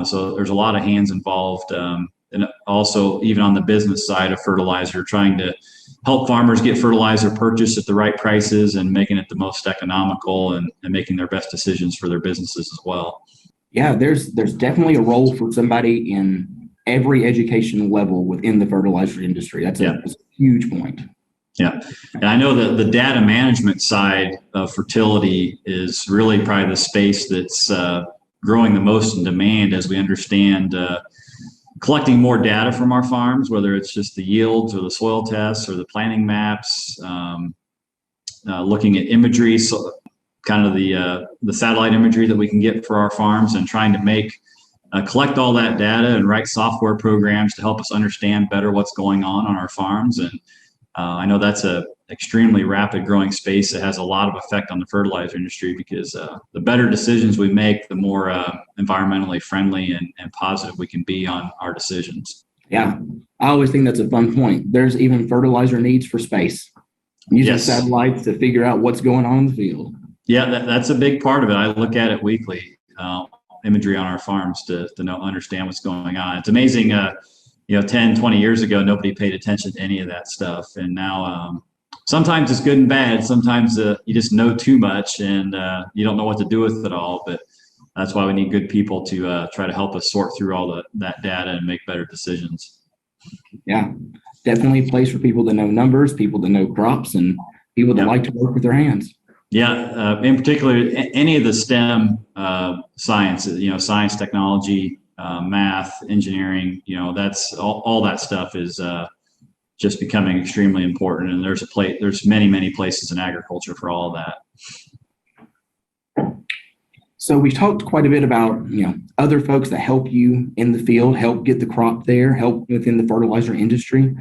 So there's a lot of hands involved. And also even on the business side of fertilizer, trying to help farmers get fertilizer purchased at the right prices and making it the most economical and making their best decisions for their businesses as well. Yeah, there's definitely a role for somebody in every educational level within the fertilizer industry. That's a huge point. Yeah, and I know that the data management side of fertility is really probably the space that's growing the most in demand as we understand collecting more data from our farms, whether it's just the yields or the soil tests or the planting maps, looking at imagery, so kind of the satellite imagery that we can get for our farms, and trying to collect all that data and write software programs to help us understand better what's going on our farms. And I know that's a extremely rapid growing space that has a lot of effect on the fertilizer industry, because the better decisions we make, the more environmentally friendly and positive we can be on our decisions. Yeah, I always think that's a fun point. There's even fertilizer needs for space. Using satellites to figure out what's going on in the field. Yeah, that's a big part of it. I look at it weekly, imagery on our farms to understand what's going on. It's amazing. 10, 20 years ago, nobody paid attention to any of that stuff. And now sometimes it's good and bad. Sometimes you just know too much and you don't know what to do with it all. But that's why we need good people to try to help us sort through all that data and make better decisions. Yeah, definitely a place for people to know numbers, people to know crops, and people that like to work with their hands. Yeah, in particular, any of the STEM sciences, science, technology, math, engineering, that's all that stuff is just becoming extremely important. And there's many places in agriculture for all of that. So we've talked quite a bit about, other folks that help you in the field, help get the crop there, help within the fertilizer industry.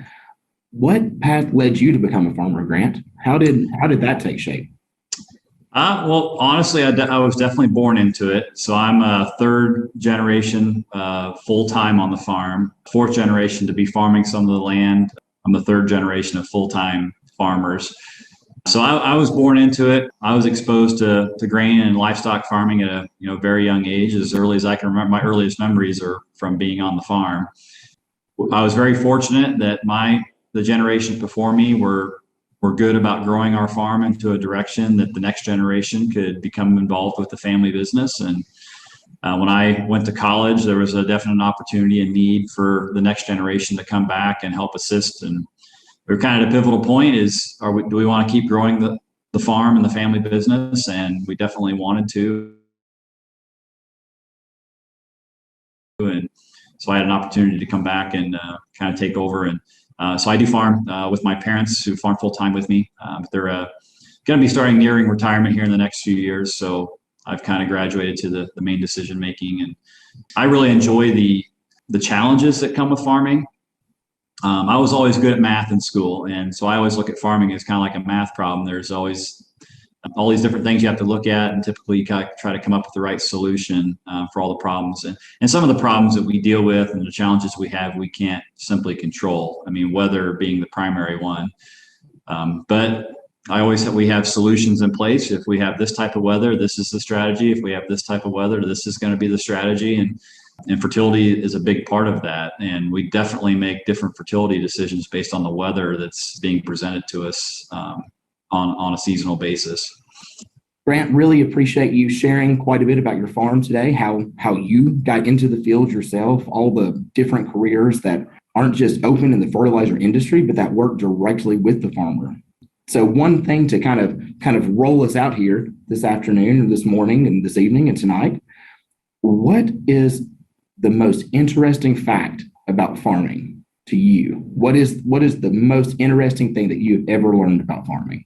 What path led you to become a farmer, Grant? How did that take shape? Well, honestly, I was definitely born into it. So I'm a third generation full-time on the farm, fourth generation to be farming some of the land. I'm the third generation of full-time farmers. So I was born into it. I was exposed to grain and livestock farming at a very young age, as early as I can remember. My earliest memories are from being on the farm. I was very fortunate that the generations before me were good about growing our farm into a direction that the next generation could become involved with the family business. And when I went to college, there was a definite opportunity and need for the next generation to come back and help assist. And we're kind of at a pivotal point do we want to keep growing the farm and the family business? And we definitely wanted to. And so I had an opportunity to come back and kind of take over. And so I do farm with my parents who farm full time with me. They're going to be nearing retirement here in the next few years. So I've kind of graduated to the main decision making, and I really enjoy the challenges that come with farming. I was always good at math in school, and so I always look at farming as kind of like a math problem. There's always all these different things you have to look at, and typically you kind of try to come up with the right solution for all the problems. And some of the problems that we deal with and the challenges we have, we can't simply control. I mean, weather being the primary one. But we have solutions in place. If we have this type of weather, this is the strategy. If we have this type of weather, this is going to be the strategy. And fertility is a big part of that. And we definitely make different fertility decisions based on the weather that's being presented to us on a seasonal basis. Grant, really appreciate you sharing quite a bit about your farm today, how you got into the field yourself, all the different careers that aren't just open in the fertilizer industry, but that work directly with the farmer. So one thing to kind of roll us out here this afternoon or this morning and this evening and tonight, what is the most interesting fact about farming to you? What is the most interesting thing that you've ever learned about farming?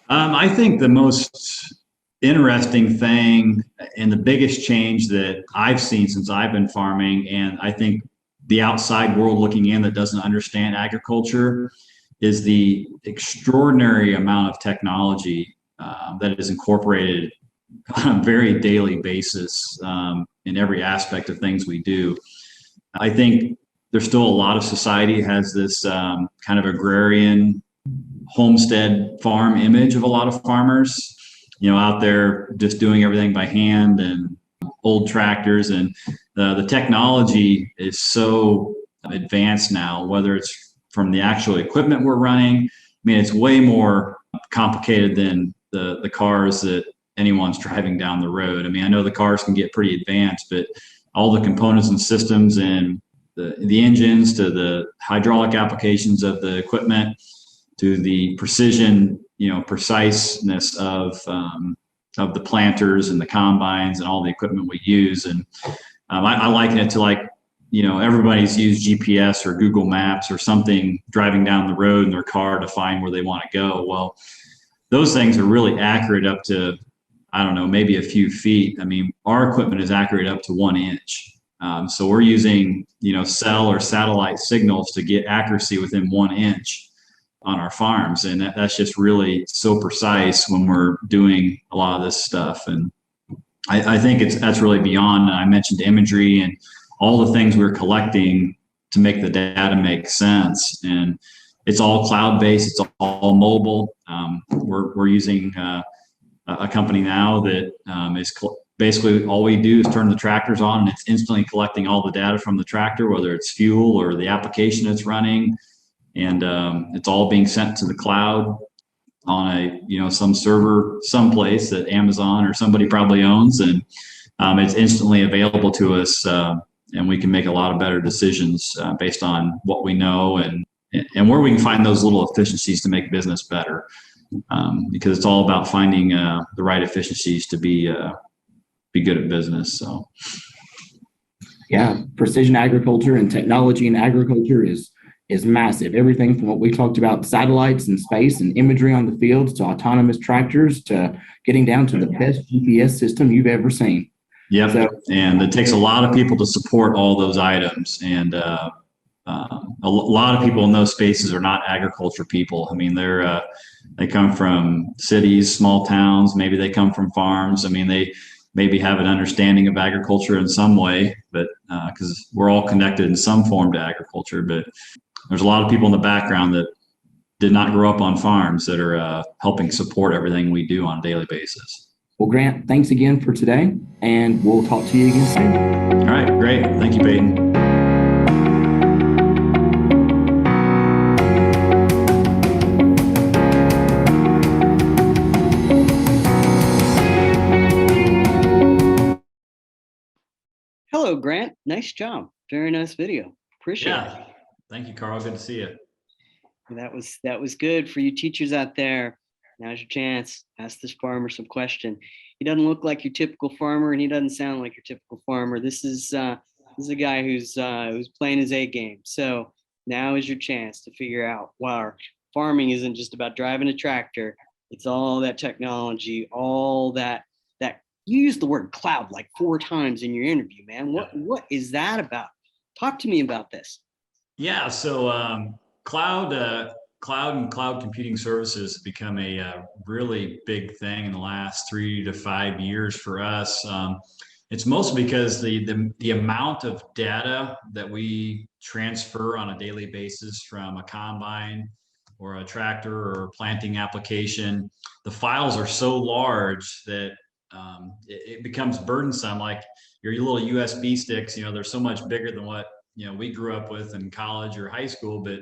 I think the most interesting thing and the biggest change that I've seen since I've been farming, and I think the outside world looking in that doesn't understand agriculture, is the extraordinary amount of technology that is incorporated on a very daily basis in every aspect of things we do. I think there's still a lot of society has this kind of agrarian homestead farm image of a lot of farmers, out there just doing everything by hand and old tractors. And the technology is so advanced now, whether it's from the actual equipment we're running. I mean, it's way more complicated than the cars that anyone's driving down the road. I mean, I know the cars can get pretty advanced, but all the components and systems and the engines to the hydraulic applications of the equipment to the precision, preciseness of the planters and the combines and all the equipment we use. And I liken it to everybody's used GPS or Google Maps or something driving down the road in their car to find where they want to go. Well, those things are really accurate up to, I don't know, maybe a few feet. I mean, our equipment is accurate up to 1 inch. So we're using, cell or satellite signals to get accuracy within 1 inch on our farms. And that's just really so precise when we're doing a lot of this stuff. And I think that's really beyond, I mentioned imagery and all the things we're collecting to make the data make sense. And it's all cloud-based, it's all mobile. We're using a company now that is basically all we do is turn the tractors on and it's instantly collecting all the data from the tractor, whether it's fuel or the application it's running. And it's all being sent to the cloud on a, some server someplace that Amazon or somebody probably owns. And it's instantly available to us. And we can make a lot of better decisions based on what we know and where we can find those little efficiencies to make business better. Because it's all about finding the right efficiencies to be good at business. So, yeah, precision agriculture and technology in agriculture is massive. Everything from what we talked about, satellites and space and imagery on the fields, to autonomous tractors, to getting down to the best GPS system you've ever seen. Yep. So, and it takes a lot of people to support all those items. And a lot of people in those spaces are not agriculture people. I mean, they come from cities, small towns. Maybe they come from farms. I mean, they maybe have an understanding of agriculture in some way, but because we're all connected in some form to agriculture. But there's a lot of people in the background that did not grow up on farms that are helping support everything we do on a daily basis. Well, Grant, thanks again for today, and we'll talk to you again soon. All right, great. Thank you, Peyton. Hello, Grant. Nice job. Very nice video. Appreciate it. Thank you, Carl. Good to see you. That was good for you teachers out there. Now's your chance. Ask this farmer some question. He doesn't look like your typical farmer, and he doesn't sound like your typical farmer. This is a guy who's playing his A game. So now is your chance to figure out, wow, farming isn't just about driving a tractor. It's all that technology, all that. You used the word cloud like 4 times in your interview, man. What is that about? Talk to me about this. Yeah, so cloud and cloud computing services have become a really big thing in the last 3 to 5 years for us. It's mostly because the amount of data that we transfer on a daily basis from a combine or a tractor or a planting application, the files are so large that it becomes burdensome. Like your little USB sticks, they're so much bigger than what we grew up with in college or high school. But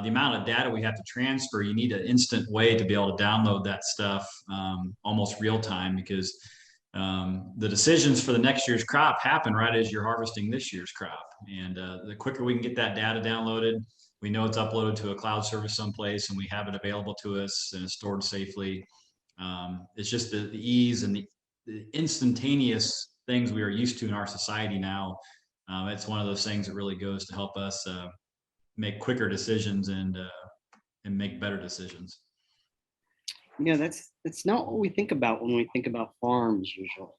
the amount of data we have to transfer, you need an instant way to be able to download that stuff almost real time, because the decisions for the next year's crop happen right as you're harvesting this year's crop. And the quicker we can get that data downloaded, we know it's uploaded to a cloud service someplace and we have it available to us and it's stored safely. It's just the ease and the instantaneous things we are used to in our society now. It's one of those things that really goes to help us make quicker decisions and make better decisions. That's not what we think about when we think about farms usually.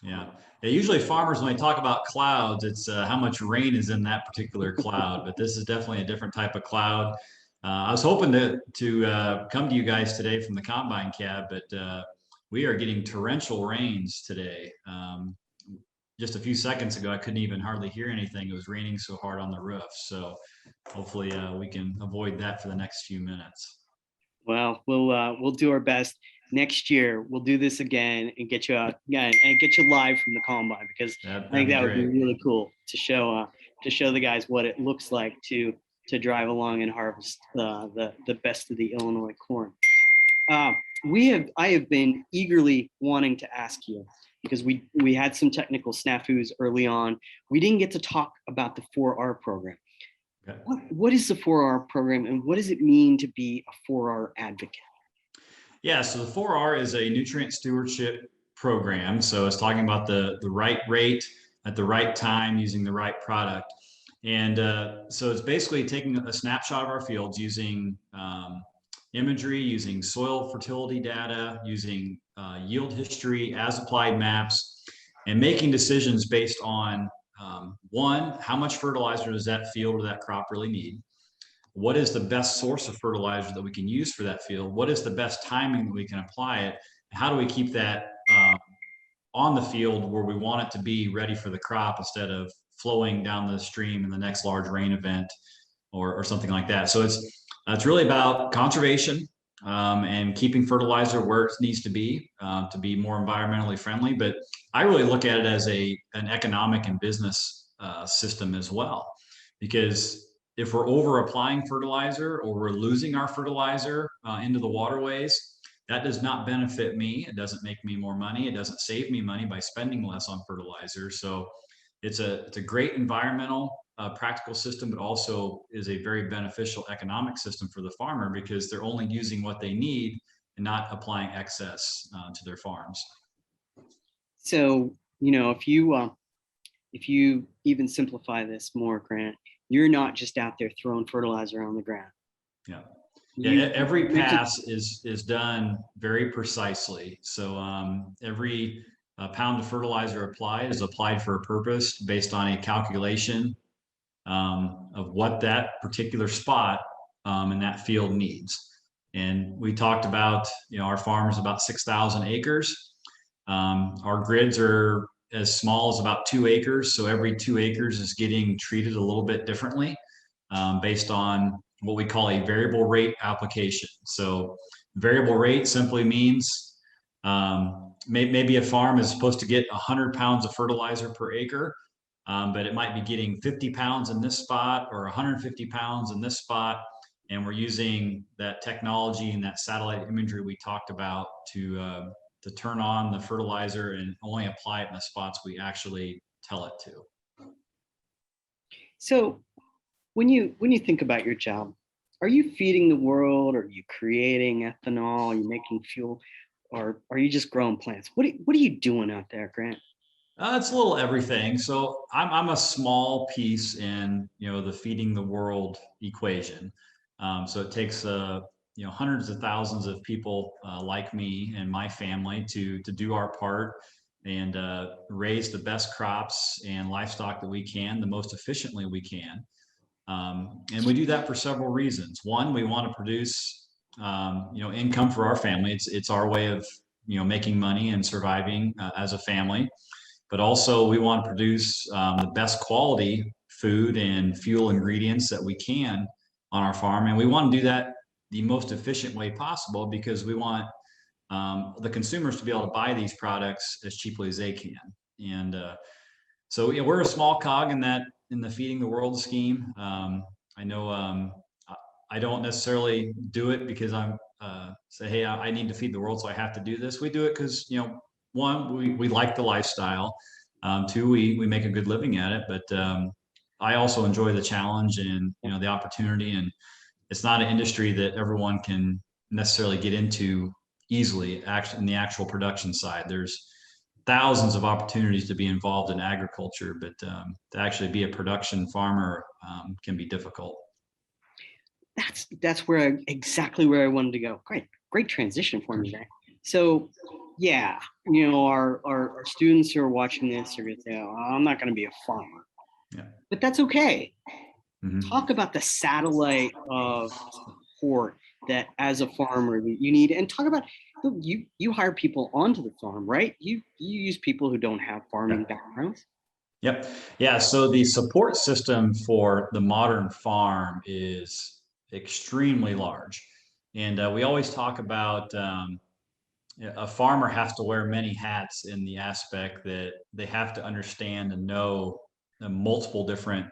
Yeah, usually farmers, when they talk about clouds, it's how much rain is in that particular cloud, but this is definitely a different type of cloud. I was hoping to come to you guys today from the Combine Cab, but we are getting torrential rains today. Just a few seconds ago, I couldn't even hardly hear anything. It was raining so hard on the roof. So hopefully we can avoid that for the next few minutes. Well, we'll do our best. Next year, we'll do this again and get you out and get you live from the Combine, because I think that would be really cool to show the guys what it looks like to drive along and harvest the best of the Illinois corn. I have been eagerly wanting to ask you, because we had some technical snafus early on. We didn't get to talk about the 4R program. Okay. What is the 4R program, and what does it mean to be a 4R advocate? Yeah, so the 4R is a nutrient stewardship program. So it's talking about the right rate at the right time using the right product. And so it's basically taking a snapshot of our fields using imagery, using soil fertility data, using yield history, as applied maps, and making decisions based on one, how much fertilizer does that field or that crop really need? What is the best source of fertilizer that we can use for that field? What is the best timing that we can apply it? And how do we keep that on the field where we want it to be, ready for the crop, instead of flowing down the stream in the next large rain event or something like that? So it's really about conservation, and keeping fertilizer where it needs to be more environmentally friendly. But I really look at it as an economic and business system as well, because if we're over applying fertilizer or we're losing our fertilizer into the waterways, that does not benefit me. It doesn't make me more money. It doesn't save me money by spending less on fertilizer. So it's a great environmental practical system, but also is a very beneficial economic system for the farmer, because they're only using what they need and not applying excess to their farms. So, if you even simplify this more, Grant, you're not just out there throwing fertilizer on the ground. Yeah. Yeah, every pass is done very precisely. So every pound of fertilizer applied is applied for a purpose based on a calculation of what that particular spot in that field needs. And we talked about, our farm is about 6,000 acres. Our grids are as small as about 2 acres. So every 2 acres is getting treated a little bit differently based on what we call a variable rate application. So variable rate simply means maybe a farm is supposed to get 100 pounds of fertilizer per acre, but it might be getting 50 pounds in this spot or 150 pounds in this spot. And we're using that technology and that satellite imagery we talked about to turn on the fertilizer and only apply it in the spots we actually tell it to. So when you think about your job, are you feeding the world? Are you creating ethanol? Are you making fuel? Or are you just growing plants? What are you doing out there, Grant? It's a little everything. So I'm a small piece in the feeding the world equation. So it takes hundreds of thousands of people like me and my family to do our part and raise the best crops and livestock that we can, the most efficiently we can. And we do that for several reasons. One, we want to produce income for our family. It's our way of making money and surviving as a family. But also we want to produce the best quality food and fuel ingredients that we can on our farm. And we want to do that the most efficient way possible, because we want the consumers to be able to buy these products as cheaply as they can. And so we're a small cog in the feeding the world scheme. I know I don't necessarily do it because I'm say, hey, I need to feed the world, so I have to do this. We do it because, one, we like the lifestyle. Two, we make a good living at it. But I also enjoy the challenge and the opportunity. And it's not an industry that everyone can necessarily get into easily. Actually, in the actual production side, there's thousands of opportunities to be involved in agriculture, but to actually be a production farmer can be difficult. That's exactly where I wanted to go. Great transition for me there. So yeah, our students who are watching this are going to say, oh, I'm not going to be a farmer. Yeah. But that's okay. Mm-hmm. Talk about the satellite of support that as a farmer you need, and talk about you hire people onto the farm, right? You use people who don't have farming backgrounds. Yep. Yeah. So the support system for the modern farm is extremely large. And we always talk about a farmer has to wear many hats in the aspect that they have to understand and know multiple different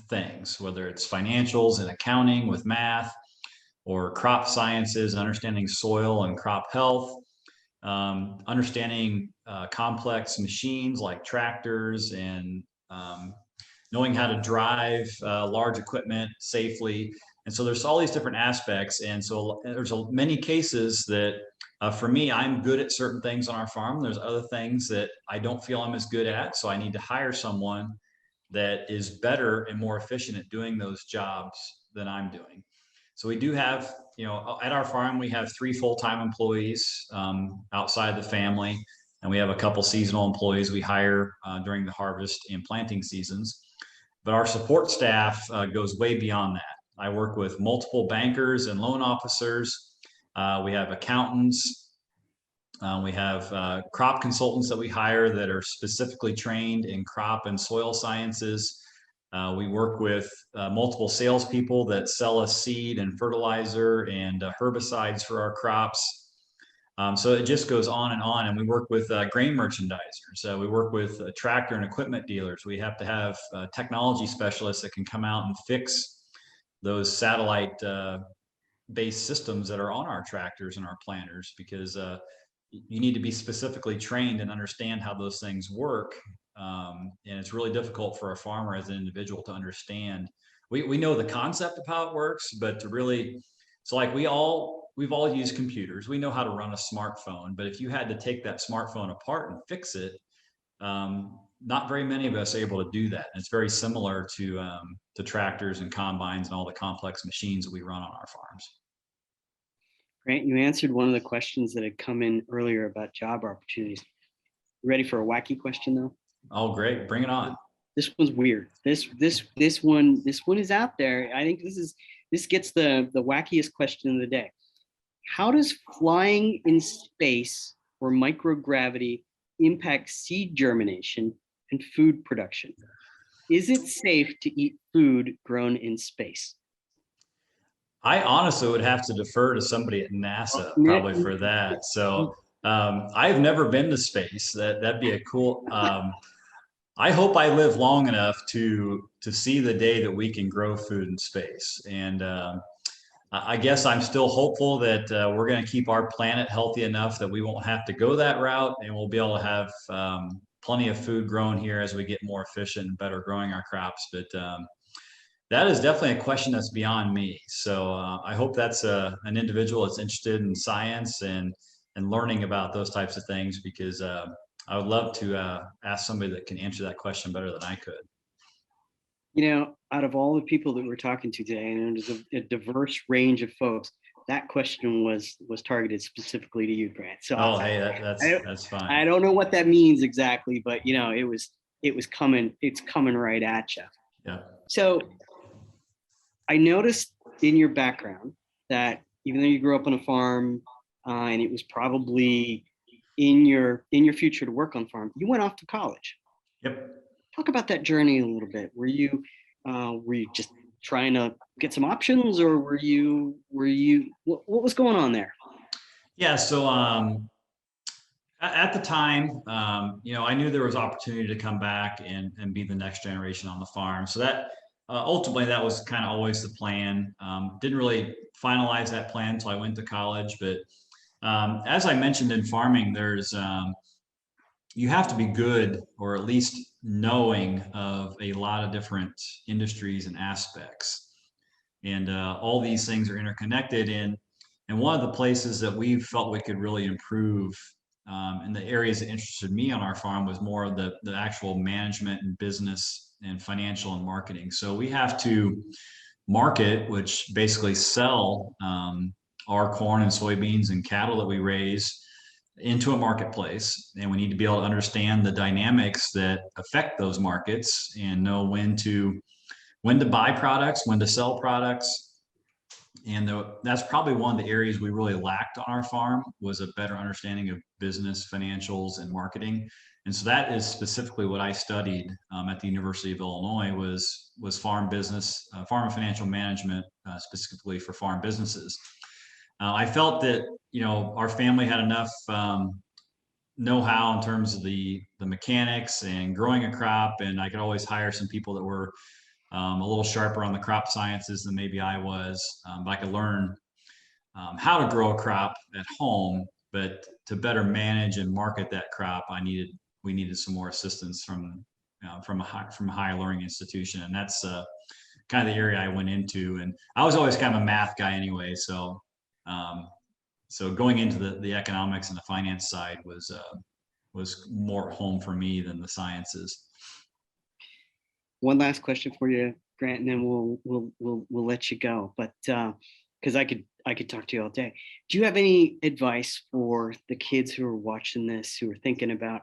things, whether it's financials and accounting with math, or crop sciences, understanding soil and crop health, understanding complex machines like tractors, and knowing how to drive large equipment safely. And so there's all these different aspects. And so there's many cases that for me, I'm good at certain things on our farm. There's other things that I don't feel I'm as good at. So I need to hire someone that is better and more efficient at doing those jobs than I'm doing. So we do have, at our farm, we have 3 full-time employees outside the family, and we have a couple seasonal employees we hire during the harvest and planting seasons. But our support staff goes way beyond that. I work with multiple bankers and loan officers. We have accountants. We have crop consultants that we hire that are specifically trained in crop and soil sciences. We work with multiple salespeople that sell us seed and fertilizer and herbicides for our crops. So it just goes on, and we work with grain merchandisers. We work with tractor and equipment dealers. We have to have technology specialists that can come out and fix those satellite based systems that are on our tractors and our planters, because you need to be specifically trained and understand how those things work. And it's really difficult for a farmer as an individual to understand. We know the concept of how it works, but to really, so like we've all used computers. We know how to run a smartphone, but if you had to take that smartphone apart and fix it, not very many of us are able to do that. And it's very similar to tractors and combines and all the complex machines that we run on our farms. Grant, you answered one of the questions that had come in earlier about job opportunities. You ready for a wacky question though? Oh, great. Bring it on. This one's weird. This one is out there. I think this gets the wackiest question of the day. How does flying in space or microgravity impact seed germination and food production? Is it safe to eat food grown in space? I honestly would have to defer to somebody at NASA probably for that. So I've never been to space. That'd be a cool. I hope I live long enough to see the day that we can grow food in space. And I guess I'm still hopeful that we're going to keep our planet healthy enough that we won't have to go that route, and we'll be able to have plenty of food grown here as we get more efficient and better growing our crops. But that is definitely a question that's beyond me. So I hope that's an individual that's interested in science and learning about those types of things, because I would love to ask somebody that can answer that question better than I could. You know, out of all the people that we're talking to today, and there's a diverse range of folks, that question was targeted specifically to you, Grant. So that's fine. I don't know what that means exactly, but you know, it's coming right at you. Yeah. So I noticed in your background that even though you grew up on a farm, and it was probably in your future to work on farm, you went off to college. Yep. Talk about that journey a little bit. Were you just trying to get some options, or were you what was going on there? Yeah. So at the time, you know, I knew there was opportunity to come back and be the next generation on the farm. So that ultimately that was kind of always the plan. Didn't really finalize that plan until I went to college, but as I mentioned in farming, there's you have to be good, or at least knowing of a lot of different industries and aspects, and all these things are interconnected. And one of the places that we felt we could really improve in the areas that interested me on our farm was more of the actual management and business and financial and marketing. So we have to market, which basically sell our corn and soybeans and cattle that we raise into a marketplace, and we need to be able to understand the dynamics that affect those markets and know when to buy products, when to sell products. And that's probably one of the areas we really lacked on our farm, was a better understanding of business, financials, and marketing. And so that is specifically what I studied at the University of Illinois, was farm business, farm and financial management, specifically for farm businesses. I felt that, you know, our family had enough know-how in terms of the mechanics and growing a crop, and I could always hire some people that were a little sharper on the crop sciences than maybe I was, but I could learn how to grow a crop at home. But to better manage and market that crop, we needed some more assistance from a higher learning institution, and that's kind of the area I went into. And I was always kind of a math guy anyway, so going into the economics and the finance side was more home for me than the sciences. One last question for you, Grant, and then we'll let you go. But because I could talk to you all day. Do you have any advice for the kids who are watching this, who are thinking about,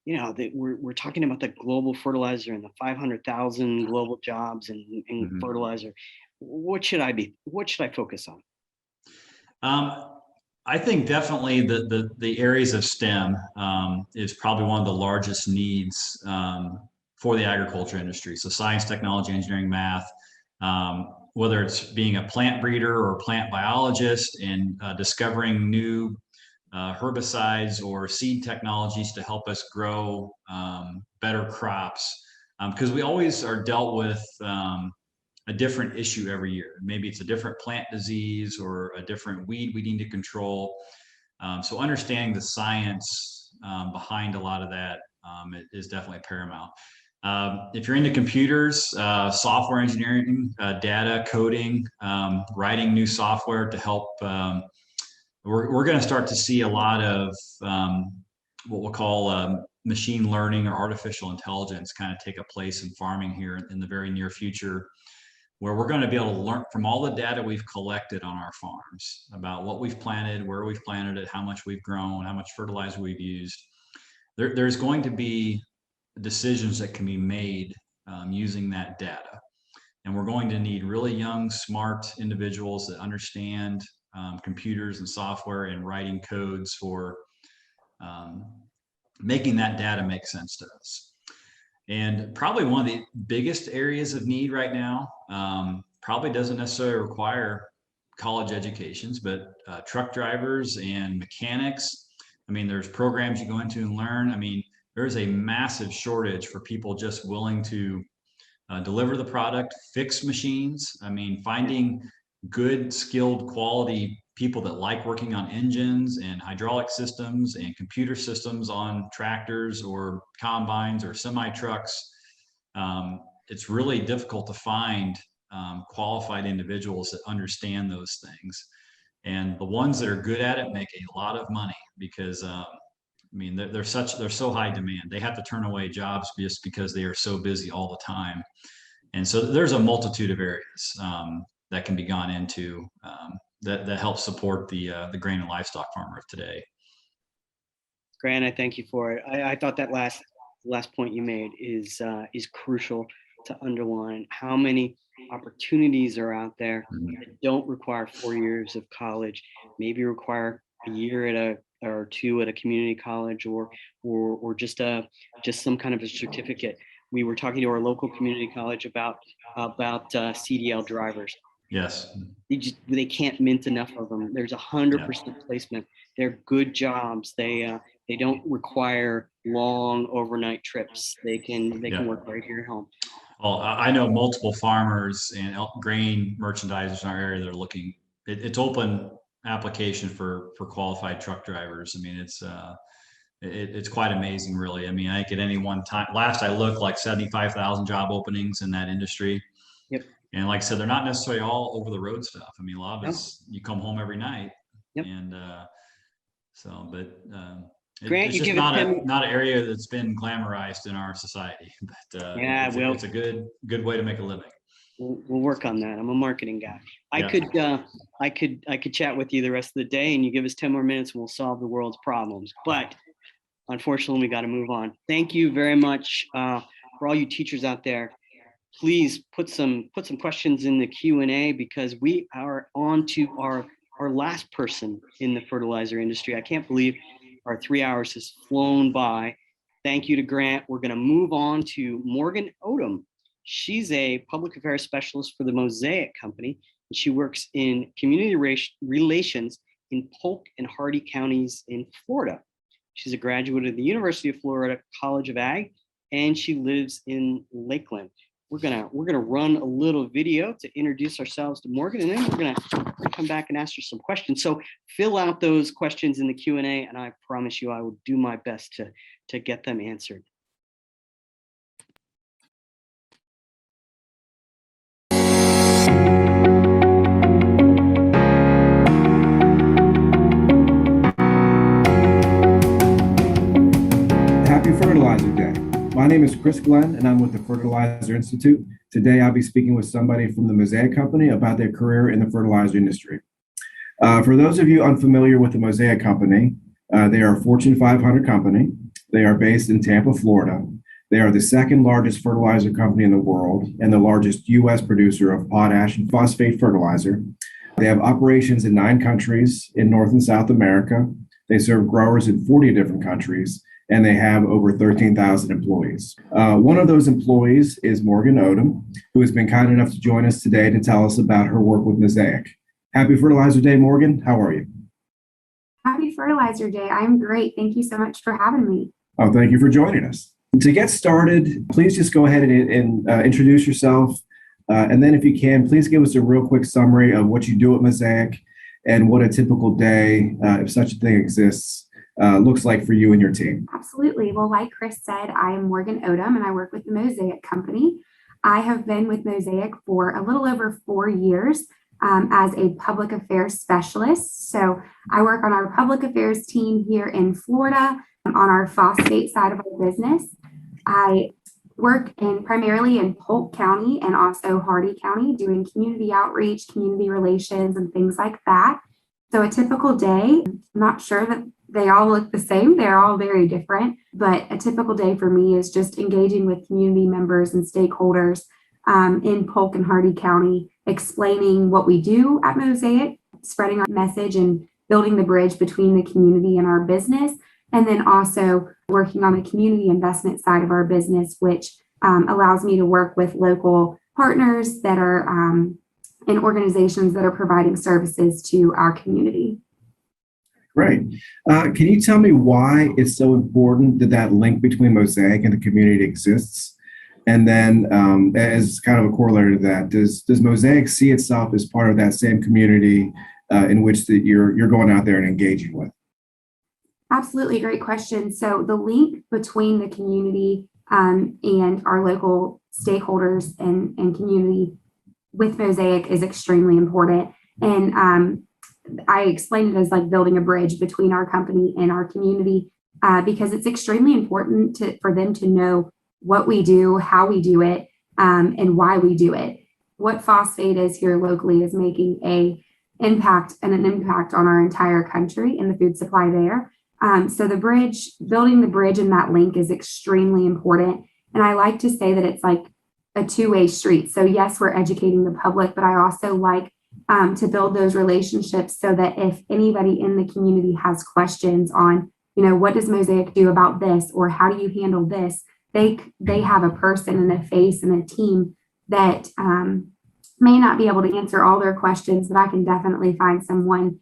you know, that we're talking about the global fertilizer and the 500,000 global jobs in fertilizer? What should I focus on? I think definitely the areas of STEM is probably one of the largest needs for the agriculture industry. So science, technology, engineering, math, whether it's being a plant breeder or a plant biologist and discovering new herbicides or seed technologies to help us grow better crops. Because we always are dealt with a different issue every year. Maybe it's a different plant disease or a different weed we need to control. So understanding the science behind a lot of that is definitely paramount. If you're into computers, software engineering, data coding, writing new software to help, we're going to start to see a lot of what we'll call machine learning or artificial intelligence kind of take a place in farming here in the very near future, where we're going to be able to learn from all the data we've collected on our farms about what we've planted, where we've planted it, how much we've grown, how much fertilizer we've used. There's going to be decisions that can be made using that data. And we're going to need really young, smart individuals that understand computers and software and writing codes for making that data make sense to us. And probably one of the biggest areas of need right now, probably doesn't necessarily require college educations, but truck drivers and mechanics. I mean, there's programs you go into and learn. I mean, there's a massive shortage for people just willing to deliver the product, fix machines. I mean, finding good, skilled, quality people that like working on engines and hydraulic systems and computer systems on tractors or combines or semi-trucks. It's really difficult to find qualified individuals that understand those things. And the ones that are good at it make a lot of money because I mean, they're so high demand. They have to turn away jobs just because they are so busy all the time. And so there's a multitude of areas that can be gone into that help support the grain and livestock farmer of today. Grant, I thank you for it. I thought that last point you made is crucial to underline. How many opportunities are out there that don't require 4 years of college, maybe require a year or two at a community college or just some kind of a certificate. We were talking to our local community college about CDL drivers. Yes. They can't mint enough of them. There's 100% placement. They're good jobs. They don't require long overnight trips. They can work right here at home. Well, I know multiple farmers and grain merchandisers in our area that are looking. It's open application for qualified truck drivers. I mean, it's quite amazing, really. I mean, I think at any one time, last I looked, like 75,000 job openings in that industry. Yep. And like I said, they're not necessarily all over the road stuff. I mean, a lot of it's you come home every night. Yep. And Grant, it's just not an area that's been glamorized in our society. But it's a good way to make a living. We'll work on that. I'm a marketing guy. I could chat with you the rest of the day, and you give us 10 more minutes, and we'll solve the world's problems. But unfortunately, we got to move on. Thank you very much for all you teachers out there. Please put some questions in the Q&A because we are on to our last person in the fertilizer industry. I can't believe our 3 hours has flown by. Thank you to Grant. We're going to move on to Morgan Odom. She's a public affairs specialist for the Mosaic Company, and she works in community relations in Polk and Hardy counties in Florida. She's a graduate of the University of Florida College of Ag, and she lives in Lakeland. We're gonna run a little video to introduce ourselves to Morgan, and then we're gonna come back and ask her some questions. So fill out those questions in the Q&A, and I promise you I will do my best to get them answered. Happy Fertilizer Day. My name is Chris Glenn, and I'm with the Fertilizer Institute. Today, I'll be speaking with somebody from the Mosaic Company about their career in the fertilizer industry. For those of you unfamiliar with the Mosaic Company, they are a Fortune 500 company. They are based in Tampa, Florida. They are the second largest fertilizer company in the world and the largest U.S. producer of potash and phosphate fertilizer. They have operations in 9 countries in North and South America. They serve growers in 40 different countries, and they have over 13,000 employees. One of those employees is Morgan Odom, who has been kind enough to join us today to tell us about her work with Mosaic. Happy Fertilizer Day, Morgan. How are you? Happy Fertilizer Day. I'm great. Thank you so much for having me. Oh, thank you for joining us. To get started, please just go ahead and introduce yourself. And then if you can, please give us a real quick summary of what you do at Mosaic and what a typical day, if such a thing exists, looks like for you and your team. Absolutely. Well, like Chris said, I am Morgan Odom and I work with the Mosaic Company. I have been with Mosaic for a little over 4 years as a public affairs specialist. So I work on our public affairs team here in Florida on our phosphate side of our business. I work primarily in Polk County and also Hardee County doing community outreach, community relations, and things like that. So a typical day, I'm not sure that they all look the same. They're all very different, but a typical day for me is just engaging with community members and stakeholders in Polk and Hardee County, explaining what we do at Mosaic, spreading our message and building the bridge between the community and our business, and then also working on the community investment side of our business, which allows me to work with local partners that are in organizations that are providing services to our community. Great. Can you tell me why it's so important that that link between Mosaic and the community exists? And then as kind of a corollary to that, does Mosaic see itself as part of that same community in which that you're going out there and engaging with? Absolutely. Great question. So the link between the community and our local stakeholders and community with Mosaic is extremely important. And I explained it as like building a bridge between our company and our community because it's extremely important for them to know what we do, how we do it, and why we do it. What phosphate is here locally is making an impact on our entire country and the food supply there. So the bridge, building the bridge and that link is extremely important. And I like to say that it's like a two-way street. So yes, we're educating the public, but I also like to build those relationships so that if anybody in the community has questions on, what does Mosaic do about this, or how do you handle this, they have a person and a face and a team that may not be able to answer all their questions, but I can definitely find someone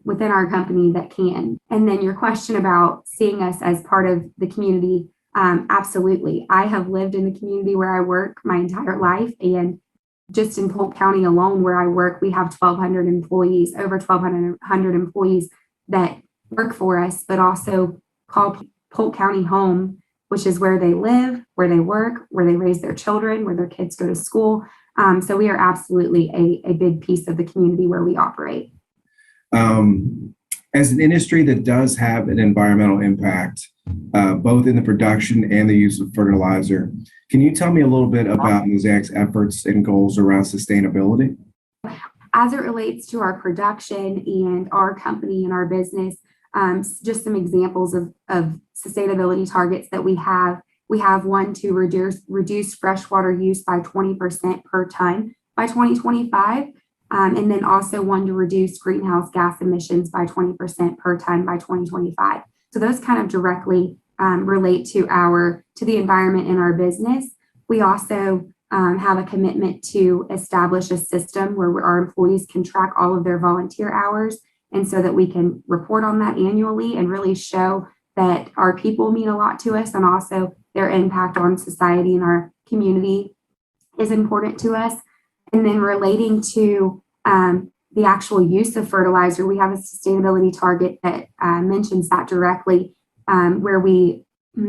within our company that can. And then your question about seeing us as part of the community, absolutely. I have lived in the community where I work my entire life, and just in Polk County alone where I work, we have 1,200 employees, over 1,200 employees that work for us, but also call Polk County home, which is where they live, where they work, where they raise their children, where their kids go to school. So we are absolutely a big piece of the community where we operate. As an industry that does have an environmental impact, both in the production and the use of fertilizer, can you tell me a little bit about Mosaic's efforts and goals around sustainability? As it relates to our production and our company and our business, just some examples of sustainability targets that we have. We have one to reduce freshwater use by 20% per ton by 2025. And then also one to reduce greenhouse gas emissions by 20% per ton by 2025. So those kind of directly relate to the environment in our business. We also have a commitment to establish a system where our employees can track all of their volunteer hours, and so that we can report on that annually and really show that our people mean a lot to us, and also their impact on society and our community is important to us. And then relating to the actual use of fertilizer, we have a sustainability target that mentions that directly, where we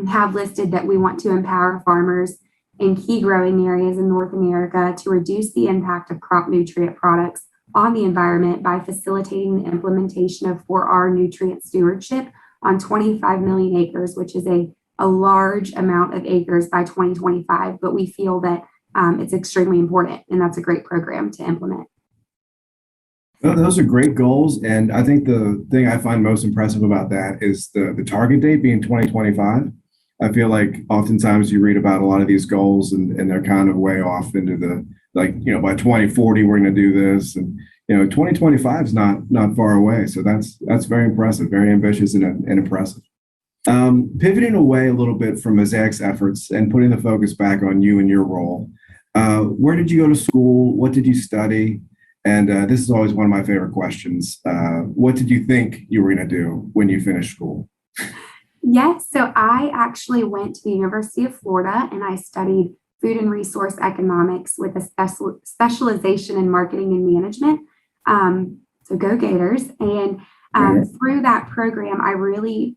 have listed that we want to empower farmers in key growing areas in North America to reduce the impact of crop nutrient products on the environment by facilitating the implementation of 4R nutrient stewardship on 25 million acres, which is a large amount of acres by 2025. But we feel that it's extremely important, and that's a great program to implement. Well, those are great goals. And I think the thing I find most impressive about that is the target date being 2025. I feel like oftentimes you read about a lot of these goals and they're kind of way off into the, by 2040, we're going to do this. And, 2025 is not far away. So that's very impressive, very ambitious and impressive. Pivoting away a little bit from Mosaic's efforts and putting the focus back on you and your role, where did you go to school? What did you study? And this is always one of my favorite questions. What did you think you were going to do when you finished school? Yes, so I actually went to the University of Florida and I studied food and resource economics with a specialization in marketing and management. So go Gators. And through that program, I really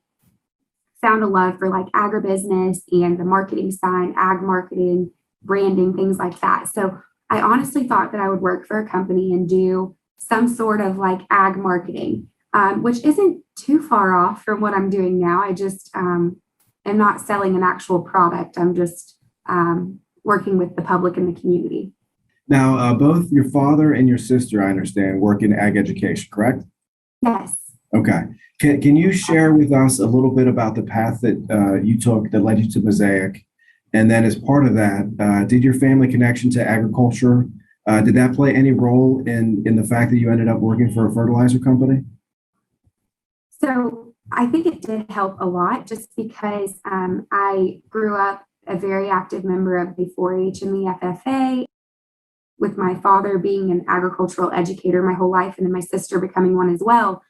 found a love for like agribusiness and the marketing side, ag marketing, branding, things like that. So I honestly thought that I would work for a company and do some sort of like ag marketing, which isn't too far off from what I'm doing now. I just am not selling an actual product. I'm just working with the public and the community. Now, both your father and your sister, I understand, work in ag education, correct? Yes. Okay. Can you share with us a little bit about the path that you took that led you to Mosaic? And then as part of that, did your family connection to agriculture, did that play any role in the fact that you ended up working for a fertilizer company? So I think it did help a lot just because I grew up a very active member of the 4-H and the FFA, with my father being an agricultural educator my whole life, and then my sister becoming one as well.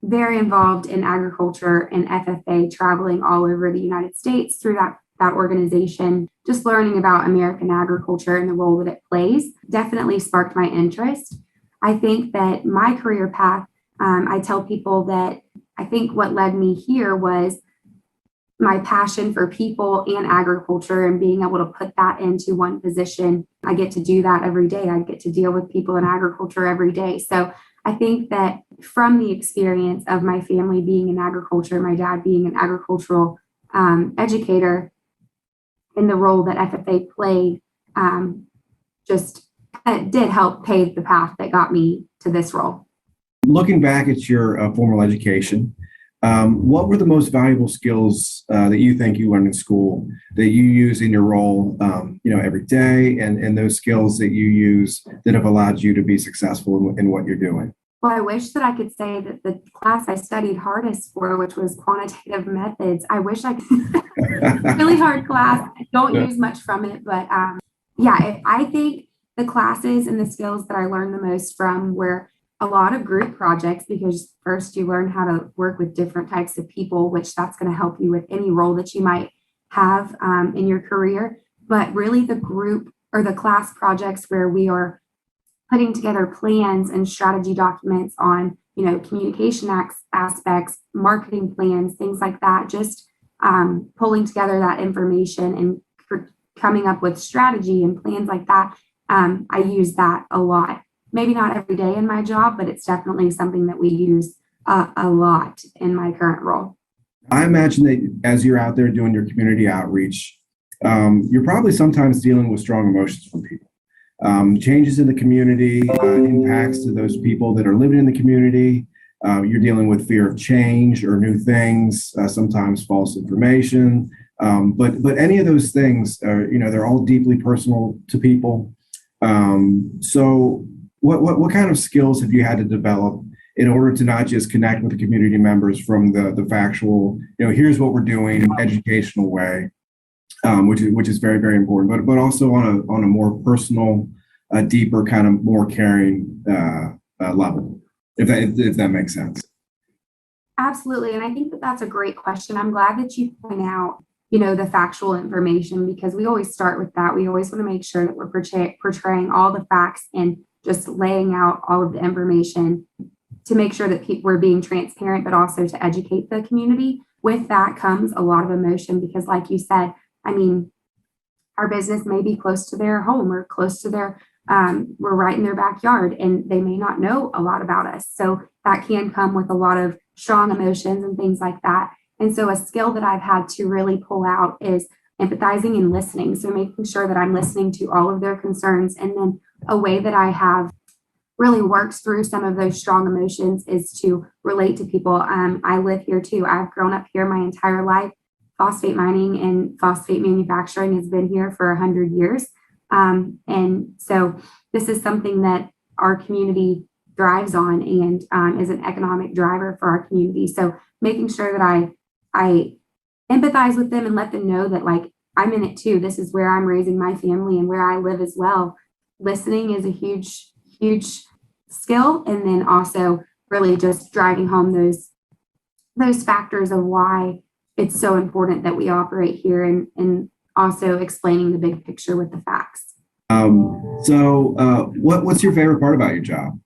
Very involved in agriculture and FFA, traveling all over the United States through that organization, just learning about American agriculture and the role that it plays definitely sparked my interest. I think that my career path, I tell people that I think what led me here was my passion for people and agriculture and being able to put that into one position. I get to do that every day. I get to deal with people in agriculture every day. So I think that from the experience of my family being in agriculture, my dad being an agricultural educator, and the role that FFA played, just did help pave the path that got me to this role. Looking back at your formal education, what were the most valuable skills that you think you learned in school that you use in your role, every day, and those skills that you use that have allowed you to be successful in what you're doing? Well, I wish that I could say that the class I studied hardest for, which was quantitative methods, I wish I could. Really hard class. I don't use much from it, but I think the classes and the skills that I learned the most from were a lot of group projects, because first you learn how to work with different types of people, which that's going to help you with any role that you might have in your career. But really the group or the class projects where we are putting together plans and strategy documents on, communication aspects, marketing plans, things like that, just pulling together that information and coming up with strategy and plans like that. I use that a lot. Maybe not every day in my job, but it's definitely something that we use a lot in my current role. I imagine that as you're out there doing your community outreach, you're probably sometimes dealing with strong emotions from people. Changes in the community, impacts to those people that are living in the community. You're dealing with fear of change or new things, sometimes false information. But any of those things, they're all deeply personal to people. So what kind of skills have you had to develop in order to not just connect with the community members from the factual, here's what we're doing, educational way, which is very, very important, but also on a more personal, deeper, kind of more caring level, if that makes sense. Absolutely. And I think that that's a great question. I'm glad that you point out, the factual information, because we always start with that. We always want to make sure that we're portraying all the facts and just laying out all of the information to make sure that we're being transparent, but also to educate the community. With that comes a lot of emotion, because like you said, our business may be close to their home or close to their, we're right in their backyard, and they may not know a lot about us. So that can come with a lot of strong emotions and things like that. And so a skill that I've had to really pull out is empathizing and listening. So making sure that I'm listening to all of their concerns. And then a way that I have really worked through some of those strong emotions is to relate to people. I live here too. I've grown up here my entire life. Phosphate mining and phosphate manufacturing has been here for 100 years. And so this is something that our community thrives on and is an economic driver for our community. So making sure that I I empathize with them and let them know that like I'm in it too. This is where I'm raising my family and where I live as well. Listening is a huge, huge skill. And then also really just driving home those factors of why it's so important that we operate here and also explaining the big picture with the facts. What's your favorite part about your job?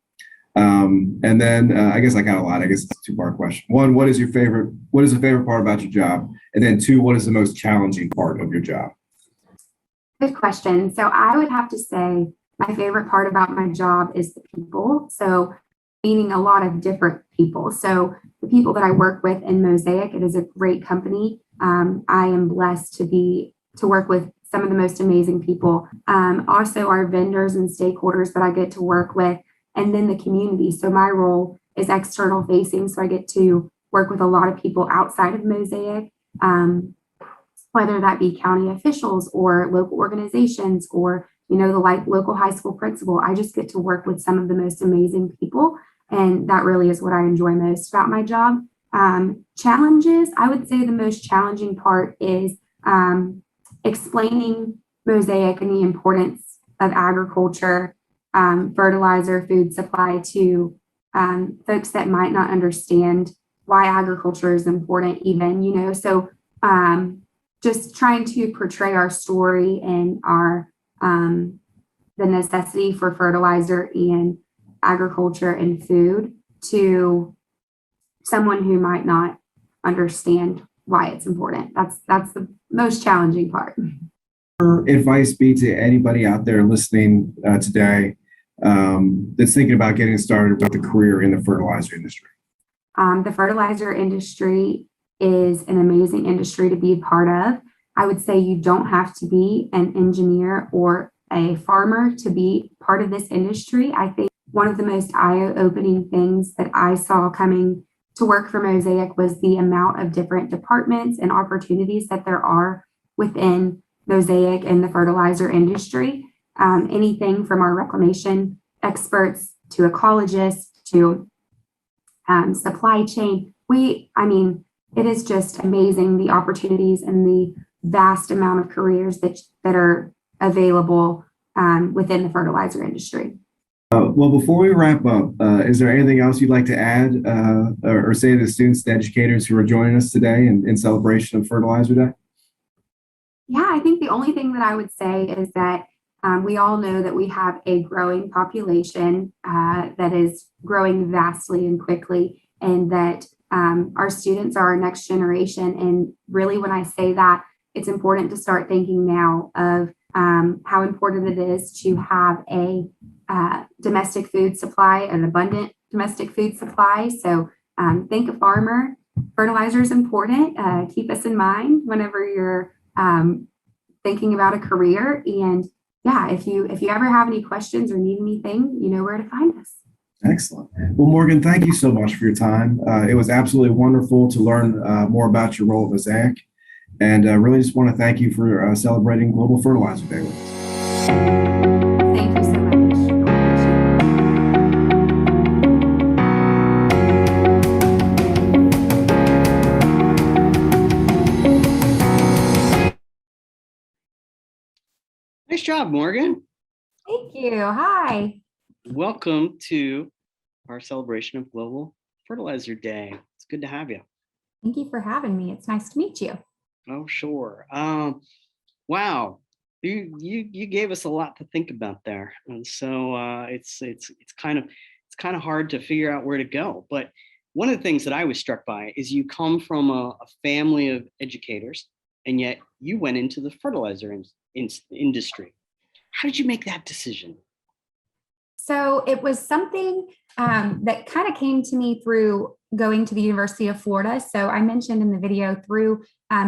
And then I guess I got a lot. I guess it's a two-part question. One, what is the favorite part about your job? And then two, what is the most challenging part of your job? Good question. So I would have to say my favorite part about my job is the people. So meeting a lot of different people. So the people that I work with in Mosaic, it is a great company. I am blessed to work with some of the most amazing people. Also our vendors and stakeholders that I get to work with, and then the community. So my role is external facing. So I get to work with a lot of people outside of Mosaic, whether that be county officials or local organizations or, the local high school principal. I just get to work with some of the most amazing people. And that really is what I enjoy most about my job. Challenges, I would say the most challenging part is explaining Mosaic and the importance of agriculture, fertilizer, food supply to folks that might not understand why agriculture is important even, so just trying to portray our story and our the necessity for fertilizer and agriculture and food to someone who might not understand why it's important. That's the most challenging part. What advice be to anybody out there listening today that's thinking about getting started with a career in the fertilizer industry? The fertilizer industry is an amazing industry to be a part of. I would say you don't have to be an engineer or a farmer to be part of this industry. I think one of the most eye-opening things that I saw coming to work for Mosaic was the amount of different departments and opportunities that there are within Mosaic and the fertilizer industry. Anything from our reclamation experts to ecologists to supply chain. It is just amazing the opportunities and the vast amount of careers that are available within the fertilizer industry. Well, before we wrap up, is there anything else you'd like to add or say to the students, the educators who are joining us today in celebration of Fertilizer Day? Yeah, I think the only thing that I would say is that we all know that we have a growing population that is growing vastly and quickly, and that our students are our next generation. And really, when I say that, it's important to start thinking now of how important it is to have a domestic food supply, an abundant domestic food supply. So think a farmer. Fertilizer is important. Keep us in mind whenever you're thinking about a career. And yeah, if you ever have any questions or need anything, you know where to find us. Excellent. Well, Morgan, thank you so much for your time. It was absolutely wonderful to learn more about your role at Mosaic. And really just want to thank you for celebrating Global Fertilizer Day with us. Thank you so much. Nice job, Morgan. Thank you. Hi. Welcome to our celebration of Global Fertilizer Day. It's good to have you. Thank you for having me. It's nice to meet you. Oh, sure. Wow. You gave us a lot to think about there. And so it's kind of hard to figure out where to go. But one of the things that I was struck by is you come from a family of educators, and yet you went into the fertilizer industry. How did you make that decision? So it was something that kind of came to me through going to the University of Florida. So I mentioned in the video through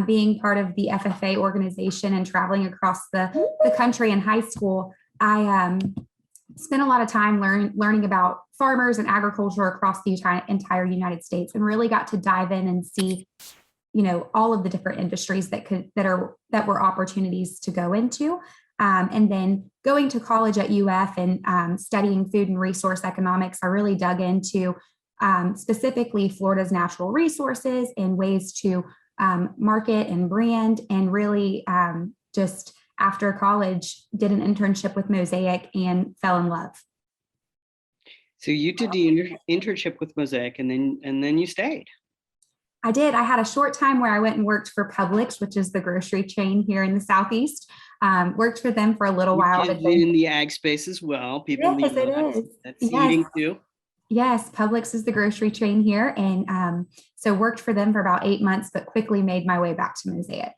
being part of the FFA organization and traveling across the country in high school, I spent a lot of time learning about farmers and agriculture across the entire United States, and really got to dive in and see, all of the different industries that were opportunities to go into. And then going to college at UF and studying food and resource economics, I really dug into specifically Florida's natural resources and ways to market and brand, and really just after college did an internship with Mosaic and fell in love. So you did the internship with Mosaic, and then you stayed. I did. I had a short time where I went and worked for Publix, which is the grocery chain here in the Southeast. Worked for them for a little while. But in the ag space as well. People yes, need it is. That's yes. eating too. Yes, Publix is the grocery chain here. And so worked for them for about 8 months, but quickly made my way back to Mosaic.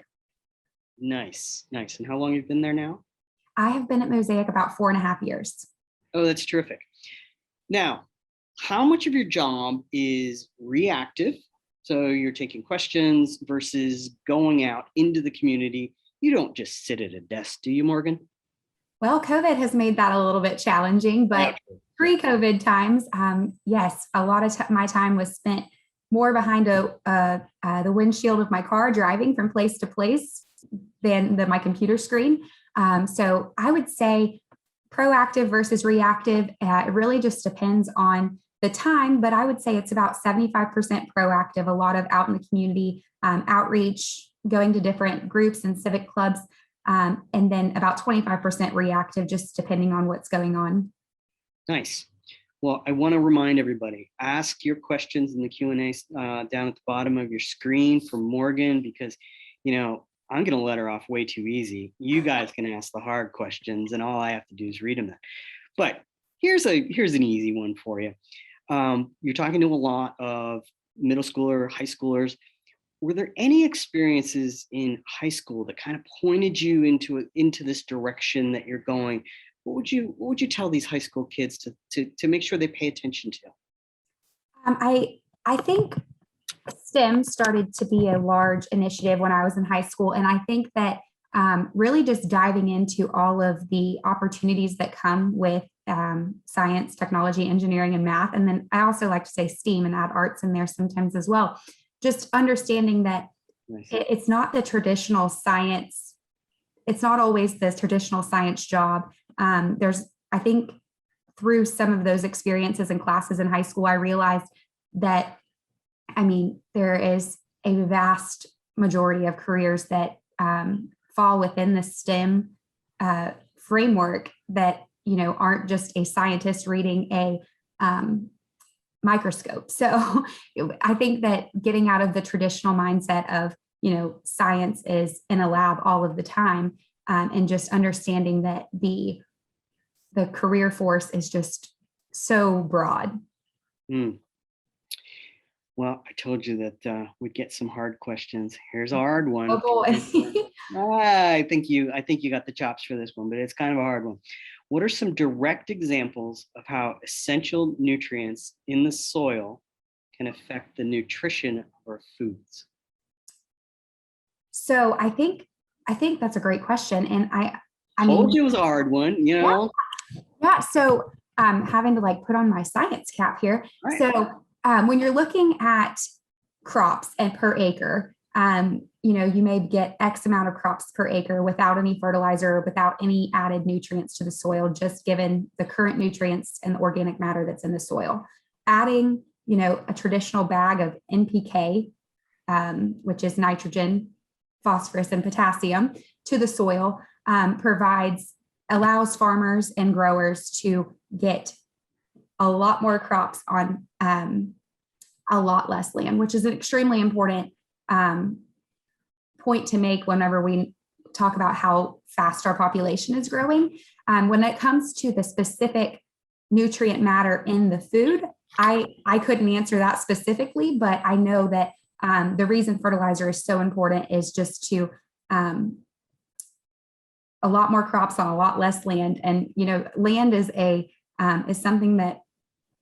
Nice, nice. And how long have you been there now? I have been at Mosaic about 4.5 years. Oh, that's terrific. Now, how much of your job is reactive? So you're taking questions versus going out into the community. You don't just sit at a desk, do you, Morgan? Well, COVID has made that a little bit challenging, but pre-COVID times, yes, a lot of my time was spent more behind the windshield of my car, driving from place to place than my computer screen. So I would say proactive versus reactive. It really just depends on the time, but I would say it's about 75% proactive, a lot of out in the community, outreach, going to different groups and civic clubs, and then about 25% reactive, just depending on what's going on. Nice. Well, I want to remind everybody, ask your questions in the Q&A down at the bottom of your screen for Morgan, because, I'm going to let her off way too easy. You guys can ask the hard questions, and all I have to do is read them. But here's an easy one for you. You're talking to a lot of middle schooler, high schoolers. Were there any experiences in high school that kind of pointed you into this direction that you're going? What would you tell these high school kids to make sure they pay attention to? I think STEM started to be a large initiative when I was in high school, and I think that really just diving into all of the opportunities that come with science, technology, engineering, and math. And then I also like to say STEAM and add arts in there sometimes as well. Just understanding that it's not the traditional science. It's not always the traditional science job. I think through some of those experiences and classes in high school, I realized that, there is a vast majority of careers that fall within the STEM framework that, aren't just a scientist reading a microscope. So I think that getting out of the traditional mindset of, science is in a lab all of the time, and just understanding that the career force is just so broad. Well, I told you that we'd get some hard questions. Here's a hard one. Oh boy. I think you got the chops for this one, but it's kind of a hard one. What are some direct examples of how essential nutrients in the soil can affect the nutrition of our foods? So I think that's a great question. And I told you it was a hard one, Yeah. So having to put on my science cap here. Right. So when you're looking at crops and per acre, you may get X amount of crops per acre without any fertilizer, without any added nutrients to the soil, just given the current nutrients and the organic matter that's in the soil. Adding, a traditional bag of NPK, which is nitrogen, phosphorus, and potassium to the soil, allows farmers and growers to get a lot more crops on a lot less land, which is an extremely important point to make whenever we talk about how fast our population is growing. When it comes to the specific nutrient matter in the food, I couldn't answer that specifically, but I know that the reason fertilizer is so important is just to a lot more crops on a lot less land. And, land is something that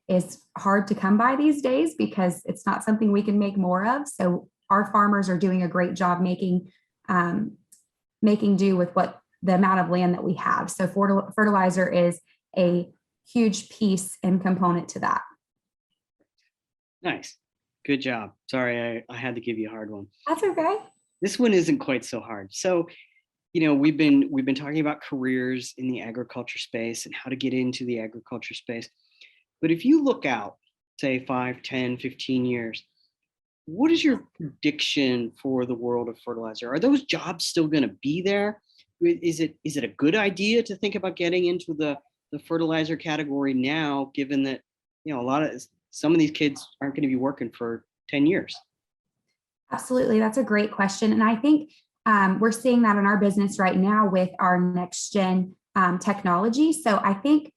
is hard to come by these days because it's not something we can make more of. So our farmers are doing a great job making do with the amount of land that we have. So fertilizer is a huge piece and component to that. Nice. Good job. Sorry, I had to give you a hard one. That's okay. This one isn't quite so hard. So, we've been talking about careers in the agriculture space and how to get into the agriculture space. But if you look out, say 5, 10, 15 years, what is your prediction for the world of fertilizer? Are those jobs still going to be there? Is it a good idea to think about getting into the fertilizer category now, given that, you know, some of these kids aren't going to be working for 10 years? Absolutely. That's a great question. And I think we're seeing that in our business right now with our next gen technology. So I think,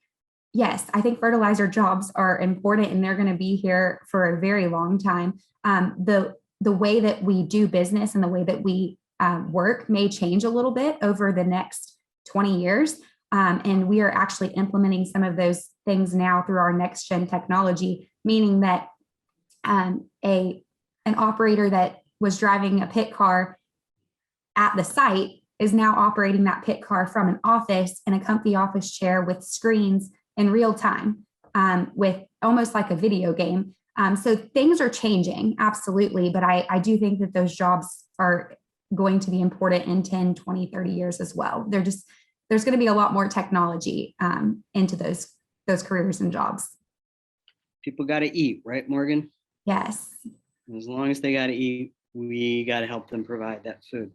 yes, I think fertilizer jobs are important and they're going to be here for a very long time. The way that we do business and the way that we work may change a little bit over the next 20 years. And we are actually implementing some of those things now through our next gen technology, meaning that an operator that was driving a pit car at the site is now operating that pit car from an office in a comfy office chair with screens in real time, with almost like a video game. So things are changing, absolutely. But I do think that those jobs are going to be important in 10, 20, 30 years as well. There's going to be a lot more technology into those careers and jobs. People got to eat, right, Morgan? Yes. As long as they got to eat, we got to help them provide that food.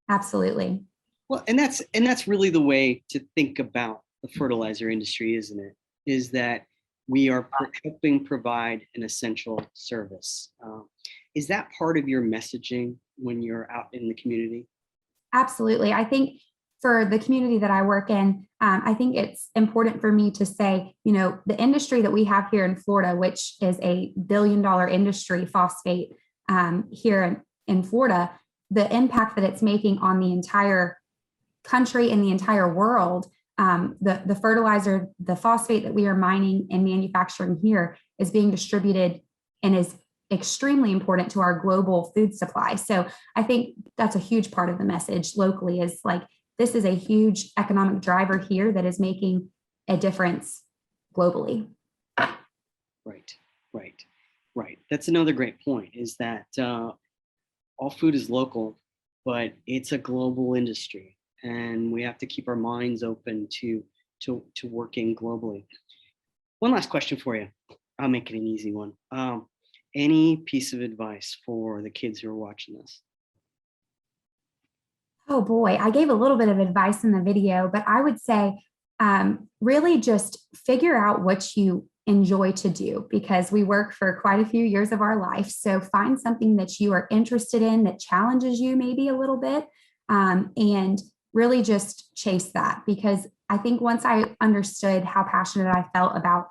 Absolutely. Well, and that's really the way to think about the fertilizer industry, isn't it? Is that we are helping provide an essential service. Is that part of your messaging when you're out in the community? Absolutely. I think for the community that I work in, I think it's important for me to say, you know, the industry that we have here in Florida, which is a billion-dollar industry, phosphate, here in Florida, the impact that it's making on the entire country and the entire world, the fertilizer, the phosphate that we are mining and manufacturing here is being distributed and is extremely important to our global food supply. So I think that's a huge part of the message locally, is like, this is a huge economic driver here that is making a difference globally. Right. That's another great point, is that all food is local, but it's a global industry, and we have to keep our minds open to working globally. One last question for you. I'll make it an easy one. Any piece of advice for the kids who are watching this? Oh boy, I gave a little bit of advice in the video, but I would say really just figure out what you enjoy to do, because we work for quite a few years of our life. So find something that you are interested in that challenges you maybe a little bit, and really just chase that. Because I think once I understood how passionate I felt about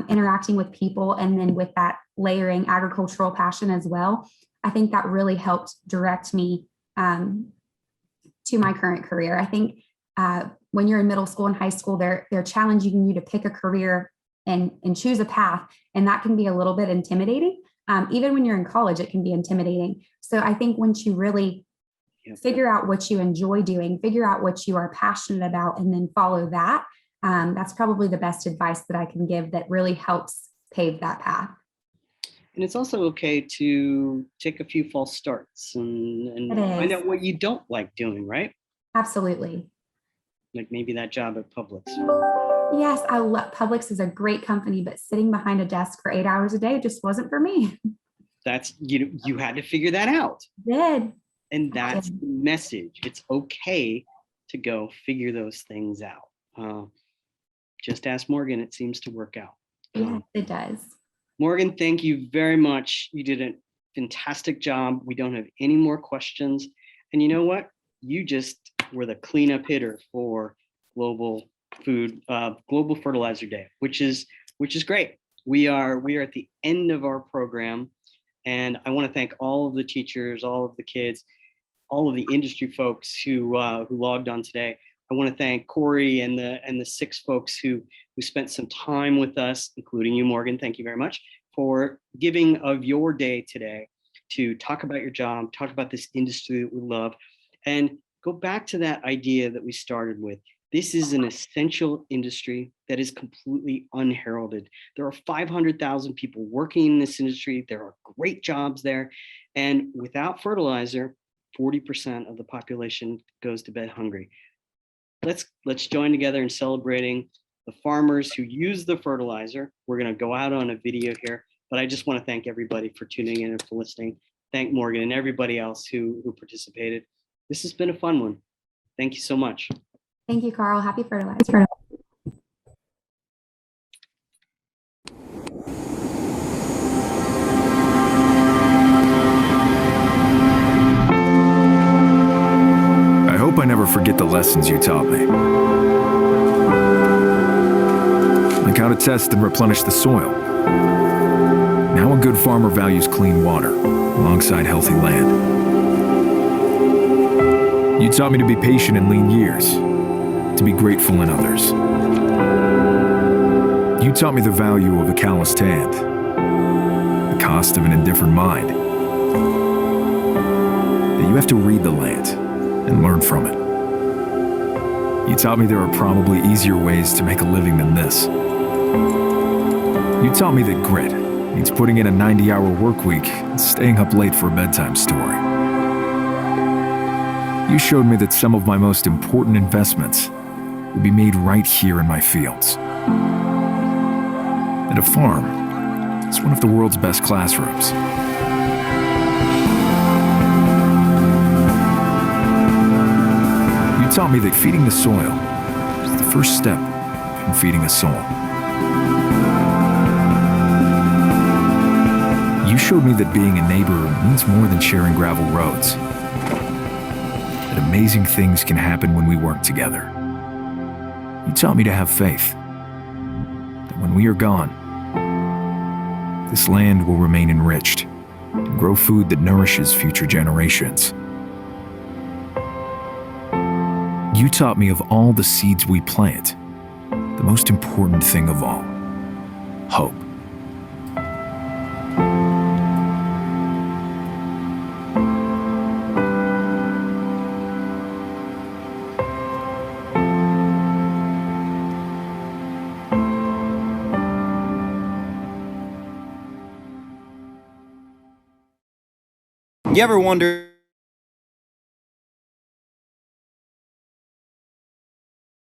interacting with people, and then with that layering agricultural passion as well, I think that really helped direct me to my current career. I think when you're in middle school and high school, they're challenging you to pick a career and choose a path. And that can be a little bit intimidating. Even when you're in college, it can be intimidating. So I think once you really figure out what you enjoy doing, figure out what you are passionate about, and then follow that, that's probably the best advice that I can give that really helps pave that path. And it's also okay to take a few false starts and find out what you don't like doing, right? Absolutely. Like maybe that job at Publix. Yes, I love Publix is a great company, but sitting behind a desk for 8 hours a day just wasn't for me. That's, you had to figure that out. Did. And that's the message. It's okay to go figure those things out. Just ask Morgan, it seems to work out. Yeah, it does. Morgan, thank you very much. You did a fantastic job. We don't have any more questions. And you know what? You just were the cleanup hitter for Global Fertilizer Day, which is great. We are at the end of our program, and I want to thank all of the teachers, all of the kids, all of the industry folks who logged on today. I want to thank Corey and the 6 folks who spent some time with us, including you, Morgan. Thank you very much for giving of your day today to talk about your job, talk about this industry that we love, and go back to that idea that we started with. This is an essential industry that is completely unheralded. There are 500,000 people working in this industry. There are great jobs there. And without fertilizer, 40% of the population goes to bed hungry. Let's join together in celebrating the farmers who use the fertilizer. We're going to go out on a video here But I just want to thank everybody for tuning in and for listening. Thank Morgan and everybody else who participated. This has been a fun one. Thank you so much. Thank you, Carl. Happy fertilizer. I hope I never forget the lessons you taught me. Like how to test and replenish the soil. Now a good farmer values clean water alongside healthy land. You taught me to be patient in lean years, to be grateful in others. You taught me the value of a calloused hand, the cost of an indifferent mind, that you have to read the land and learn from it. You taught me there are probably easier ways to make a living than this. You taught me that grit means putting in a 90-hour work week and staying up late for a bedtime story. You showed me that some of my most important investments would be made right here in my fields. That a farm is one of the world's best classrooms. You taught me that feeding the soil is the first step in feeding a soul. You showed me that being a neighbor means more than sharing gravel roads. That amazing things can happen when we work together. You taught me to have faith. That when we are gone, this land will remain enriched and grow food that nourishes future generations. You taught me of all the seeds we plant, the most important thing of all, hope. You ever wonder